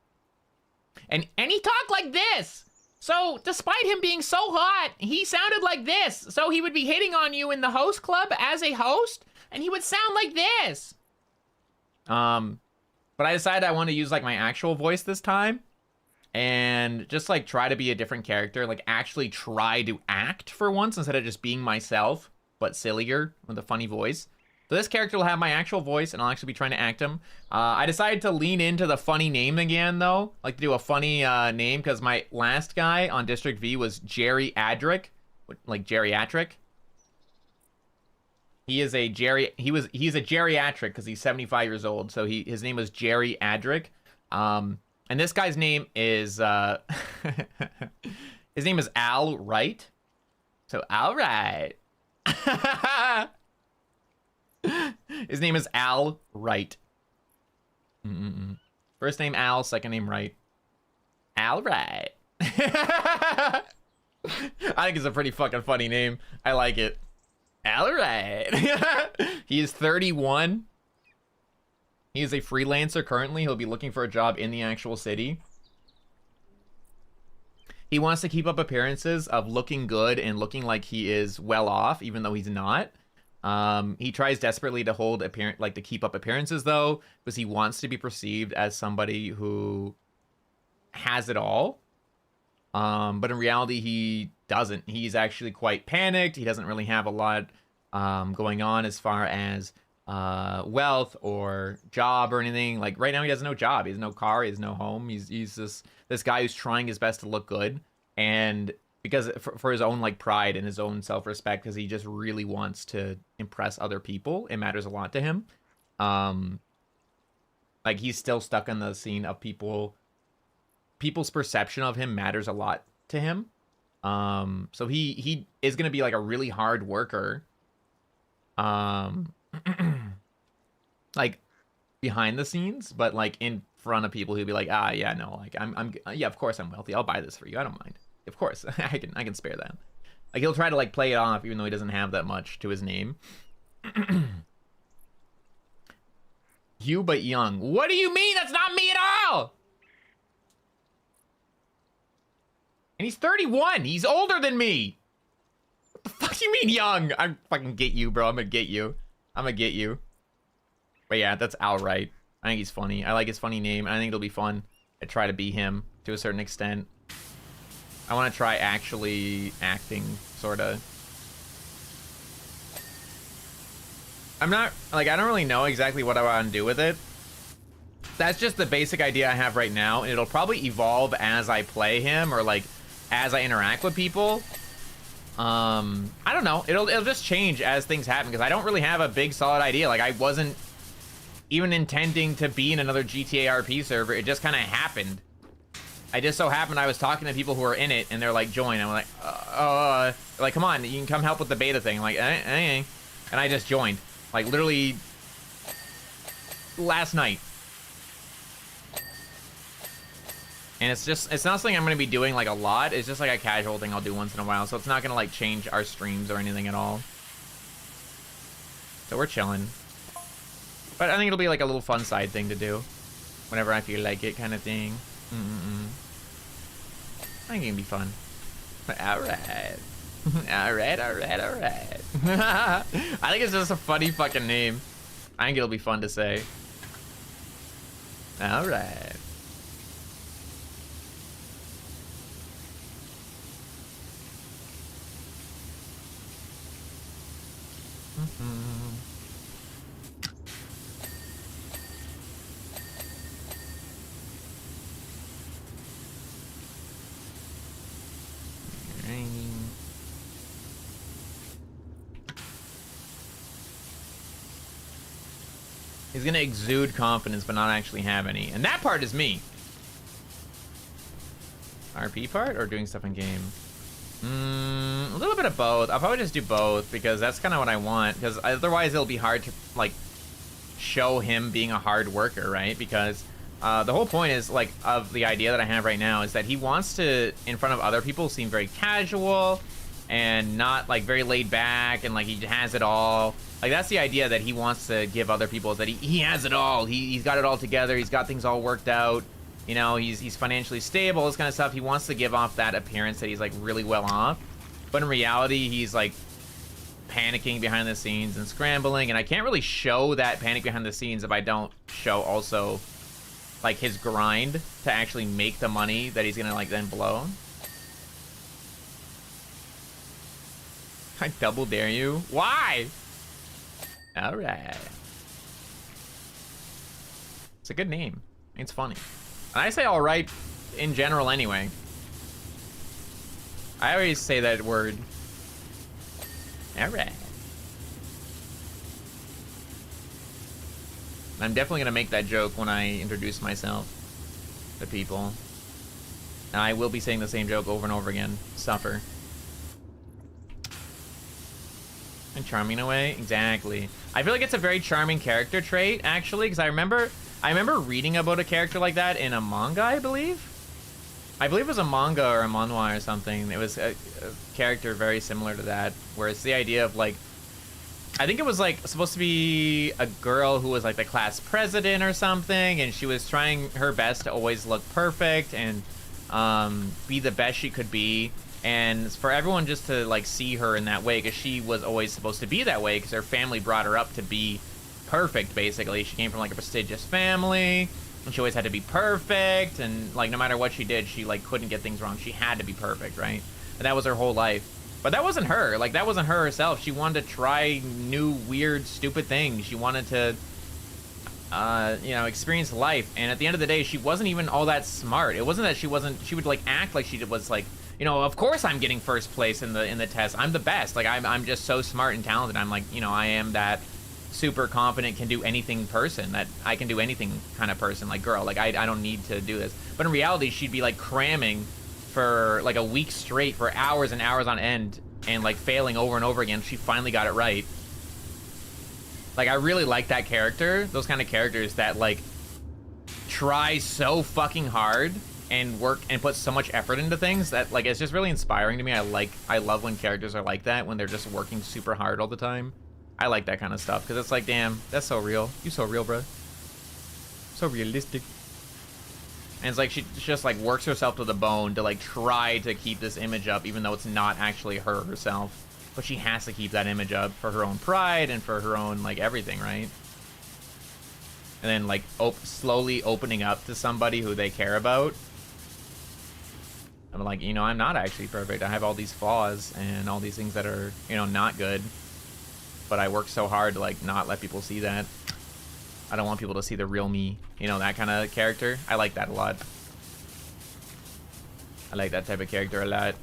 he talked like this. So despite him being so hot, he sounded like this. So he would be hitting on you in the host club as a host, and he would sound like this. But I decided I want to use like my actual voice this time. And just like try to be a different character, like actually try to act for once instead of just being myself, but sillier with a funny voice. So this character will have my actual voice and I'll actually be trying to act him. I decided to lean into the funny name again though, like to do a funny name because my last guy on District V was Jerry Adric, like geriatric. He's a geriatric because he's 75 years old, so his name was Jerry Adric. And this guy's name is, his name is Al Wright. So, Al Wright. His name is Al Wright. First name Al, second name Wright. Al Wright. I think it's a pretty fucking funny name. I like it. Al Wright. He is 31. He is a freelancer currently. He'll be looking for a job in the actual city. He wants to keep up appearances of looking good and looking like he is well off, even though he's not. He tries desperately to to keep up appearances though, because he wants to be perceived as somebody who has it all. But in reality, he doesn't. He's actually quite panicked. He doesn't really have a lot going on as far as wealth or job or anything. Like right now he has no job, he has no car, he has no home. He's this guy who's trying his best to look good, and because for his own like pride and his own self-respect, because he just really wants to impress other people. It matters a lot to him. Like he's still stuck in the scene of people's perception of him matters a lot to him. So he is gonna be like a really hard worker, like behind the scenes, but like in front of people he'll be like, yeah, no, like I'm yeah, of course I'm wealthy, I'll buy this for you, I don't mind, of course. I can spare that. Like he'll try to like play it off even though he doesn't have that much to his name. You but young. What do you mean? That's not me at all. And he's 31. He's older than me. What the fuck you mean young? I fucking get you, bro. I'm gonna get you. But yeah, that's Al Wright. I think he's funny. I like his funny name, and I think it'll be fun to try to be him to a certain extent. I want to try actually acting, sort of. I'm not, like, I don't really know exactly what I want to do with it. That's just the basic idea I have right now, and it'll probably evolve as I play him, or like, as I interact with people. I don't know. It'll just change as things happen, because I don't really have a big solid idea. Like, I wasn't even intending to be in another GTA RP server. It just kind of happened. I just so happened I was talking to people who are in it, and they're like, join. I'm like, like, come on, you can come help with the beta thing. I'm like, and I just joined. Like, literally last night. And it's not something I'm gonna be doing like a lot. It's just like a casual thing I'll do once in a while. So it's not gonna like change our streams or anything at all. So we're chilling. But I think it'll be like a little fun side thing to do. Whenever I feel like it, kind of thing. I think it can be fun. Alright. Alright. I think it's just a funny fucking name. I think it'll be fun to say. Alright. He's gonna exude confidence but not actually have any. And that part is me. RP part or doing stuff in game? A little bit of both. I'll probably just do both because that's kind of what I want. Because otherwise it'll be hard to like show him being a hard worker, right? Because the whole point is like of the idea that I have right now is that he wants to, in front of other people, seem very casual and not like very laid back and like he has it all. Like that's the idea that he wants to give other people, is that he has it all. He's got it all together. He's got things all worked out. You know, he's financially stable, this kind of stuff. He wants to give off that appearance that he's like really well off. But in reality, he's like panicking behind the scenes and scrambling. And I can't really show that panic behind the scenes if I don't show also like his grind to actually make the money that he's gonna like then blow. I double dare you. Why? All right. It's a good name. It's funny. And I say all right in general anyway. I always say that word. All right. I'm definitely gonna make that joke when I introduce myself to people. And I will be saying the same joke over and over again. Suffer. And charming in a way? Exactly. I feel like it's a very charming character trait, actually, because I remember reading about a character like that in a manga, I believe. I believe it was a manga or a manhwa or something. It was a character very similar to that, where it's the idea of like, I think it was like supposed to be a girl who was like the class president or something, and she was trying her best to always look perfect and be the best she could be. And for everyone just to like see her in that way, because she was always supposed to be that way because her family brought her up to be perfect, basically. She came from like a prestigious family and she always had to be perfect, and like no matter what she did, she like couldn't get things wrong. She had to be perfect, right? And that was her whole life. But that wasn't her. Like that wasn't her herself. She wanted to try new, weird, stupid things. She wanted to you know, experience life. And at the end of the day, she wasn't even all that smart. It wasn't that she would like act like she was like, you know, of course I'm getting first place in the test. I'm the best. Like I'm just so smart and talented. I'm like, you know, I am that super confident, can do anything person, that I can do anything kind of person, like girl. Like I don't need to do this. But in reality, she'd be like cramming for like a week straight for hours and hours on end and like failing over and over again. She finally got it right. Like I really like that character. Those kind of characters that like try so fucking hard and work and put so much effort into things that like it's just really inspiring to me. I love when characters are like that, when they're just working super hard all the time. I like that kind of stuff because it's like, damn, that's so real. You so real, bro. So realistic. And it's like she just like works herself to the bone to like try to keep this image up, even though it's not actually her herself. But she has to keep that image up for her own pride and for her own like everything, right? And then like slowly opening up to somebody who they care about. I'm like, you know, I'm not actually perfect. I have all these flaws and all these things that are, you know, not good. But I work so hard to like not let people see that. I don't want people to see the real me. You know, that kind of character. I like that a lot. I like that type of character a lot.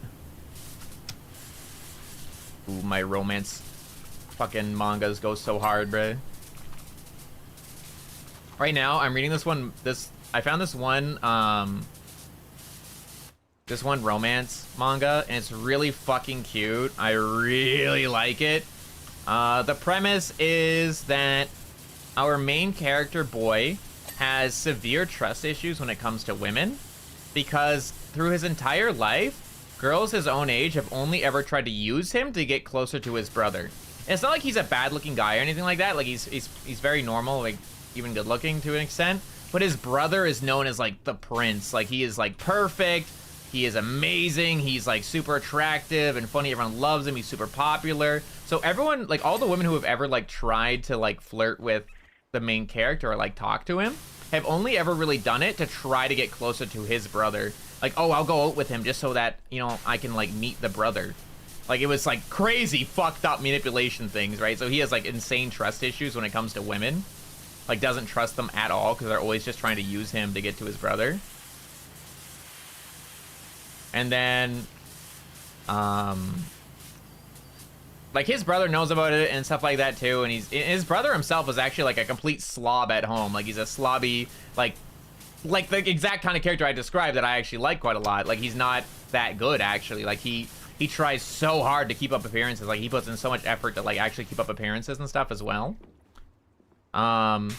Ooh, my romance fucking mangas go so hard, bruh. Right now, I'm reading this one. I found this one romance manga, and it's really fucking cute. I really like it. The premise is that our main character boy has severe trust issues when it comes to women, because through his entire life, girls his own age have only ever tried to use him to get closer to his brother. And it's not like he's a bad-looking guy or anything like that. Like, he's very normal, like, even good-looking to an extent. But his brother is known as, like, the prince. Like, he is, like, perfect. He is amazing. He's, like, super attractive and funny. Everyone loves him. He's super popular. So everyone, like, all the women who have ever, like, tried to, like, flirt with the main character or, like, talk to him have only ever really done it to try to get closer to his brother. Like, oh, I'll go out with him just so that, you know, I can, like, meet the brother. Like, it was, like, crazy fucked up manipulation things, right? So he has, like, insane trust issues when it comes to women. Like, doesn't trust them at all because they're always just trying to use him to get to his brother. And then, like, his brother knows about it and stuff like that too. And his brother himself is actually like a complete slob at home. Like, he's a slobby, like the exact kind of character I described that I actually like quite a lot. Like, he's not that good actually. Like, he tries so hard to keep up appearances. Like, he puts in so much effort to, like, actually keep up appearances and stuff as well. But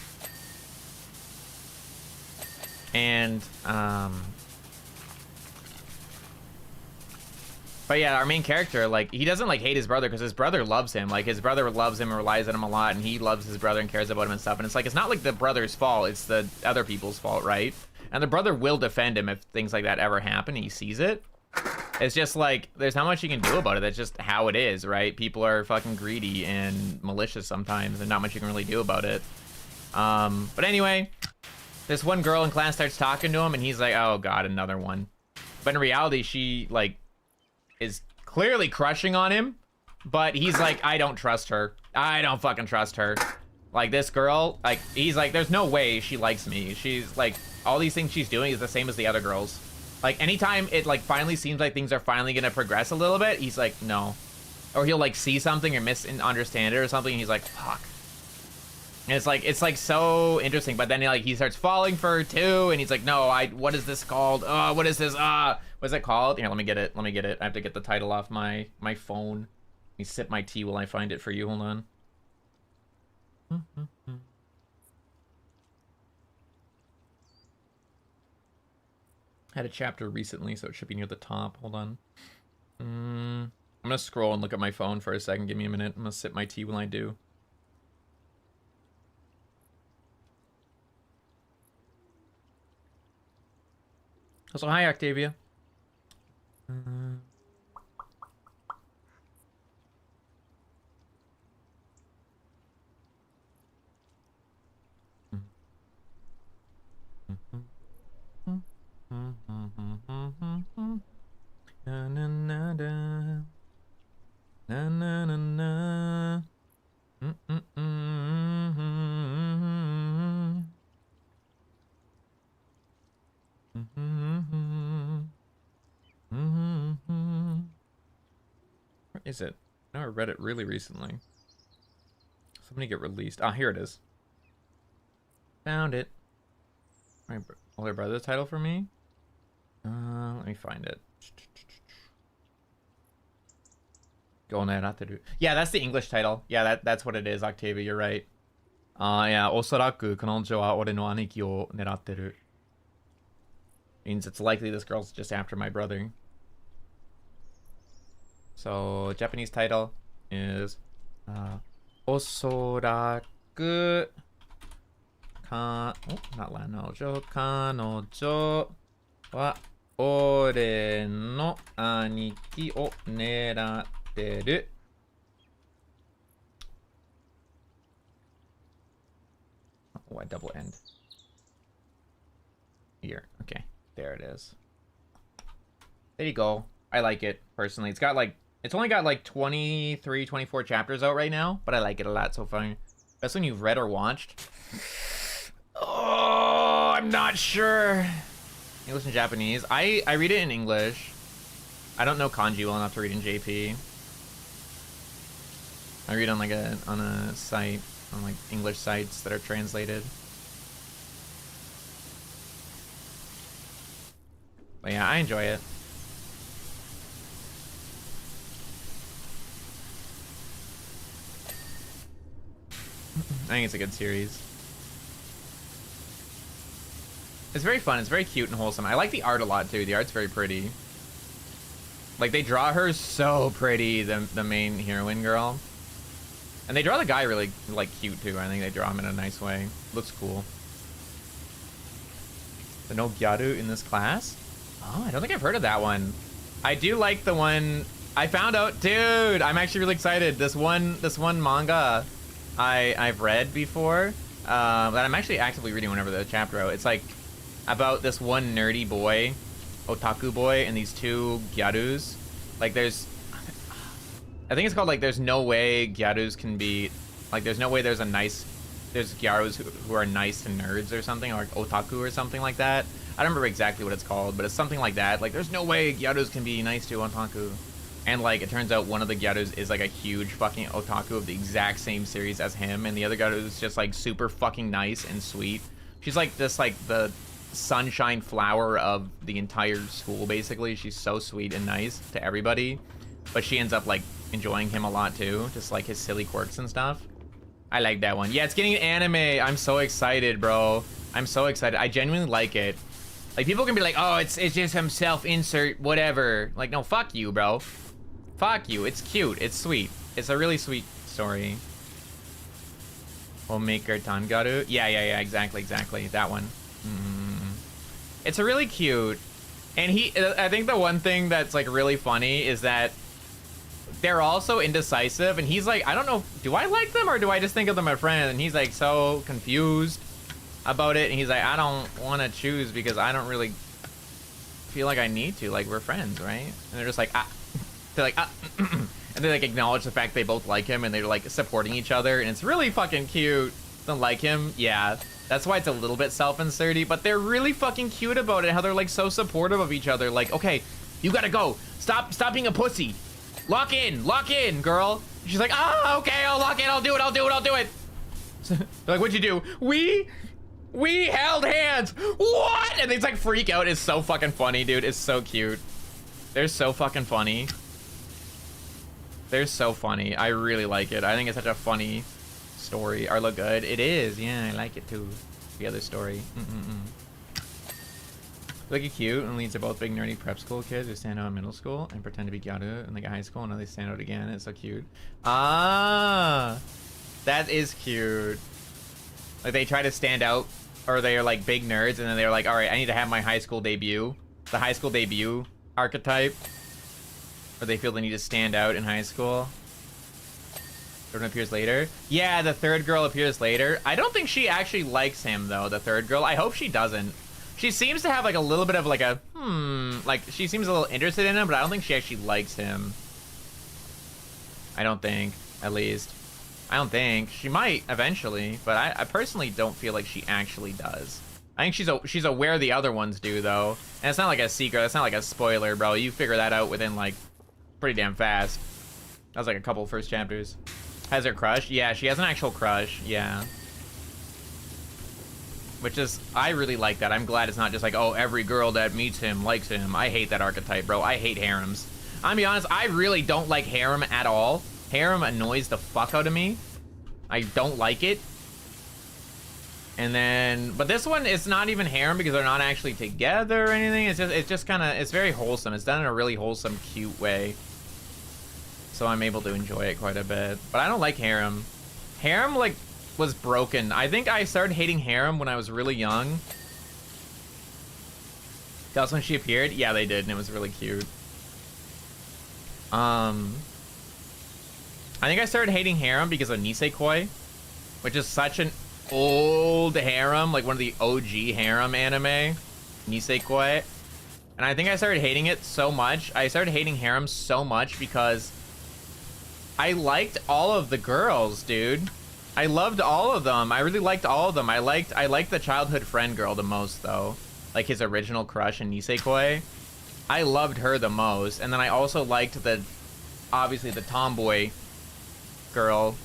yeah, our main character, like, he doesn't, like, hate his brother because his brother loves him. Like, his brother loves him and relies on him a lot, and he loves his brother and cares about him and stuff. And it's like, it's not like the brother's fault, it's the other people's fault, right? And the brother will defend him if things like that ever happen. He sees it. It's just like, there's not much you can do about it. That's just how it is, right? People are fucking greedy and malicious sometimes, and not much you can really do about it. But anyway, this one girl in class starts talking to him, and he's like, oh god, another one. But in reality, she, like, is clearly crushing on him, but he's like, I don't trust her. I don't fucking trust her. Like, this girl, like, he's like, there's no way she likes me. She's like, all these things she's doing is the same as the other girls. Like, anytime it, like, finally seems like things are finally gonna progress a little bit, he's like, no. Or he'll, like, see something or misunderstand it or something, and he's like, fuck. And it's like so interesting, but then he starts falling for her too, and he's like, no, what is this called? What is this? What's it called? Here, let me get it. I have to get the title off my phone. Let me sip my tea while I find it for you. Hold on. Had a chapter recently, so it should be near the top. Hold on. I'm gonna scroll and look at my phone for a second. Give me a minute. I'm gonna sip my tea while I do. Also, hi, Octavia. Na na na na na na na na. Where is it? I know I read it really recently. Somebody get released. Ah, here it is. Found it. Older brother's title for me? Let me find it. Yeah, that's the English title. Yeah, that's what it is, Octavia, you're right. Yeah, おそらく彼女は俺の兄貴を狙ってる. Means it's likely this girl's just after my brother. So, Japanese title is おそらくnot 彼女は俺の兄貴を狙ってる. Oh, I double end. Here. Okay. There it is. There you go. I like it, personally. It's only got like 23, 24 chapters out right now, but I like it a lot so far. That's when you've read or watched. Oh, I'm not sure. English and Japanese. I read it in English. I don't know kanji well enough to read in JP. I read on like on a site, on like English sites that are translated. But yeah, I enjoy it. I think it's a good series. It's very fun. It's very cute and wholesome. I like the art a lot too. The art's very pretty. Like they draw her so pretty, the main heroine girl. And they draw the guy really like cute too. I think they draw him in a nice way. Looks cool. The no gyaru in this class? Oh, I don't think I've heard of that one. I do like the one I found out, dude. I'm actually really excited. This one manga I've read before. That I'm actually actively reading whenever the chapter out. It's like about this one nerdy boy, otaku boy, and these two gyarus. Like there's, I think it's called like there's no way gyarus can be, like there's no way there's gyarus who are nice to nerds or something, or like otaku or something like that. I don't remember exactly what it's called, but it's something like that. Like there's no way gyarus can be nice to otaku. And like it turns out one of the gyarus is like a huge fucking otaku of the exact same series as him, and the other gyaru is just like super fucking nice and sweet. She's like this, like the sunshine flower of the entire school basically. She's so sweet and nice to everybody, but she ends up like enjoying him a lot too, just like his silly quirks and stuff. I like that one. Yeah, it's getting an anime. I'm so excited, bro. I'm so excited. I genuinely like it. Like people can be like, oh, it's just some self-insert whatever. Like, no, fuck you, bro. Fuck you. It's cute. It's sweet. It's a really sweet story. Homemaker Tangaru. Yeah, exactly. That one. It's a really cute. And I think the one thing that's like really funny is that they're also indecisive, and he's like, I don't know, do I like them or do I just think of them as friends? And he's like so confused about it, and he's like, I don't want to choose because I don't really feel like I need to. Like, we're friends, right? And they're just like, they're like, and they like acknowledge the fact they both like him, and they're like supporting each other, and it's really fucking cute. Don't like him? Yeah. That's why it's a little bit self-inserty, but they're really fucking cute about it, how they're like so supportive of each other. Like, okay, you gotta go. Stop being a pussy. Lock in, girl. She's like, ah, okay, I'll lock in, I'll do it. They're like, what'd you do? We held hands. What? And they like freak out. It's so fucking funny, dude. It's so cute. They're so fucking funny. They're so funny. I really like it. I think it's such a funny story. Arlo good. It is. Yeah, I like it too. The other story. Look at cute, and leads are both big nerdy prep school kids who stand out in middle school and pretend to be gyaru in like a high school, and now they stand out again. It's so cute. Ah, that is cute. Like they try to stand out, or they're like big nerds, and then they're like, all right, I need to have my high school debut. The high school debut archetype, or they feel they need to stand out in high school. Third one appears later. Yeah, the third girl appears later. I don't think she actually likes him though, the third girl. I hope she doesn't. She seems to have like a little bit of like a, like she seems a little interested in him, but I don't think she actually likes him. I don't think, at least. I don't think. She might eventually, but I personally don't feel like she actually does. I think she's aware the other ones do though. And it's not like a secret, it's not like a spoiler, bro. You figure that out within like pretty damn fast. That was like a couple first chapters. Has her crush? Yeah, she has an actual crush, yeah. Which is, I really like that. I'm glad it's not just like, oh, every girl that meets him likes him. I hate that archetype, bro. I hate harems. I'm gonna be honest, I really don't like harem at all. Harem annoys the fuck out of me. I don't like it. And then, but this one is not even harem because they're not actually together or anything. It's just kind of, it's very wholesome. It's done in a really wholesome, cute way. So I'm able to enjoy it quite a bit. But I don't like harem. Harem, like, was broken. I think I started hating harem when I was really young. That's when she appeared? Yeah, they did, and it was really cute. I think I started hating harem because of Nisekoi, which is such an old harem, like one of the OG harem anime, Nisekoi. And I think I started hating it so much. I started hating harem so much because I liked all of the girls, dude. I loved all of them. I really liked all of them. I liked the childhood friend girl the most though. Like his original crush in Nisekoi. I loved her the most. And then I also liked obviously the tomboy girl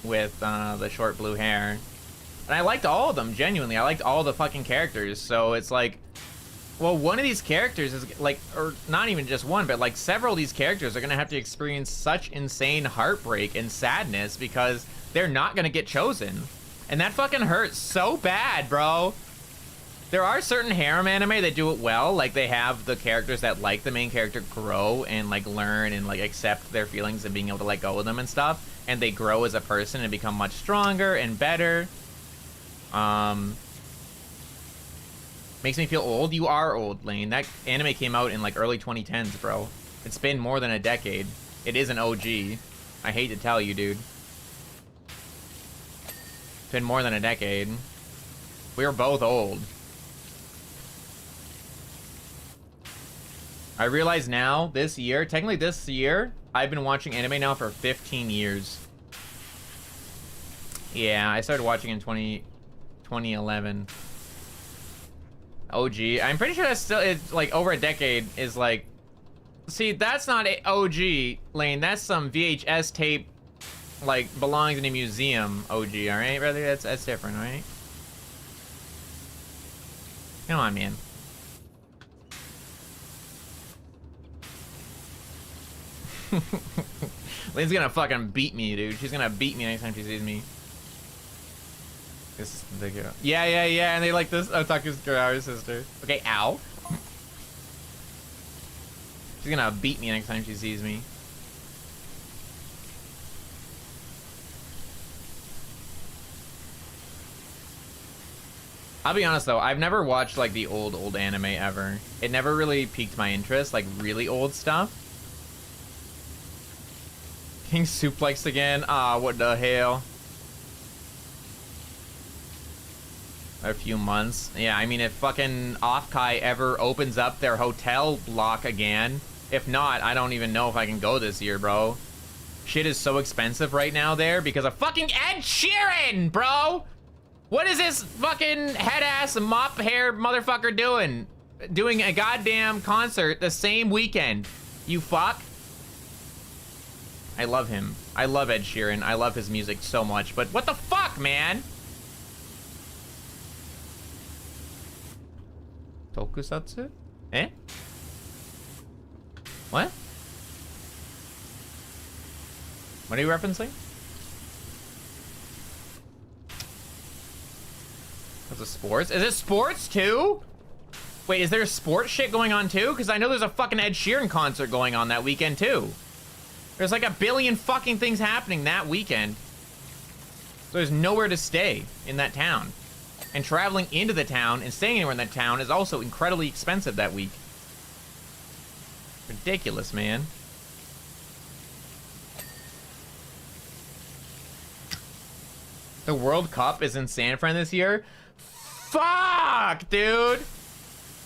with the short blue hair. And I liked all of them, genuinely. I liked all the fucking characters. So it's like, well, one of these characters is like, or not even just one, but like several of these characters are gonna have to experience such insane heartbreak and sadness because they're not gonna get chosen. And that fucking hurts so bad, bro. There are certain harem anime that do it well. Like, they have the characters that like the main character grow and, like, learn and, like, accept their feelings and being able to let go of them and stuff. And they grow as a person and become much stronger and better. Makes me feel old. You are old, Lane. That anime came out in, like, early 2010s, bro. It's been more than a decade. It is an OG. I hate to tell you, dude. It's been more than a decade. We're both old. I realize now, this year, technically this year, I've been watching anime now for 15 years. Yeah, I started watching in 2011. OG. I'm pretty sure that's still, it's like over a decade is like, see, that's not a OG, Lane. That's some VHS tape, like, belongs in a museum OG, all right, brother? That's different, all right? Come on, man. Lane's gonna fucking beat me, dude. She's gonna beat me next time she sees me. This is the girl. Yeah, and they like this Otaku's girl, sister. Okay, ow. She's gonna beat me next time she sees me. I'll be honest though, I've never watched like the old anime ever. It never really piqued my interest, like really old stuff. King suplexed again. Ah, what the hell? A few months. Yeah, I mean, if fucking Offkai ever opens up their hotel block again, if not, I don't even know if I can go this year, bro. Shit is so expensive right now there because of fucking Ed Sheeran, bro. What is this fucking head-ass mop hair motherfucker doing? Doing a goddamn concert the same weekend. You fuck. I love him. I love Ed Sheeran. I love his music so much, but what the fuck, man? Tokusatsu? Eh? What? What are you referencing? Is it sports? Is it sports too? Wait, is there sports shit going on too? Because I know there's a fucking Ed Sheeran concert going on that weekend too. There's like a billion fucking things happening that weekend. So there's nowhere to stay in that town. And traveling into the town and staying anywhere in that town is also incredibly expensive that week. Ridiculous, man. The World Cup is in San Fran this year? Fuck, dude!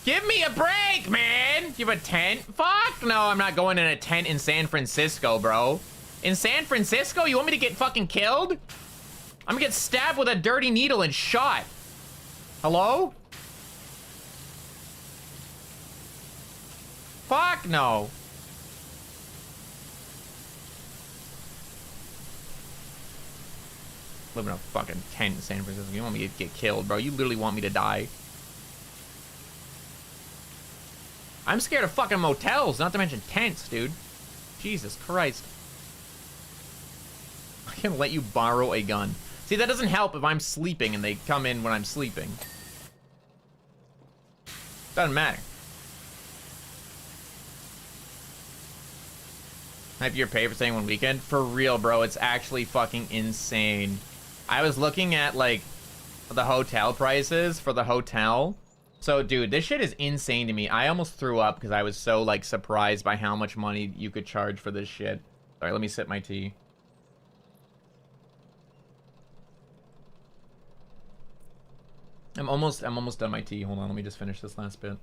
Give me a break, man! You have a tent? Fuck no, I'm not going in a tent in San Francisco, bro. In San Francisco? You want me to get fucking killed? I'm gonna get stabbed with a dirty needle and shot. Hello? Fuck no. Live in a fucking tent in San Francisco. You want me to get killed, bro. You literally want me to die. I'm scared of fucking motels, not to mention tents, dude. Jesus Christ. I can let you borrow a gun. See, that doesn't help if I'm sleeping and they come in when I'm sleeping. Doesn't matter. If you're paid for staying one weekend, for real, bro, it's actually fucking insane. I was looking at, like, the hotel prices for the hotel. So, dude, this shit is insane to me. I almost threw up because I was so, like, surprised by how much money you could charge for this shit. Sorry, let me sip my tea. I'm almost done my tea. Hold on, let me just finish this last bit.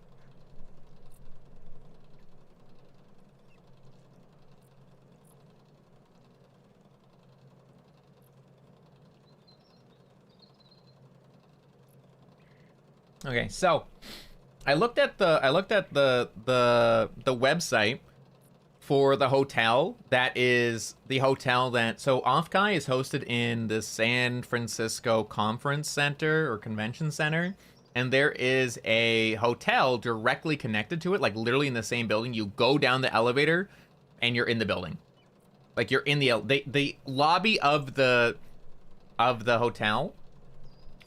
Okay, so I looked at the website for the hotel that is the hotel that, so Offkai is hosted in the San Francisco Conference Center or Convention Center, and there is a hotel directly connected to it, like literally in the same building. You go down the elevator and you're in the building. Like you're in the lobby of the hotel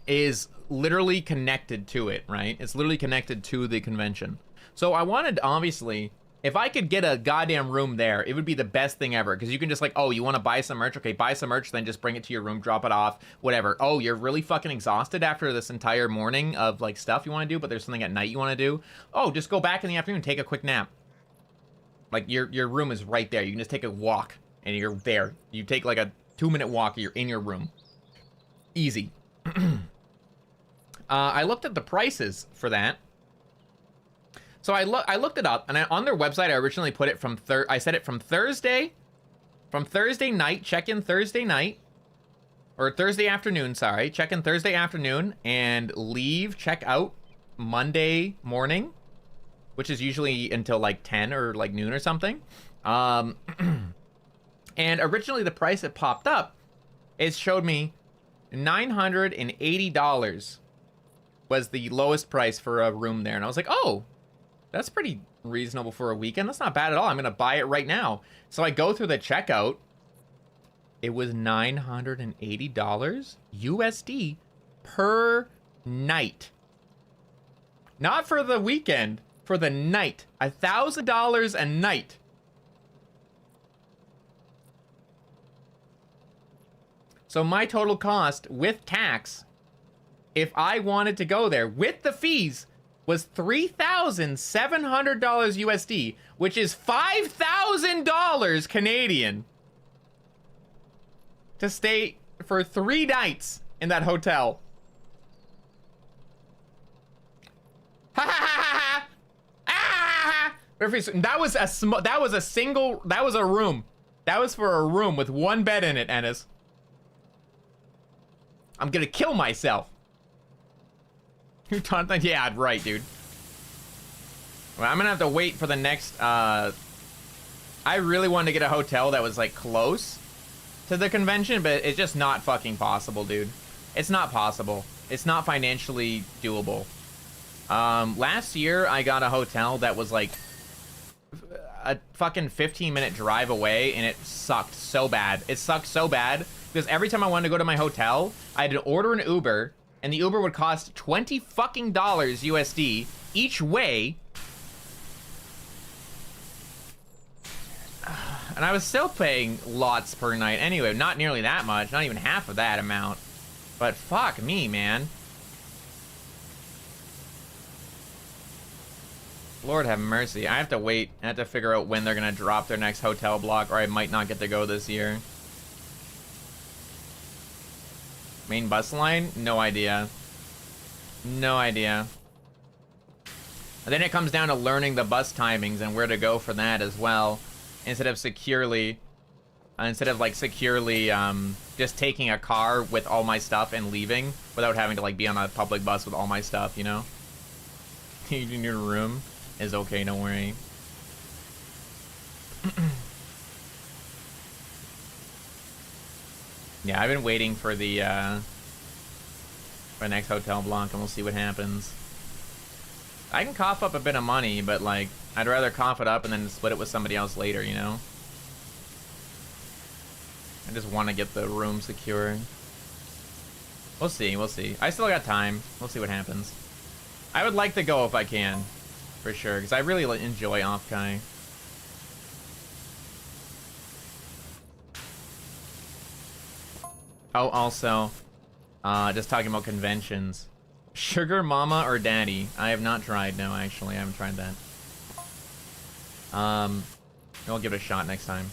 is literally connected to it, right? It's literally connected to the convention. So I wanted, obviously, if I could get a goddamn room there, it would be the best thing ever. Because you can just like, oh, you want to buy some merch? Okay, buy some merch, then just bring it to your room, drop it off, whatever. Oh, you're really fucking exhausted after this entire morning of like stuff you want to do, but there's something at night you want to do. Oh, just go back in the afternoon, take a quick nap. Like your room is right there. You can just take a walk and you're there. You take like a 2-minute walk, you're in your room. Easy. I looked at the prices for that. So I looked it up, and on their website, I originally put it from I said it from Thursday night, check-in Thursday night, or Thursday afternoon, sorry, check-in Thursday afternoon, and leave, check out Monday morning, which is usually until like 10 or like noon or something. And originally the price that popped up, it showed me $980 was the lowest price for a room there, and I was like, oh, that's pretty reasonable for a weekend. That's not bad at all. I'm gonna buy it right now. So I go through the checkout. It was $980 USD per night. Not for the weekend, for the night. $1,000 a night. So my total cost with tax, if I wanted to go there with the fees, was $3,700 USD, which is $5,000 Canadian, to stay for 3 nights in that hotel. Ha ha ha ha! That was a room. That was for a room with 1 bed in it, Ennis. I'm gonna kill myself. Yeah, right, dude. Well, I'm gonna have to wait for the next, I really wanted to get a hotel that was, like, close to the convention, but it's just not fucking possible, dude. It's not possible. It's not financially doable. Last year, I got a hotel that was, like, a fucking 15-minute drive away, and it sucked so bad. It sucked so bad, because every time I wanted to go to my hotel, I had to order an Uber, and the Uber would cost $20 fucking USD each way. And I was still paying lots per night anyway, not nearly that much, not even half of that amount. But fuck me, man. Lord have mercy. I have to wait. I have to figure out when they're gonna drop their next hotel block, or I might not get to go this year. Main bus line? No idea. No idea. And then it comes down to learning the bus timings and where to go for that as well. Instead of securely just taking a car with all my stuff and leaving without having to like be on a public bus with all my stuff, you know? In your room is okay, don't worry. Yeah, I've been waiting for the next hotel block, and we'll see what happens. I can cough up a bit of money, but like, I'd rather cough it up and then split it with somebody else later, you know? I just want to get the room secured. We'll see, we'll see. I still got time. We'll see what happens. I would like to go if I can, for sure, because I really enjoy Offkai. Oh, also, just talking about conventions. Sugar mama or daddy? I have not tried. No, actually, I haven't tried that. I'll give it a shot next time.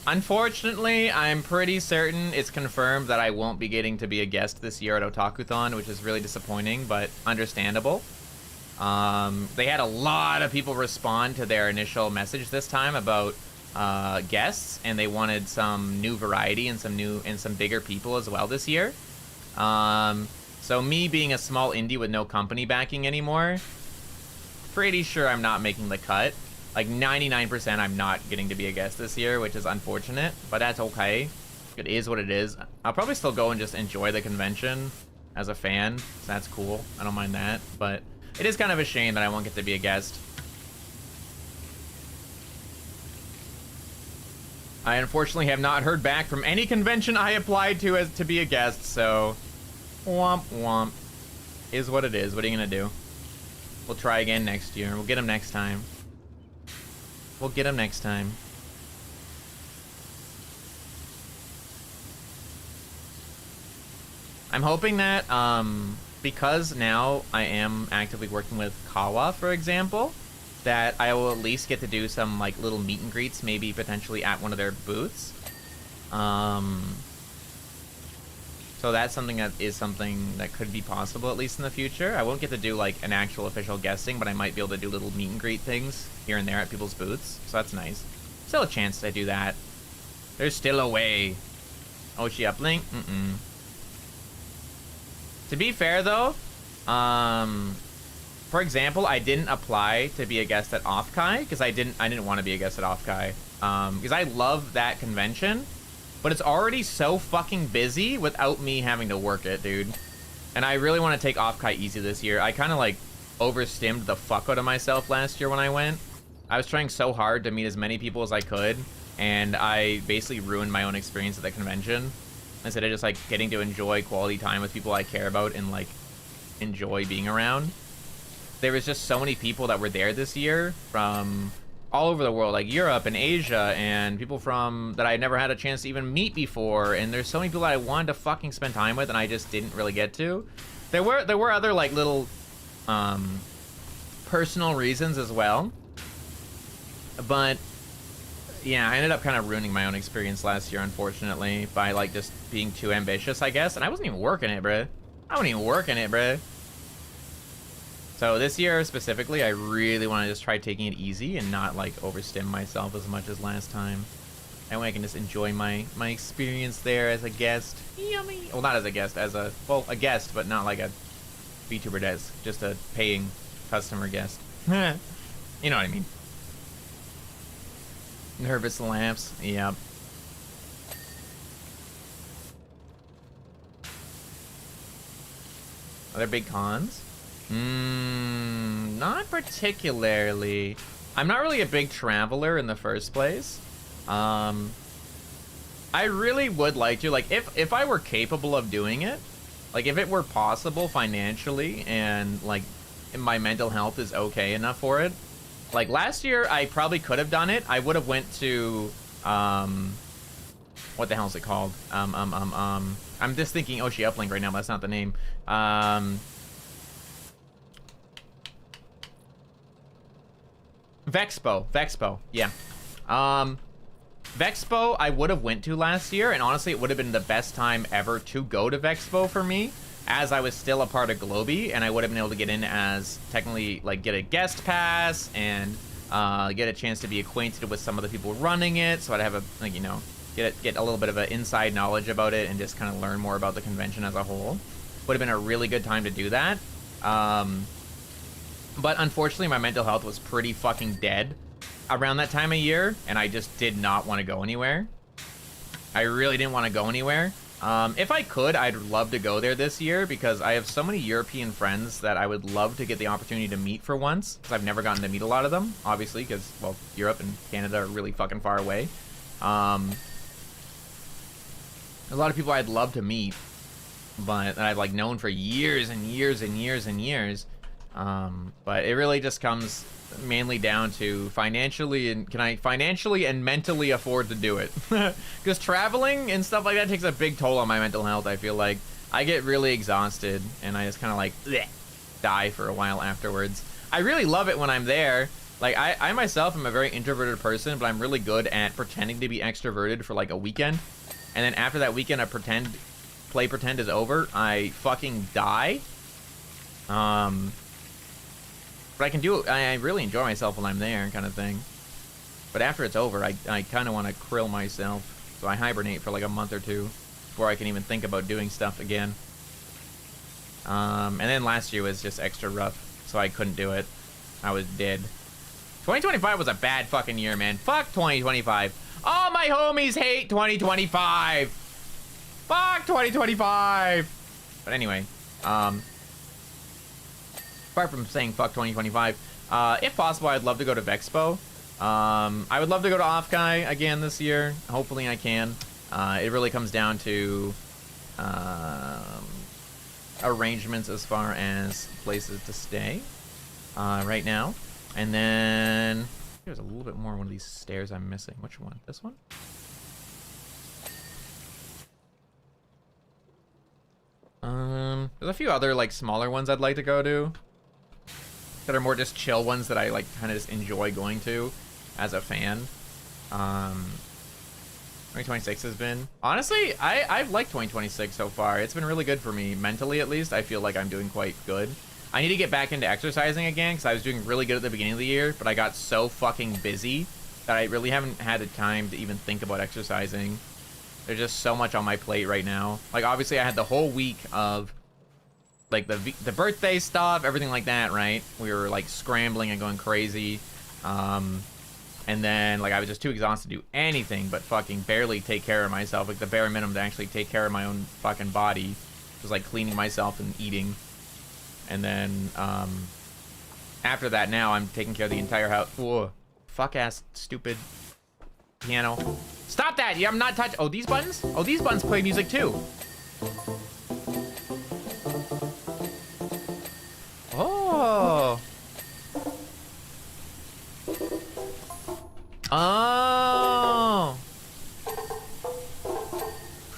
Unfortunately, I'm pretty certain it's confirmed that I won't be getting to be a guest this year at Otakuthon, which is really disappointing, but understandable. They had a lot of people respond to their initial message this time about guests, and they wanted some new variety and some bigger people as well this year. So me being a small indie with no company backing anymore, pretty sure I'm not making the cut. Like 99% I'm not getting to be a guest this year, which is unfortunate, but that's okay. It is what it is. I'll probably still go and just enjoy the convention as a fan, so that's cool. I don't mind that, but it is kind of a shame that I won't get to be a guest. I unfortunately have not heard back from any convention I applied to as to be a guest, so Womp womp. Is what it is. What are you gonna do? We'll try again next year. We'll get him next time. We'll get him next time. I'm hoping that, because now I am actively working with Kawa, for example, that I will at least get to do some, like, little meet and greets, maybe potentially at one of their booths. So that's something that could be possible, at least in the future. I won't get to do, like, an actual official guesting, but I might be able to do little meet and greet things here and there at people's booths. So that's nice. Still a chance to do that. There's still a way. Oh, she uplink? Mm-mm. To be fair, though, for example, I didn't apply to be a guest at Offkai, because I didn't want to be a guest at Offkai. Because I love that convention. But it's already so fucking busy without me having to work it, dude. And I really want to take Offkai easy this year. I kind of, like, overstimmed the fuck out of myself last year when I went. I was trying so hard to meet as many people as I could, and I basically ruined my own experience at the convention. Instead of just, like, getting to enjoy quality time with people I care about and, like, enjoy being around. There was just so many people that were there this year from all over the world, like Europe and Asia, and people from that I never had a chance to even meet before, and there's so many people that I wanted to fucking spend time with and I just didn't really get to. There were other, like, little personal reasons as well, but yeah, I ended up kind of ruining my own experience last year, unfortunately, by, like, just being too ambitious, I guess. And I wasn't even working it, bruh. So this year specifically, I really want to just try taking it easy and not, like, overstim myself as much as last time. That way I can just enjoy my experience there as a guest. Yummy. Well, not as a guest, well, a guest, but not like a VTuber does. Just a paying customer guest. You know what I mean. Nervous lamps. Yep. Are there big cons? Not particularly. I'm not really a big traveler in the first place. I really would like to, like, if I were capable of doing it, like, if it were possible financially and, like, my mental health is okay enough for it. Like, last year, I probably could have done it. I would have went to, what the hell is it called? I'm just thinking Oshi Uplink right now, but that's not the name. Vexpo, yeah. Vexpo I would have went to last year, and honestly, it would have been the best time ever to go to Vexpo for me, as I was still a part of Globy, and I would have been able to get in as, technically, like, get a guest pass, and get a chance to be acquainted with some of the people running it, so I'd have a, like, you know, get a little bit of an inside knowledge about it, and just kind of learn more about the convention as a whole. Would have been a really good time to do that. But unfortunately, my mental health was pretty fucking dead around that time of year, and I just did not want to go anywhere. I really didn't want to go anywhere. If I could, I'd love to go there this year, because I have so many European friends that I would love to get the opportunity to meet for once, because I've never gotten to meet a lot of them, obviously, because, well, Europe and Canada are really fucking far away. A lot of people I'd love to meet, but that I've, like, known for years and years and years and years. But it really just comes mainly down to financially, and can I financially and mentally afford to do it? Because traveling and stuff like that takes a big toll on my mental health. I feel like I get really exhausted, and I just kind of, like, bleh, die for a while afterwards. I really love it when I'm there. Like, I myself am a very introverted person, but I'm really good at pretending to be extroverted for, like, a weekend. And then after that weekend, play pretend is over, I fucking die. But I can do it. I really enjoy myself when I'm there, kind of thing. But after it's over, I kind of want to krill myself. So I hibernate for like a month or two before I can even think about doing stuff again. And then last year was just extra rough, so I couldn't do it. I was dead. 2025 was a bad fucking year, man. Fuck 2025. All my homies hate 2025. Fuck 2025. But anyway, apart from saying fuck 2025, if possible, I'd love to go to Vexpo. I would love to go to Offkai again this year. Hopefully I can. It really comes down to arrangements as far as places to stay right now. And then there's a little bit more one of these stairs I'm missing. Which one? This one? There's a few other like smaller ones I'd like to go to that are more just chill ones that I like kind of just enjoy going to as a fan. 2026 has been, honestly, I've liked 2026 so far. It's been really good for me mentally, at least. I feel like I'm doing quite good. I need to get back into exercising again because I was doing really good at the beginning of the year, but I got so fucking busy that I really haven't had the time to even think about exercising. There's just so much on my plate right now. Like, obviously, I had the whole week of, like, the birthday stuff, everything like that, right? We were, like, scrambling and going crazy. And then, like, I was just too exhausted to do anything but fucking barely take care of myself. Like, the bare minimum to actually take care of my own fucking body was, like, cleaning myself and eating. And then, after that, now I'm taking care of the entire house. Whoa. Fuck-ass, stupid piano. Stop that! Yeah, I'm not touching. Oh, these buttons? Oh, these buttons play music too. Oh. Oh.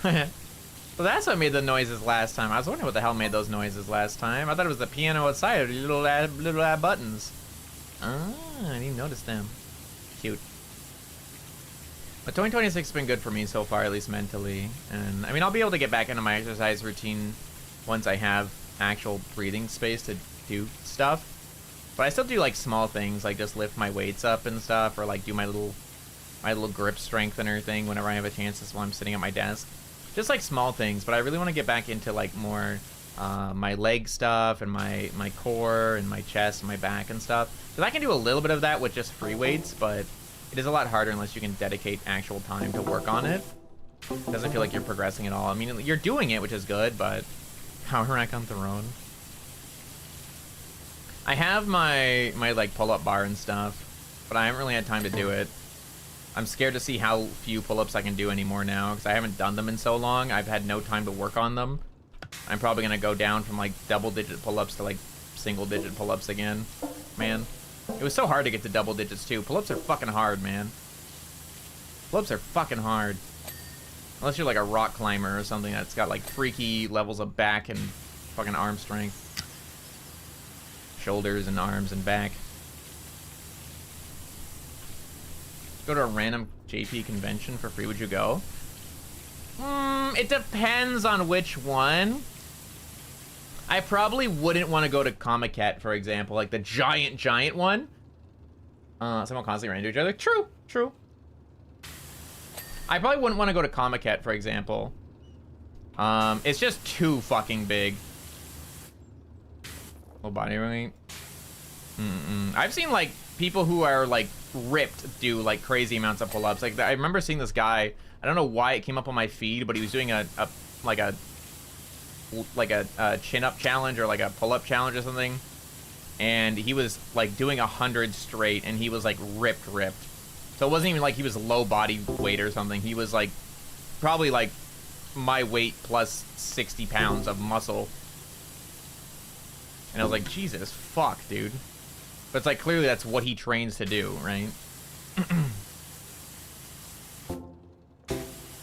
Well, that's what made the noises last time. I was wondering what the hell made those noises last time. I thought it was the piano outside or the little buttons. Ah, I didn't even notice them. Cute. But 2026 has been good for me so far, at least mentally. And I mean, I'll be able to get back into my exercise routine once I have actual breathing space to do stuff. But I still do like small things, like just lift my weights up and stuff, or like do my little grip strengthener thing whenever I have a chance. Just while I'm sitting at my desk, just like small things. But I really want to get back into like more my leg stuff and my core and my chest and my back and stuff. Because I can do a little bit of that with just free weights, but it is a lot harder unless you can dedicate actual time to work on it. It doesn't feel like you're progressing at all. I mean, you're doing it, which is good, but power rack on Throne. I have my like pull-up bar and stuff, but I haven't really had time to do it. I'm scared to see how few pull-ups I can do anymore now, because I haven't done them in so long. I've had no time to work on them. I'm probably gonna go down from like double-digit pull-ups to like single-digit pull-ups again. Man. It was so hard to get to double digits, too. Pull-ups are fucking hard, man. Pull-ups are fucking hard. Unless you're like a rock climber or something that's got like freaky levels of back and fucking arm strength. Shoulders and arms and back. Go to a random JP convention for free, would you go? It depends on which one. I probably wouldn't want to go to Comiket, for example, like the giant one. Someone constantly ran into each other. True. I probably wouldn't want to go to Comiket, for example. It's just too fucking big. Low body weight. I've seen like people who are like ripped do like crazy amounts of pull-ups. Like I remember seeing this guy. I don't know why it came up on my feed, but he was doing a chin-up challenge or like a pull-up challenge or something, and he was like doing 100 straight, and he was like ripped. So it wasn't even like he was low body weight or something. He was like probably like my weight plus 60 pounds of muscle, and I was like, Jesus fuck, dude. But it's like clearly that's what he trains to do, right?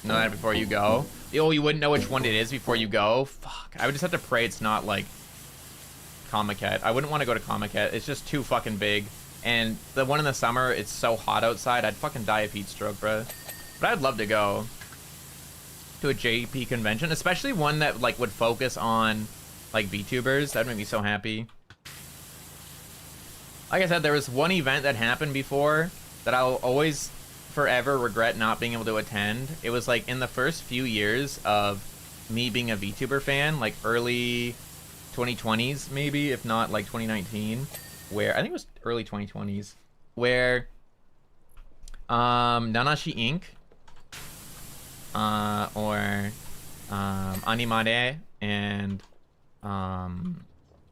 Know that before you go. Oh, you wouldn't know which one it is before you go? Fuck. I would just have to pray it's not, like, Comiket. I wouldn't want to go to Comiket. It's just too fucking big. And the one in the summer, it's so hot outside, I'd fucking die of heat stroke, bro. But I'd love to go to a JP convention, especially one that, like, would focus on, like, VTubers. That'd make me so happy. Like I said, there was one event that happened before that I'll always forever regret not being able to attend. It was like in the first few years of me being a VTuber fan, like early 2020s maybe, if not like 2019, where I think it was early 2020s, where Nanashi Inc. Or Animare and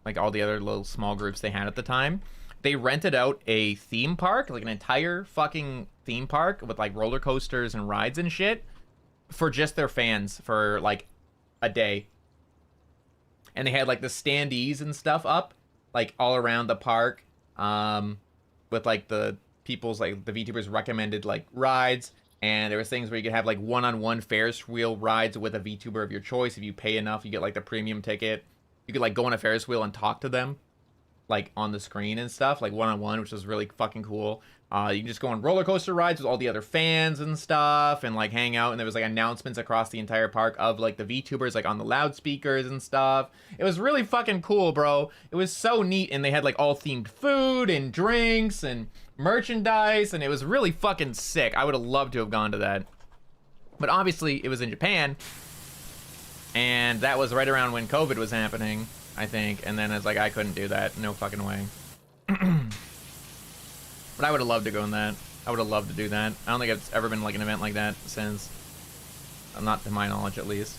like all the other little small groups they had at the time, they rented out a theme park, like an entire fucking theme park with like roller coasters and rides and shit for just their fans for like a day. and they had like the standees and stuff up, like all around the park, with like the people's, like the VTubers recommended like rides, and there was things where you could have like one-on-one Ferris wheel rides with a VTuber of your choice. If you pay enough, you get like the premium ticket. You could like go on a Ferris wheel and talk to them, like on the screen and stuff, like one-on-one, which was really fucking cool. You can just go on roller coaster rides with all the other fans and stuff, and like hang out, and there was like announcements across the entire park of like the VTubers like on the loudspeakers and stuff. It was really fucking cool, bro. It was so neat, and they had like all themed food and drinks and merchandise, and it was really fucking sick. I would have loved to have gone to that, but obviously it was in Japan, and that was right around when COVID was happening, I think, and then it's like I couldn't do that, no fucking way. But I would have loved to go in that. I would have loved to do that. I don't think it's ever been like an event like that since, not to my knowledge at least.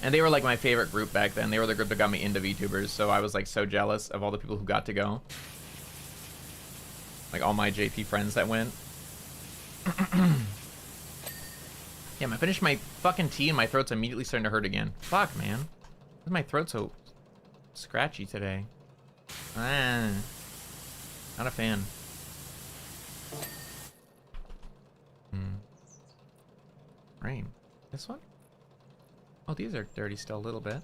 And they were like my favorite group back then. They were the group that got me into VTubers, so I was like so jealous of all the people who got to go. Like all my JP friends that went. Yeah, I finished my fucking tea and my throat's immediately starting to hurt again. Fuck, man. Why is my throat so scratchy today? Not a fan. Rain. This one? Oh, these are dirty still a little bit.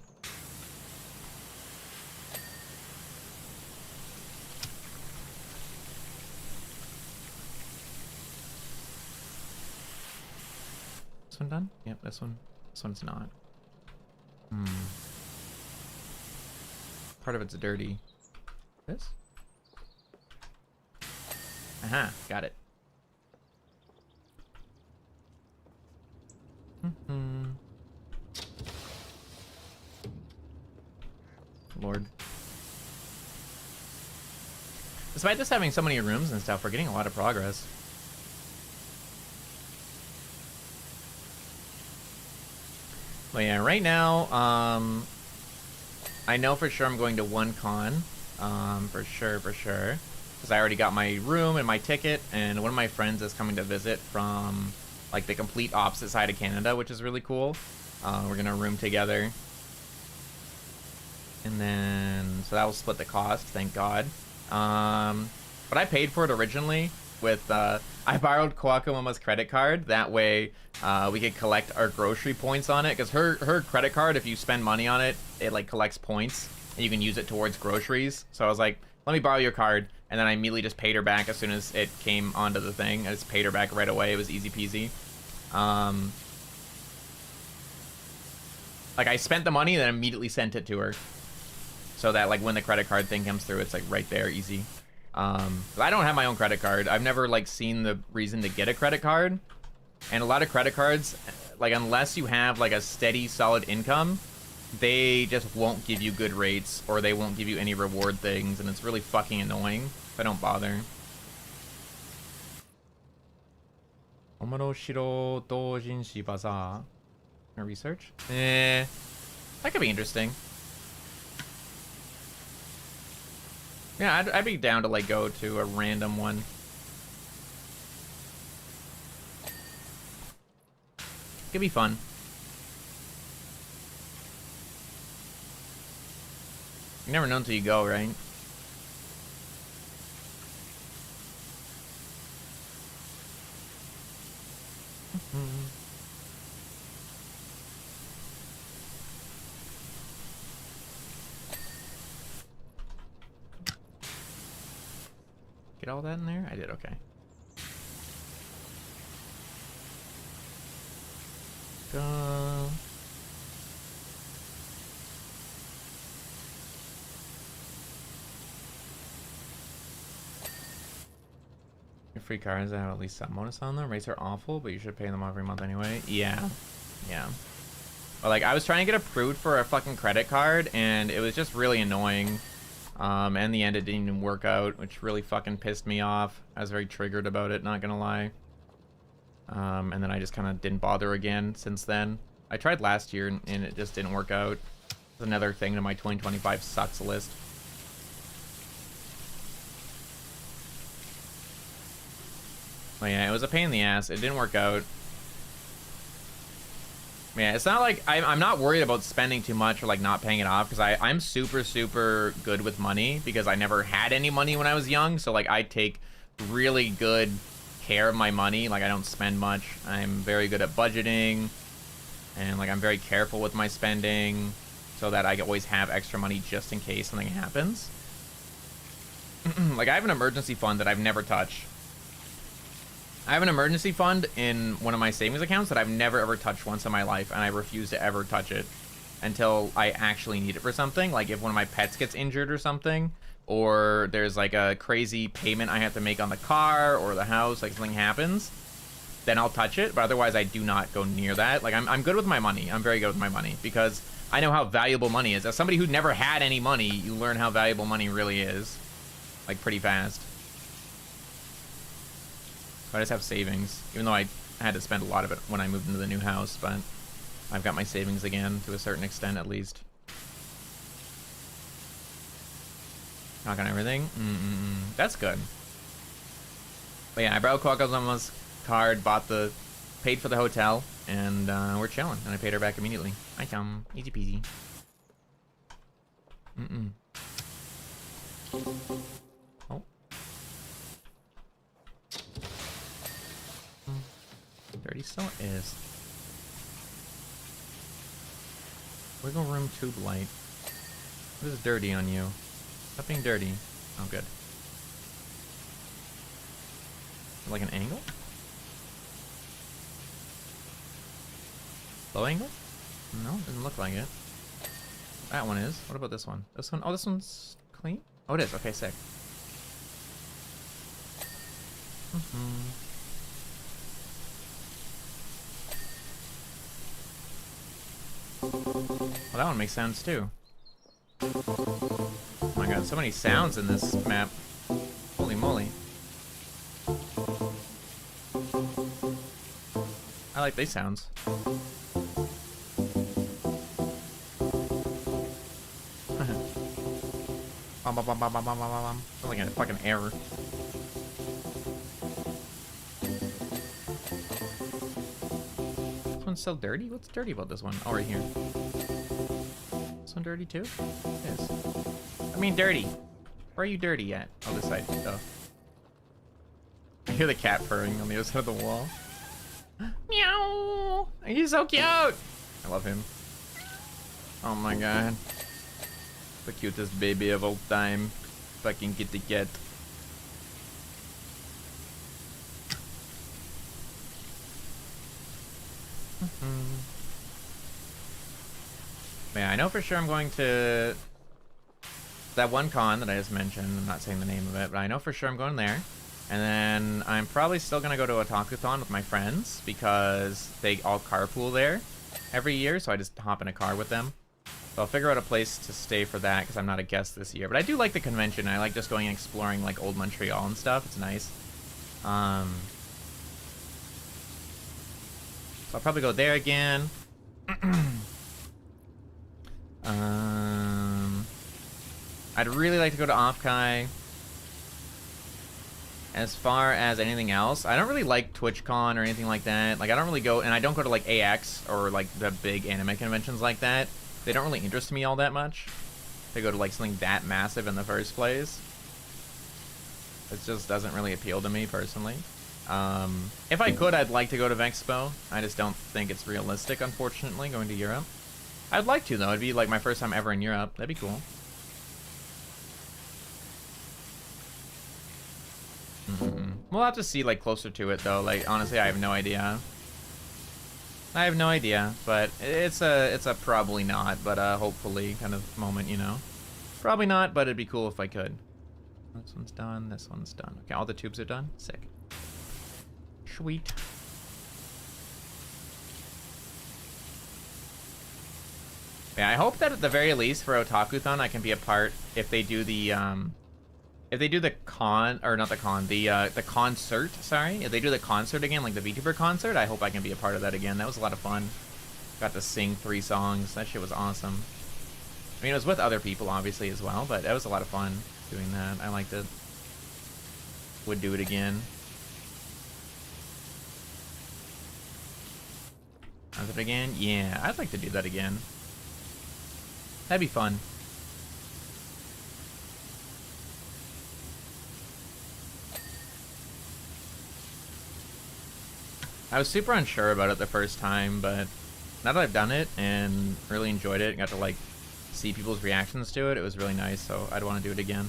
This one done? Yep, this one. This one's not. Part of it's dirty. This? Aha, got it. Lord. Despite this having so many rooms and stuff, we're getting a lot of progress. But yeah, right now, I know for sure I'm going to one con. For sure. Because I already got my room and my ticket, and one of my friends is coming to visit from like the complete opposite side of Canada, which is really cool. We're gonna room together. And then, so that will split the cost, thank God. But I paid for it originally with, I borrowed Kohaku Mama's credit card. That way, we could collect our grocery points on it. Because her credit card, if you spend money on it, it like collects points. And you can use it towards groceries. So I was like, let me borrow your card. And then I immediately just paid her back as soon as it came onto the thing. I just paid her back right away. It was easy peasy. Like I spent the money and then immediately sent it to her. So that like when the credit card thing comes through, it's like right there, easy. I don't have my own credit card. I've never like seen the reason to get a credit card. And a lot of credit cards, like unless you have like a steady, solid income, they just won't give you good rates or they won't give you any reward things, and it's really fucking annoying. So I don't bother. Omonoshiro Doujinshi Bazaar. Research? That could be interesting. Yeah, I'd be down to like go to a random one. Could be fun. You never know until you go, right? Get all that in there? I did, okay. Go. Your free cards that have at least some bonus on them. Rates are awful, but you should pay them every month anyway. Yeah. But like, I was trying to get approved for a fucking credit card, and it was just really annoying. And in the end, it didn't even work out, which really fucking pissed me off. I was very triggered about it, not gonna lie. And then I just kind of didn't bother again since then. I tried last year, and it just didn't work out. It's another thing to my 2025 sucks list. But yeah, it was a pain in the ass. It didn't work out. Yeah, it's not like I'm not worried about spending too much or like not paying it off, because I'm super good with money because I never had any money when I was young. So like I take really good care of my money. Like I don't spend much. I'm very good at budgeting, and like I'm very careful with my spending so that I always have extra money just in case something happens. Like I have an emergency fund that I've never touched. I have an emergency fund in one of my savings accounts that I've never ever touched once in my life, and I refuse to ever touch it until I actually need it for something. Like if one of my pets gets injured or something, or there's like a crazy payment I have to make on the car or the house, like something happens, then I'll touch it. But otherwise I do not go near that. Like I'm good with my money. I'm very good with my money because I know how valuable money is. As somebody who never had any money, you learn how valuable money really is, like pretty fast. I just have savings, even though I had to spend a lot of it when I moved into the new house, but I've got my savings again to a certain extent at least. Knock on everything. That's good. But yeah, I borrowed Kohaku's card, paid for the hotel, and we're chilling. And I paid her back immediately. Hi, Tom. Easy peasy. Oh. Dirty still is. Wiggle room tube light. What is dirty on you? Stop being dirty. Oh, good. Like an angle? Low angle? No, doesn't look like it. That one is. What about this one? This one? Oh, this one's clean? Oh, it is. Okay, sick. Well, that one makes sounds too. Oh my god, so many sounds in this map. Holy moly. I like these sounds. I'm like a fucking error. This one's so dirty? What's dirty about this one? Oh, right here. This one dirty too? It is. I mean dirty. Where are you dirty at? Oh, this side. Oh. I hear the cat purring on the other side of the wall. Meow! He's so cute! I love him. Oh my god. The cutest baby of all time. Fucking kitty cat. Yeah, I know for sure I'm going to that one con that I just mentioned. I'm not saying the name of it, but I know for sure I'm going there. And then I'm probably still gonna go to a Otakuthon with my friends because they all carpool there every year, so I just hop in a car with them. So I'll figure out a place to stay for that because I'm not a guest this year. But I do like the convention. I like just going and exploring like old Montreal and stuff. It's nice. So I'll probably go there again. I'd really like to go to Offkai. As far as anything else, I don't really like TwitchCon or anything like that. Like I don't really go, and I don't go to like AX or like the big anime conventions like that. They don't really interest me all that much. They go to like something that massive in the first place. It just doesn't really appeal to me personally. If I could, I'd like to go to Vexpo. I just don't think it's realistic, unfortunately, going to Europe. I'd like to, though. It'd be like my first time ever in Europe. That'd be cool. We'll have to see like closer to it, though. Like honestly, I have no idea. I have no idea, but it's a probably not, but hopefully kind of moment, you know. Probably not, but it'd be cool if I could. This one's done. This one's done. Okay, all the tubes are done. Sick. Sweet. Yeah, I hope that at the very least for Otakuthon I can be a part if they do the con, or not the con, the concert, sorry. If they do the concert again, like the VTuber concert, I hope I can be a part of that again. That was a lot of fun. Got to sing 3 songs. That shit was awesome. I mean, it was with other people, obviously, as well, but it was a lot of fun doing that. I liked it. Would do it again. Does it again? Yeah, I'd like to do that again. That'd be fun. I was super unsure about it the first time, but now that I've done it and really enjoyed it and got to like see people's reactions to it, it was really nice, so I'd want to do it again.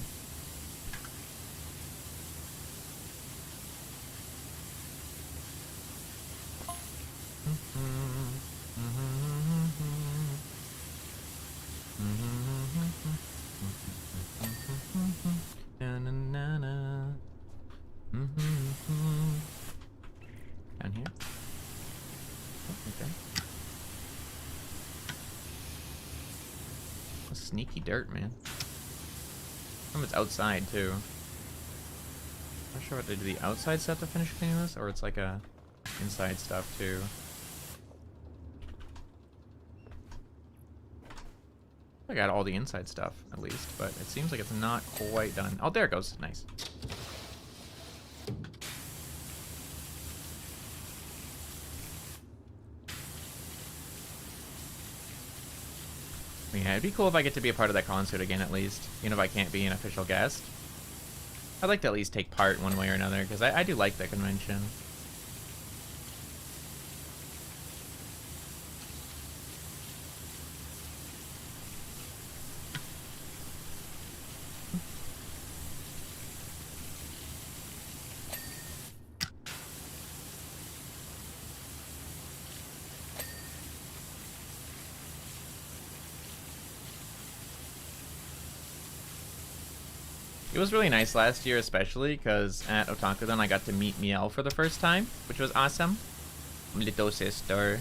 Down here. Oh, okay. A sneaky dirt, man. It's outside too. Not sure what to do. The outside stuff to finish cleaning this, or it's like a inside stuff too. I got all the inside stuff at least, but it seems like it's not quite done. Oh, there it goes. Nice. Yeah, it'd be cool if I get to be a part of that concert again at least, even if I can't be an official guest. I'd like to at least take part one way or another, because I do like that convention. It was really nice last year, especially because at Otakudon I got to meet Miel for the first time, which was awesome. Little sister.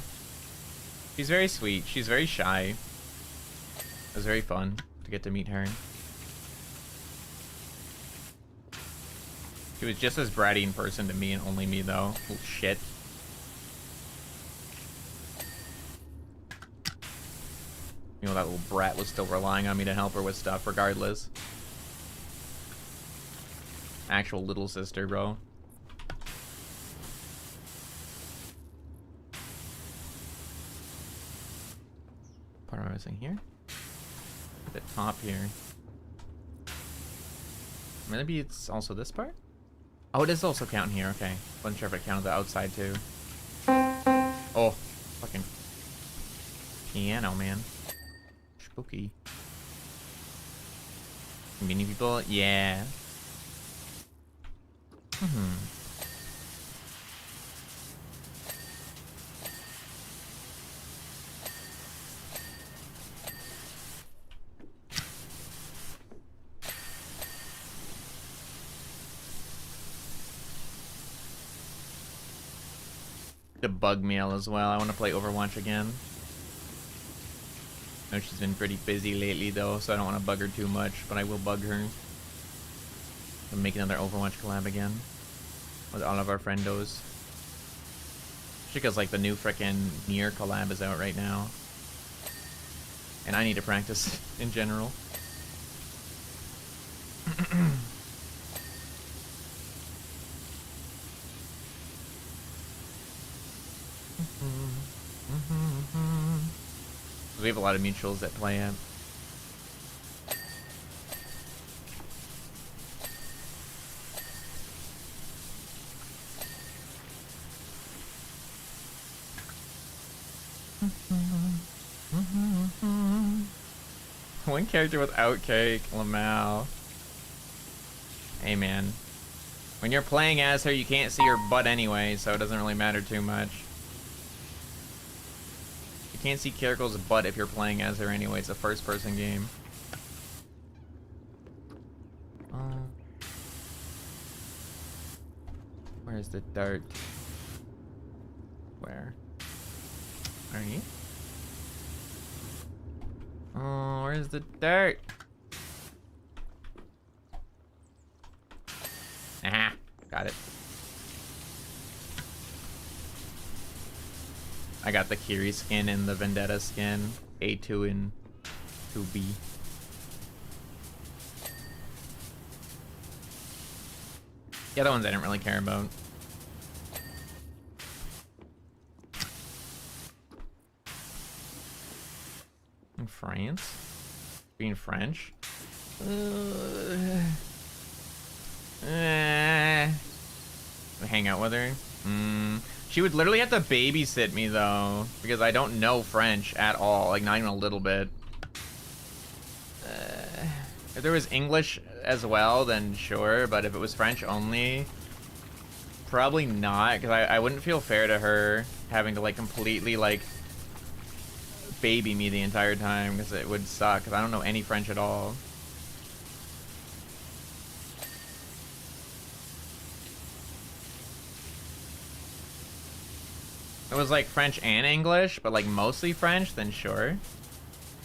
She's very sweet. She's very shy. It was very fun to get to meet her. She was just as bratty in person to me and only me, though. Oh, shit. You know, that little brat was still relying on me to help her with stuff, regardless. Actual little sister, bro. Part am I missing here? At the top here. Maybe it's also this part? Oh, it is also counting here, okay. Wasn't sure if it counted the outside too. Oh, fucking piano, man. Spooky. Many people? Yeah. To bug Miel as well. I want to play Overwatch again. I know she's been pretty busy lately though, so I don't want to bug her too much, but I will bug her. We'll make another Overwatch collab again with all of our friendos. Because like the new frickin' Nier collab is out right now, and I need to practice in general. We have a lot of mutuals that play it. One character without cake, Lamau. Hey man, when you're playing as her, you can't see her butt anyway, so it doesn't really matter too much. You can't see Kiriko's butt if you're playing as her anyway. It's a first-person game. Where's the dirt? Where? Are you? Oh, where's the dirt? Ah, got it. I got the Kiri skin and the Vendetta skin, A2 and 2B. The other ones I didn't really care about. In France? Being French? Hang out with her? She would literally have to babysit me though, because I don't know French at all, like not even a little bit. If there was English as well, then sure, but if it was French only, probably not, because I wouldn't feel fair to her having to like completely like baby me the entire time, because it would suck, because I don't know any French at all. If it was like French and English, but like mostly French, then sure.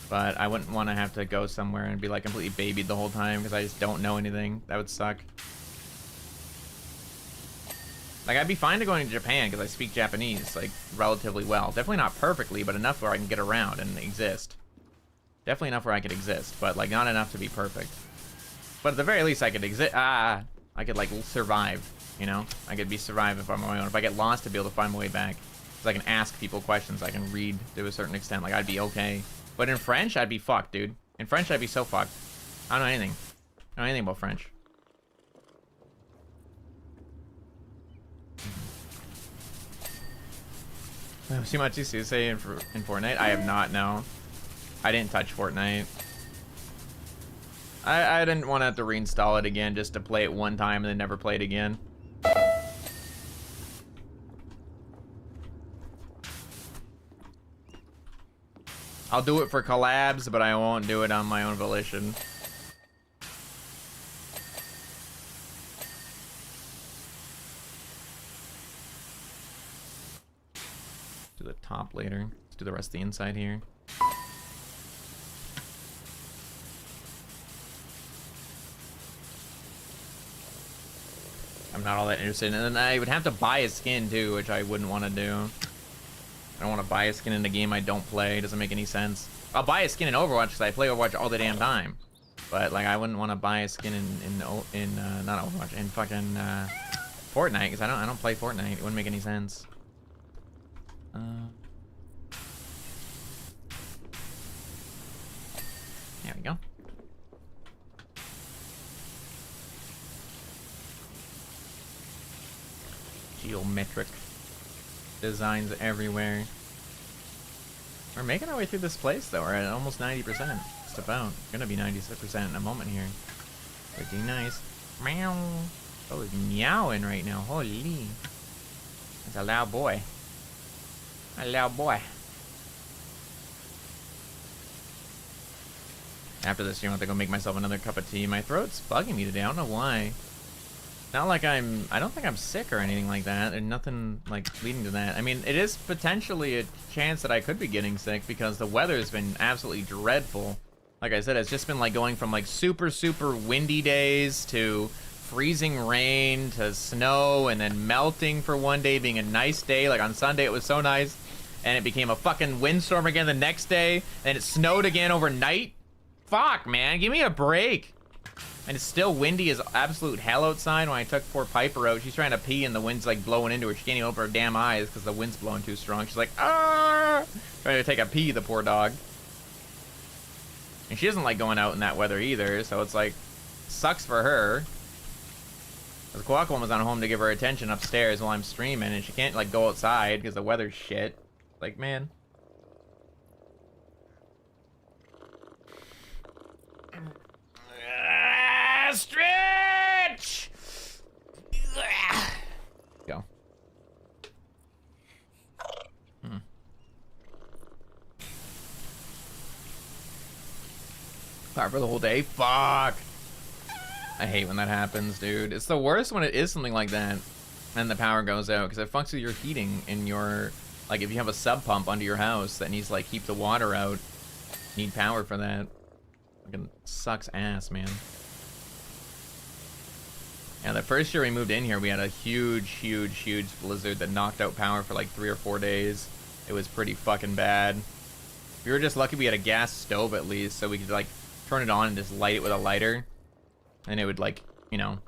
But I wouldn't want to have to go somewhere and be like completely babied the whole time because I just don't know anything. That would suck. Like, I'd be fine to going to Japan because I speak Japanese, like, relatively well. Definitely not perfectly, but enough where I can get around and exist. Definitely enough where I could exist, but, like, not enough to be perfect. But at the very least, I could exist. I could, like, survive, you know? I could survive if I'm on my own. If I get lost, to be able to find my way back. Because I can ask people questions. I can read to a certain extent. Like, I'd be okay. But in French, I'd be fucked, dude. In French, I'd be so fucked. I don't know anything. I don't know anything about French. See much you say in Fortnite? I have not, no. I didn't touch Fortnite. I didn't want to have to reinstall it again just to play it one time and then never play it again. I'll do it for collabs, but I won't do it on my own volition. Do the top later. Let's do the rest of the inside here. I'm not all that interested in it. And I would have to buy a skin too, which I wouldn't want to do. I don't want to buy a skin in a game I don't play. It doesn't make any sense. I'll buy a skin in Overwatch because I play Overwatch all the damn time. But like, I wouldn't want to buy a skin in not Overwatch, in fucking Fortnite, because I don't play Fortnite. It wouldn't make any sense. There we go. Geometric designs everywhere. We're making our way through this place though. We're at almost 90%. Just about. Gonna be 96% in a moment here. Pretty nice. Meow. Oh, it's meowing right now. Holy. That's a loud boy. A loud boy. After this, I'm gonna have to go make myself another cup of tea. My throat's bugging me today. I don't know why. Not like I don't think I'm sick or anything like that, and nothing like leading to that. I mean, it is potentially a chance that I could be getting sick because the weather's been absolutely dreadful. Like I said, it's just been like going from like super, super windy days to freezing rain to snow and then melting for one day being a nice day. Like on Sunday, it was so nice, and it became a fucking windstorm again the next day, and it snowed again overnight. Fuck, man, give me a break. And it's still windy as absolute hell outside. When I took poor Piper out, she's trying to pee and the wind's like blowing into her. She can't even open her damn eyes because the wind's blowing too strong. She's like, ah! Trying to take a pee, the poor dog. And she doesn't like going out in that weather either, so it's like, sucks for her. The Kohaku one was on home to give her attention upstairs while I'm streaming, and she can't like go outside because the weather's shit. Like, man. Stretch! Go. Power for the whole day? Fuck! I hate when that happens, dude. It's the worst when it is something like that and the power goes out, because it fucks with your heating in your... Like, if you have a sub pump under your house that needs to, like, keep the water out, you need power for that. Fucking sucks ass, man. Yeah, the first year we moved in here, we had a huge blizzard that knocked out power for like 3 or 4 days. It was pretty fucking bad. We were just lucky we had a gas stove at least, so we could like turn it on and just light it with a lighter. And it would like, you know,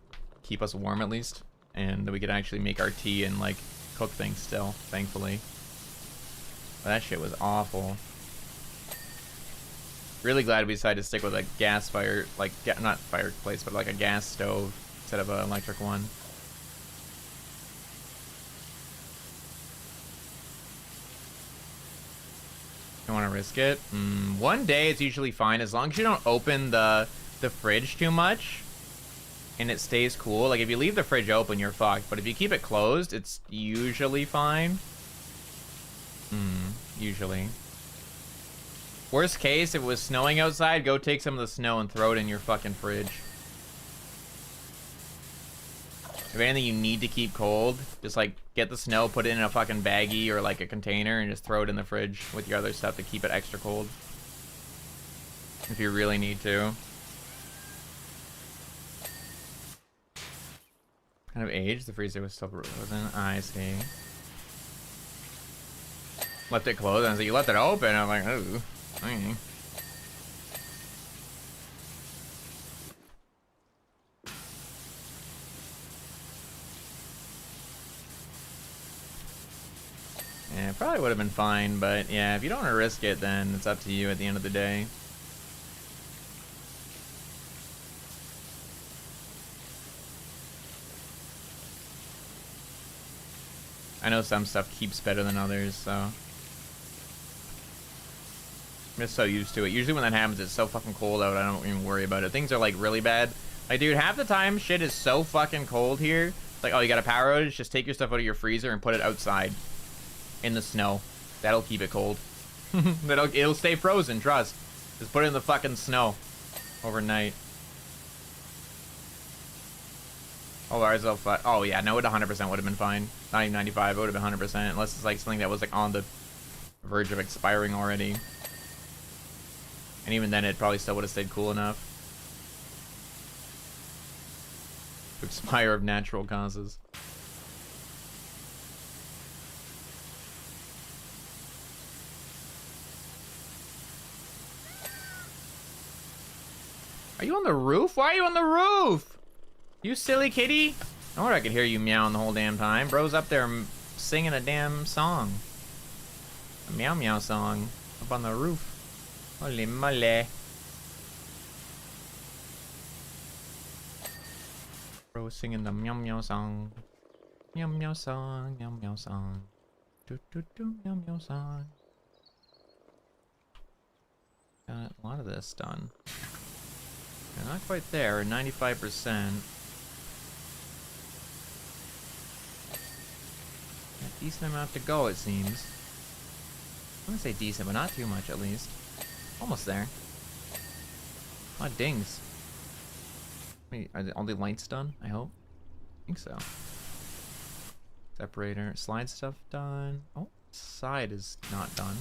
keep us warm at least. And we could actually make our tea and like cook things still, thankfully. But that shit was awful. Really glad we decided to stick with a gas fire, like, not fireplace, but like a gas stove instead of an electric one. You want to risk it? One day it's usually fine as long as you don't open the fridge too much and it stays cool. Like if you leave the fridge open, you're fucked. But if you keep it closed, it's usually fine. Usually. Worst case, if it was snowing outside, go take some of the snow and throw it in your fucking fridge. If anything you need to keep cold, just like get the snow, put it in a fucking baggie or like a container and just throw it in the fridge with your other stuff to keep it extra cold. If you really need to. Kind of aged, the freezer was still frozen. I see. Left it closed and so you left it open. I'm like, ooh. Okay. Yeah, it probably would have been fine, but yeah, if you don't want to risk it, then it's up to you at the end of the day. I know some stuff keeps better than others, so I'm just so used to it. Usually when that happens, it's so fucking cold out, I don't even worry about it. Things are like really bad. Like, dude, half the time shit is so fucking cold here. It's like, oh, you got a power outage? Just take your stuff out of your freezer and put it outside in the snow. That'll keep it cold. It'll stay frozen, trust. Just put it in the fucking snow overnight. Oh, ours will fly. Oh, yeah, no, it 100% would have been fine. Not even 95, it would have been 100%. Unless it's like something that was like on the verge of expiring already. And even then, it probably still would have stayed cool enough to expire of natural causes. Are you on the roof? Why are you on the roof? You silly kitty. I wonder I could hear you meowing the whole damn time. Bro's up there singing a damn song. A meow meow song. Up on the roof. Holy moly. Bro singing the meow meow song. Meow meow song. Meow meow song. Do do do meow meow song. Got a lot of this done. Yeah, not quite there, 95%. A decent amount to go, it seems. I'm gonna say decent, but not too much at least. Almost there. A lot of dings. Wait, are all the lights done? I hope. I think so. Separator, slide stuff done. Oh, side is not done.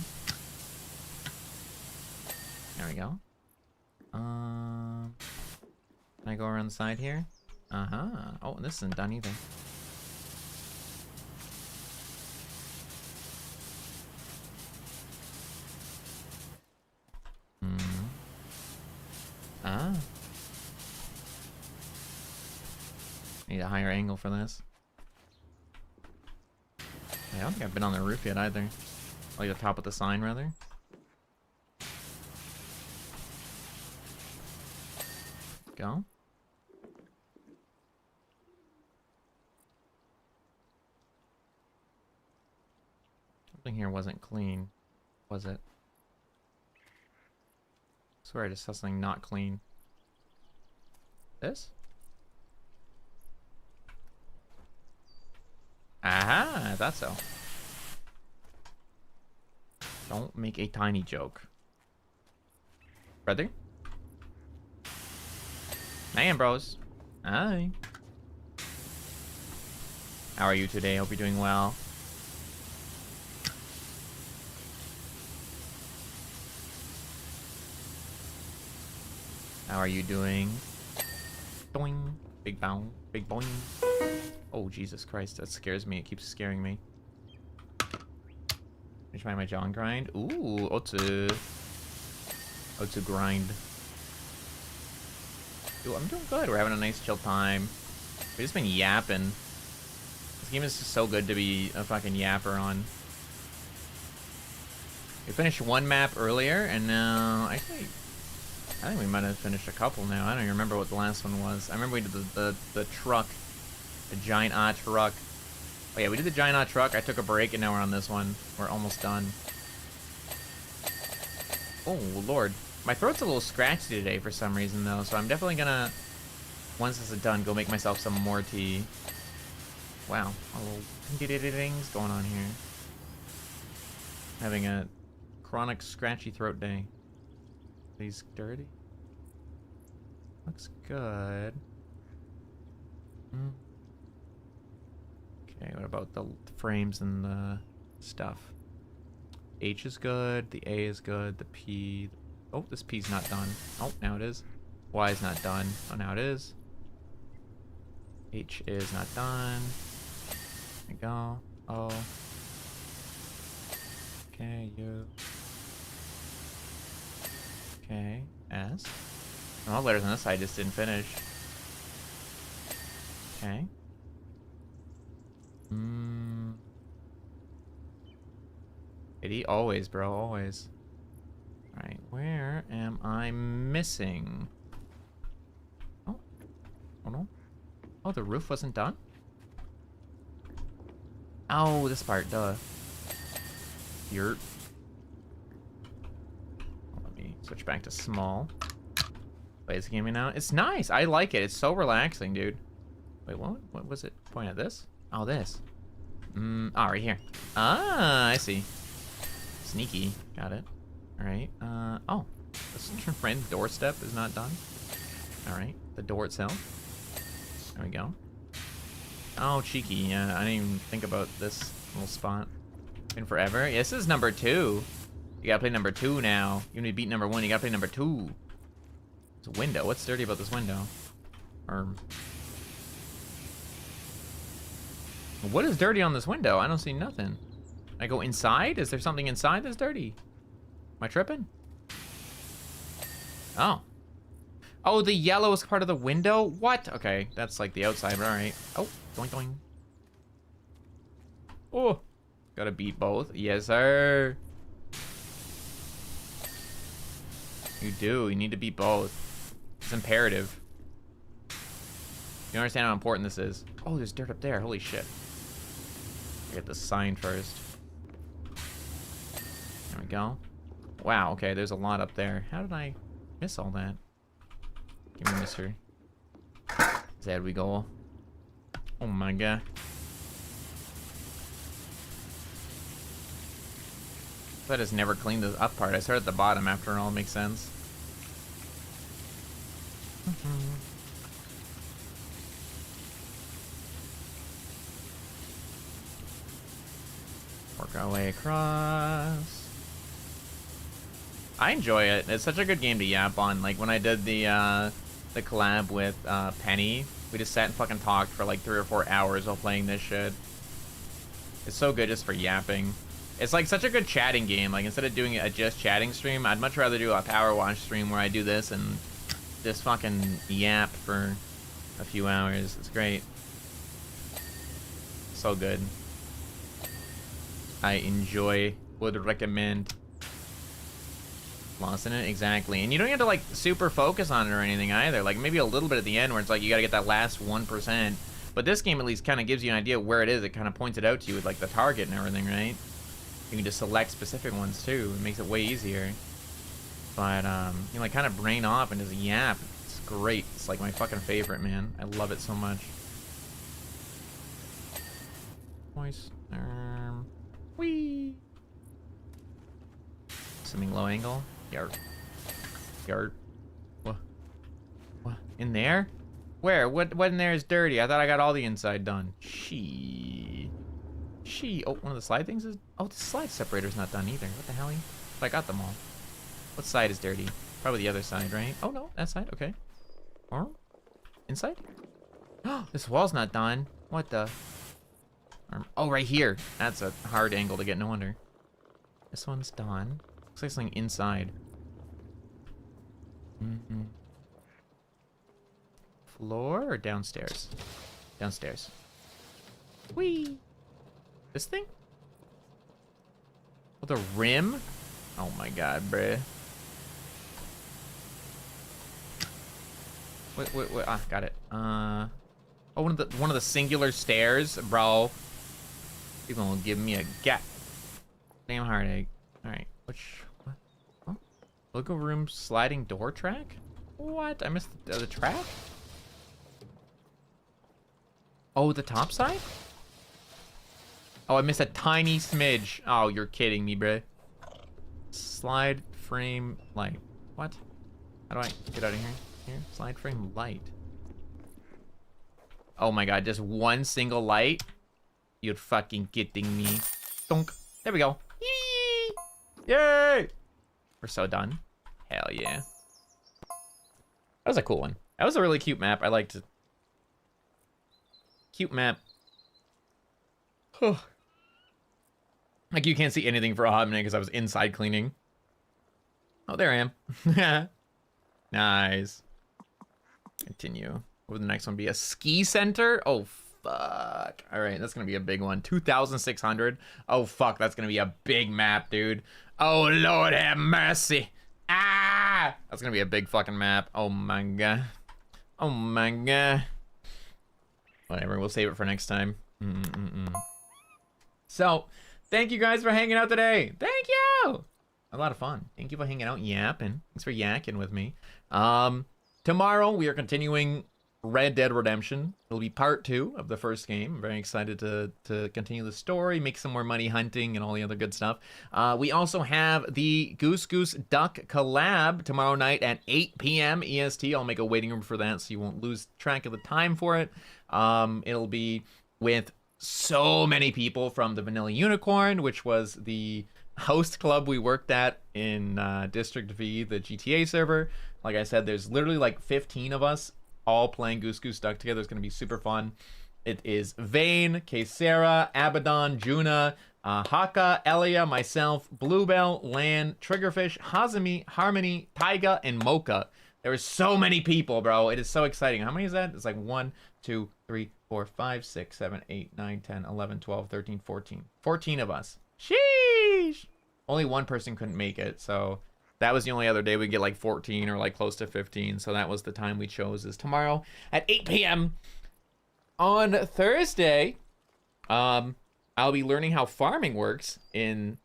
There we go. Can I go around the side here? Oh, this isn't done either. Need a higher angle for this. I don't think I've been on the roof yet either. Like the top of the sign, rather. Go. Something here wasn't clean, was it? I swear I just saw something not clean. This? Aha, I thought so. Don't make a tiny joke. Brother? Man, bros. Hi. How are you today? Hope you're doing well. How are you doing? Doing. Big bound. Big boing. Oh, Jesus Christ. That scares me. It keeps scaring me. Let me try my John grind. Ooh, Otsu. Otsu grind. Ooh, I'm doing good. We're having a nice chill time. We've just been yapping. This game is just so good to be a fucking yapper on. We finished one map earlier, and now actually I think we might have finished a couple now. I don't even remember what the last one was. I remember we did the truck. The giant truck. Oh yeah, we did the giant truck. I took a break and now we're on this one. We're almost done. Oh, Lord. My throat's a little scratchy today for some reason, though, so I'm definitely gonna, once this is done, go make myself some more tea. Wow, a little ding-ding-ding-dings going on here. Having a chronic scratchy throat day. These dirty? Looks good. Okay, what about the frames and the stuff? H is good, the A is good, the P... Oh, this P's not done. Oh, now it is. Y is not done. Oh, now it is. H is not done. There we go. O. Okay, U. Okay, S. And all the letters on this side just didn't finish. Okay. Itty, always, bro, always. Alright, where am I missing? Oh. Oh no. Oh, the roof wasn't done? Oh, this part, duh. Yurt. Let me switch back to small. Wait, is it giving me now? It's nice. I like it. It's so relaxing, dude. Wait, what? What was it? Point at this? Oh, this. Oh, right here. Ah, I see. Sneaky. Got it. Alright. Oh. This friend doorstep is not done. Alright. The door itself. There we go. Oh, cheeky. Yeah, I didn't even think about this little spot. Been forever. Yeah, this is number 2. You gotta play number 2 now. You need to beat number 1, you gotta play number 2. It's a window. What's dirty about this window? Or... what is dirty on this window? I don't see nothing. I go inside? Is there something inside that's dirty? Am I tripping? Oh. Oh, the yellow is part of the window? What? Okay, that's like the outside, but alright. Oh, doink doink. Oh, gotta beat both. Yes, sir. You do. You need to beat both. It's imperative. You understand how important this is? Oh, there's dirt up there. Holy shit. Get the sign first. There we go. Wow, okay, there's a lot up there. How did I miss all that? Give me mystery. There we go. Oh my god. I just never cleaned the up part. I started at the bottom after all. Makes sense. Work our way across. I enjoy it. It's such a good game to yap on. Like when I did the collab with Penny, we just sat and fucking talked for like 3 or 4 hours while playing this shit. It's so good just for yapping. It's like such a good chatting game. Like instead of doing a just chatting stream, I'd much rather do a Powerwash stream where I do this and just fucking yap for a few hours. It's great. So good. I enjoy, would recommend. Lost in it, exactly. And you don't have to like super focus on it or anything either. Like maybe a little bit at the end where it's like you gotta get that last 1%. But this game at least kind of gives you an idea of where it is. It kind of points it out to you with like the target and everything, right? You can just select specific ones too. It makes it way easier. But you know, like kind of brain off and just yap. It's great. It's like my fucking favorite, man. I love it so much. Voice. Whee. Assuming low angle. Yart. Yart. What? What? In there? Where? What in there is dirty? I thought I got all the inside done. Oh, one of the slide things is... oh, the slide separator's not done either. What the hell? I got them all. What side is dirty? Probably the other side, right? Oh, no. That side. Okay. Or? Inside? Oh, this wall's not done. What the... oh, right here. That's a hard angle to get, no wonder. This one's done. Looks like something inside. Floor or downstairs? Downstairs. Whee! This thing? Oh, the rim? Oh my god, bruh. Wait. Ah, got it. Oh, one of the singular stairs, bro. People will give me a damn heartache. All right, which? What? Oh, logo room sliding door track. What? I missed the track. Oh, the top side. Oh, I missed a tiny smidge. Oh, you're kidding me, bruh. Slide frame light. What? How do I get out of here? Here, slide frame light. Oh my god, just one single light? You're fucking kidding me. Donk. There we go. Yee! Yay! We're so done. Hell yeah. That was a cool one. That was a really cute map. I liked it. Cute map. Like, you can't see anything for a hot minute because I was inside cleaning. Oh, there I am. Nice. Continue. What would the next one be? A ski center? Oh, fuck. All right, that's going to be a big one. 2,600. Oh, fuck. That's going to be a big map, dude. Oh, Lord have mercy. Ah! That's going to be a big fucking map. Oh, my God. Oh, my God. Whatever. We'll save it for next time. So, thank you guys for hanging out today. Thank you. A lot of fun. Thank you for hanging out and yapping. Thanks for yakking with me. Tomorrow we are continuing Red Dead Redemption. It'll be part 2 of the first game. I'm very excited to continue the story, make some more money hunting and all the other good stuff. We also have the Goose Goose Duck collab tomorrow night at 8 p.m. EST. I'll make a waiting room for that so you won't lose track of the time for it. It'll be with so many people from the Vanilla Unicorn, which was the host club we worked at in District V, the GTA server. Like I said, there's literally like 15 of us all playing Goose Goose Duck together. It's going to be super fun. It is Vane, Kesera, Abaddon, Juna, Haka, Elia, myself, Bluebell, Lan, Triggerfish, Hazami, Harmony, Taiga, and Mocha. There are so many people, bro. It is so exciting. How many is that? It's like 1, 2, 3, 4, 5, 6, 7, 8, 9, 10, 11, 12, 13, 14. 14 of us. Sheesh! Only one person couldn't make it, so that was the only other day we get like 14 or like close to 15. So that was the time we chose, is tomorrow at 8 p.m. On Thursday, I'll be learning how farming works in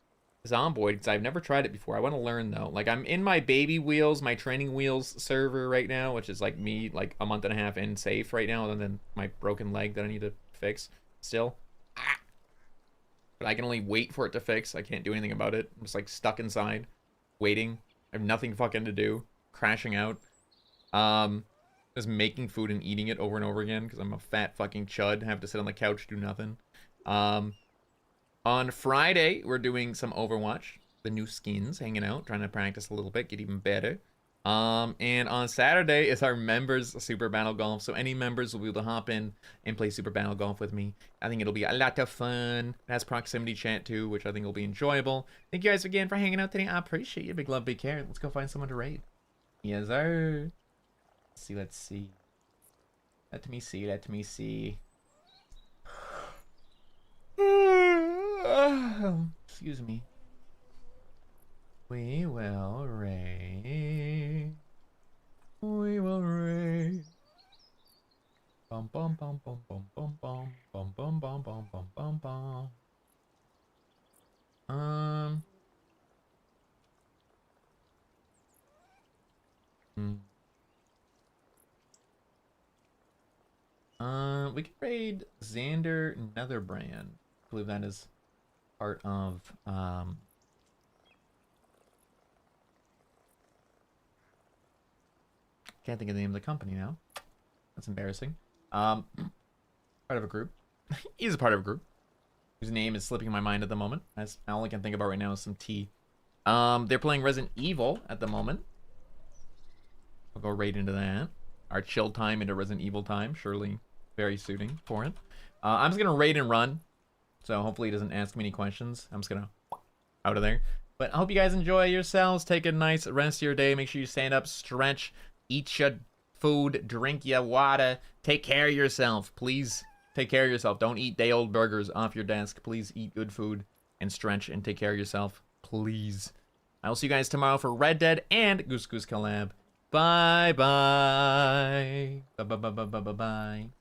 Zomboid, because I've never tried it before. I want to learn though. Like, I'm in my baby wheels, my training wheels server right now, which is like me like a month and a half in safe right now, and then my broken leg that I need to fix still. But I can only wait for it to fix. I can't do anything about it. I'm just like stuck inside, waiting. I have nothing fucking to do. Crashing out. Just making food and eating it over and over again because I'm a fat fucking chud. Have to sit on the couch, do nothing. On Friday, we're doing some Overwatch. The new skins, hanging out, trying to practice a little bit, get even better. And on Saturday is our members Super Battle Golf. So any members will be able to hop in and play Super Battle Golf with me. I think it'll be a lot of fun. It has proximity chat too, which I think will be enjoyable. Thank you guys again for hanging out today. I appreciate you. Big love, big care. Let's go find someone to raid. Yes, sir. Let's see. Let me see. Excuse me. We will raid. We will raid. Bum bum bum bum bum bum bum bum bum bum bum bum bum bum. We can raid Xander Netherbrand. I believe that is part of can't think of the name of the company now. That's embarrassing. Part of a group. He's a part of a group whose name is slipping my mind at the moment. That's all I can think about right now is some tea. They're playing Resident Evil at the moment. We'll go right into that. Our chill time into Resident Evil time. Surely very suiting for it. I'm just gonna raid and run. So hopefully he doesn't ask me any questions. I'm just gonna out of there. But I hope you guys enjoy yourselves. Take a nice rest of your day. Make sure you stand up, stretch, eat your food, drink your water. Take care of yourself, please. Take care of yourself. Don't eat day-old burgers off your desk. Please eat good food and stretch and take care of yourself, please. I will see you guys tomorrow for Red Dead and Goose Goose collab. Bye-bye. Bye-bye-bye-bye-bye-bye.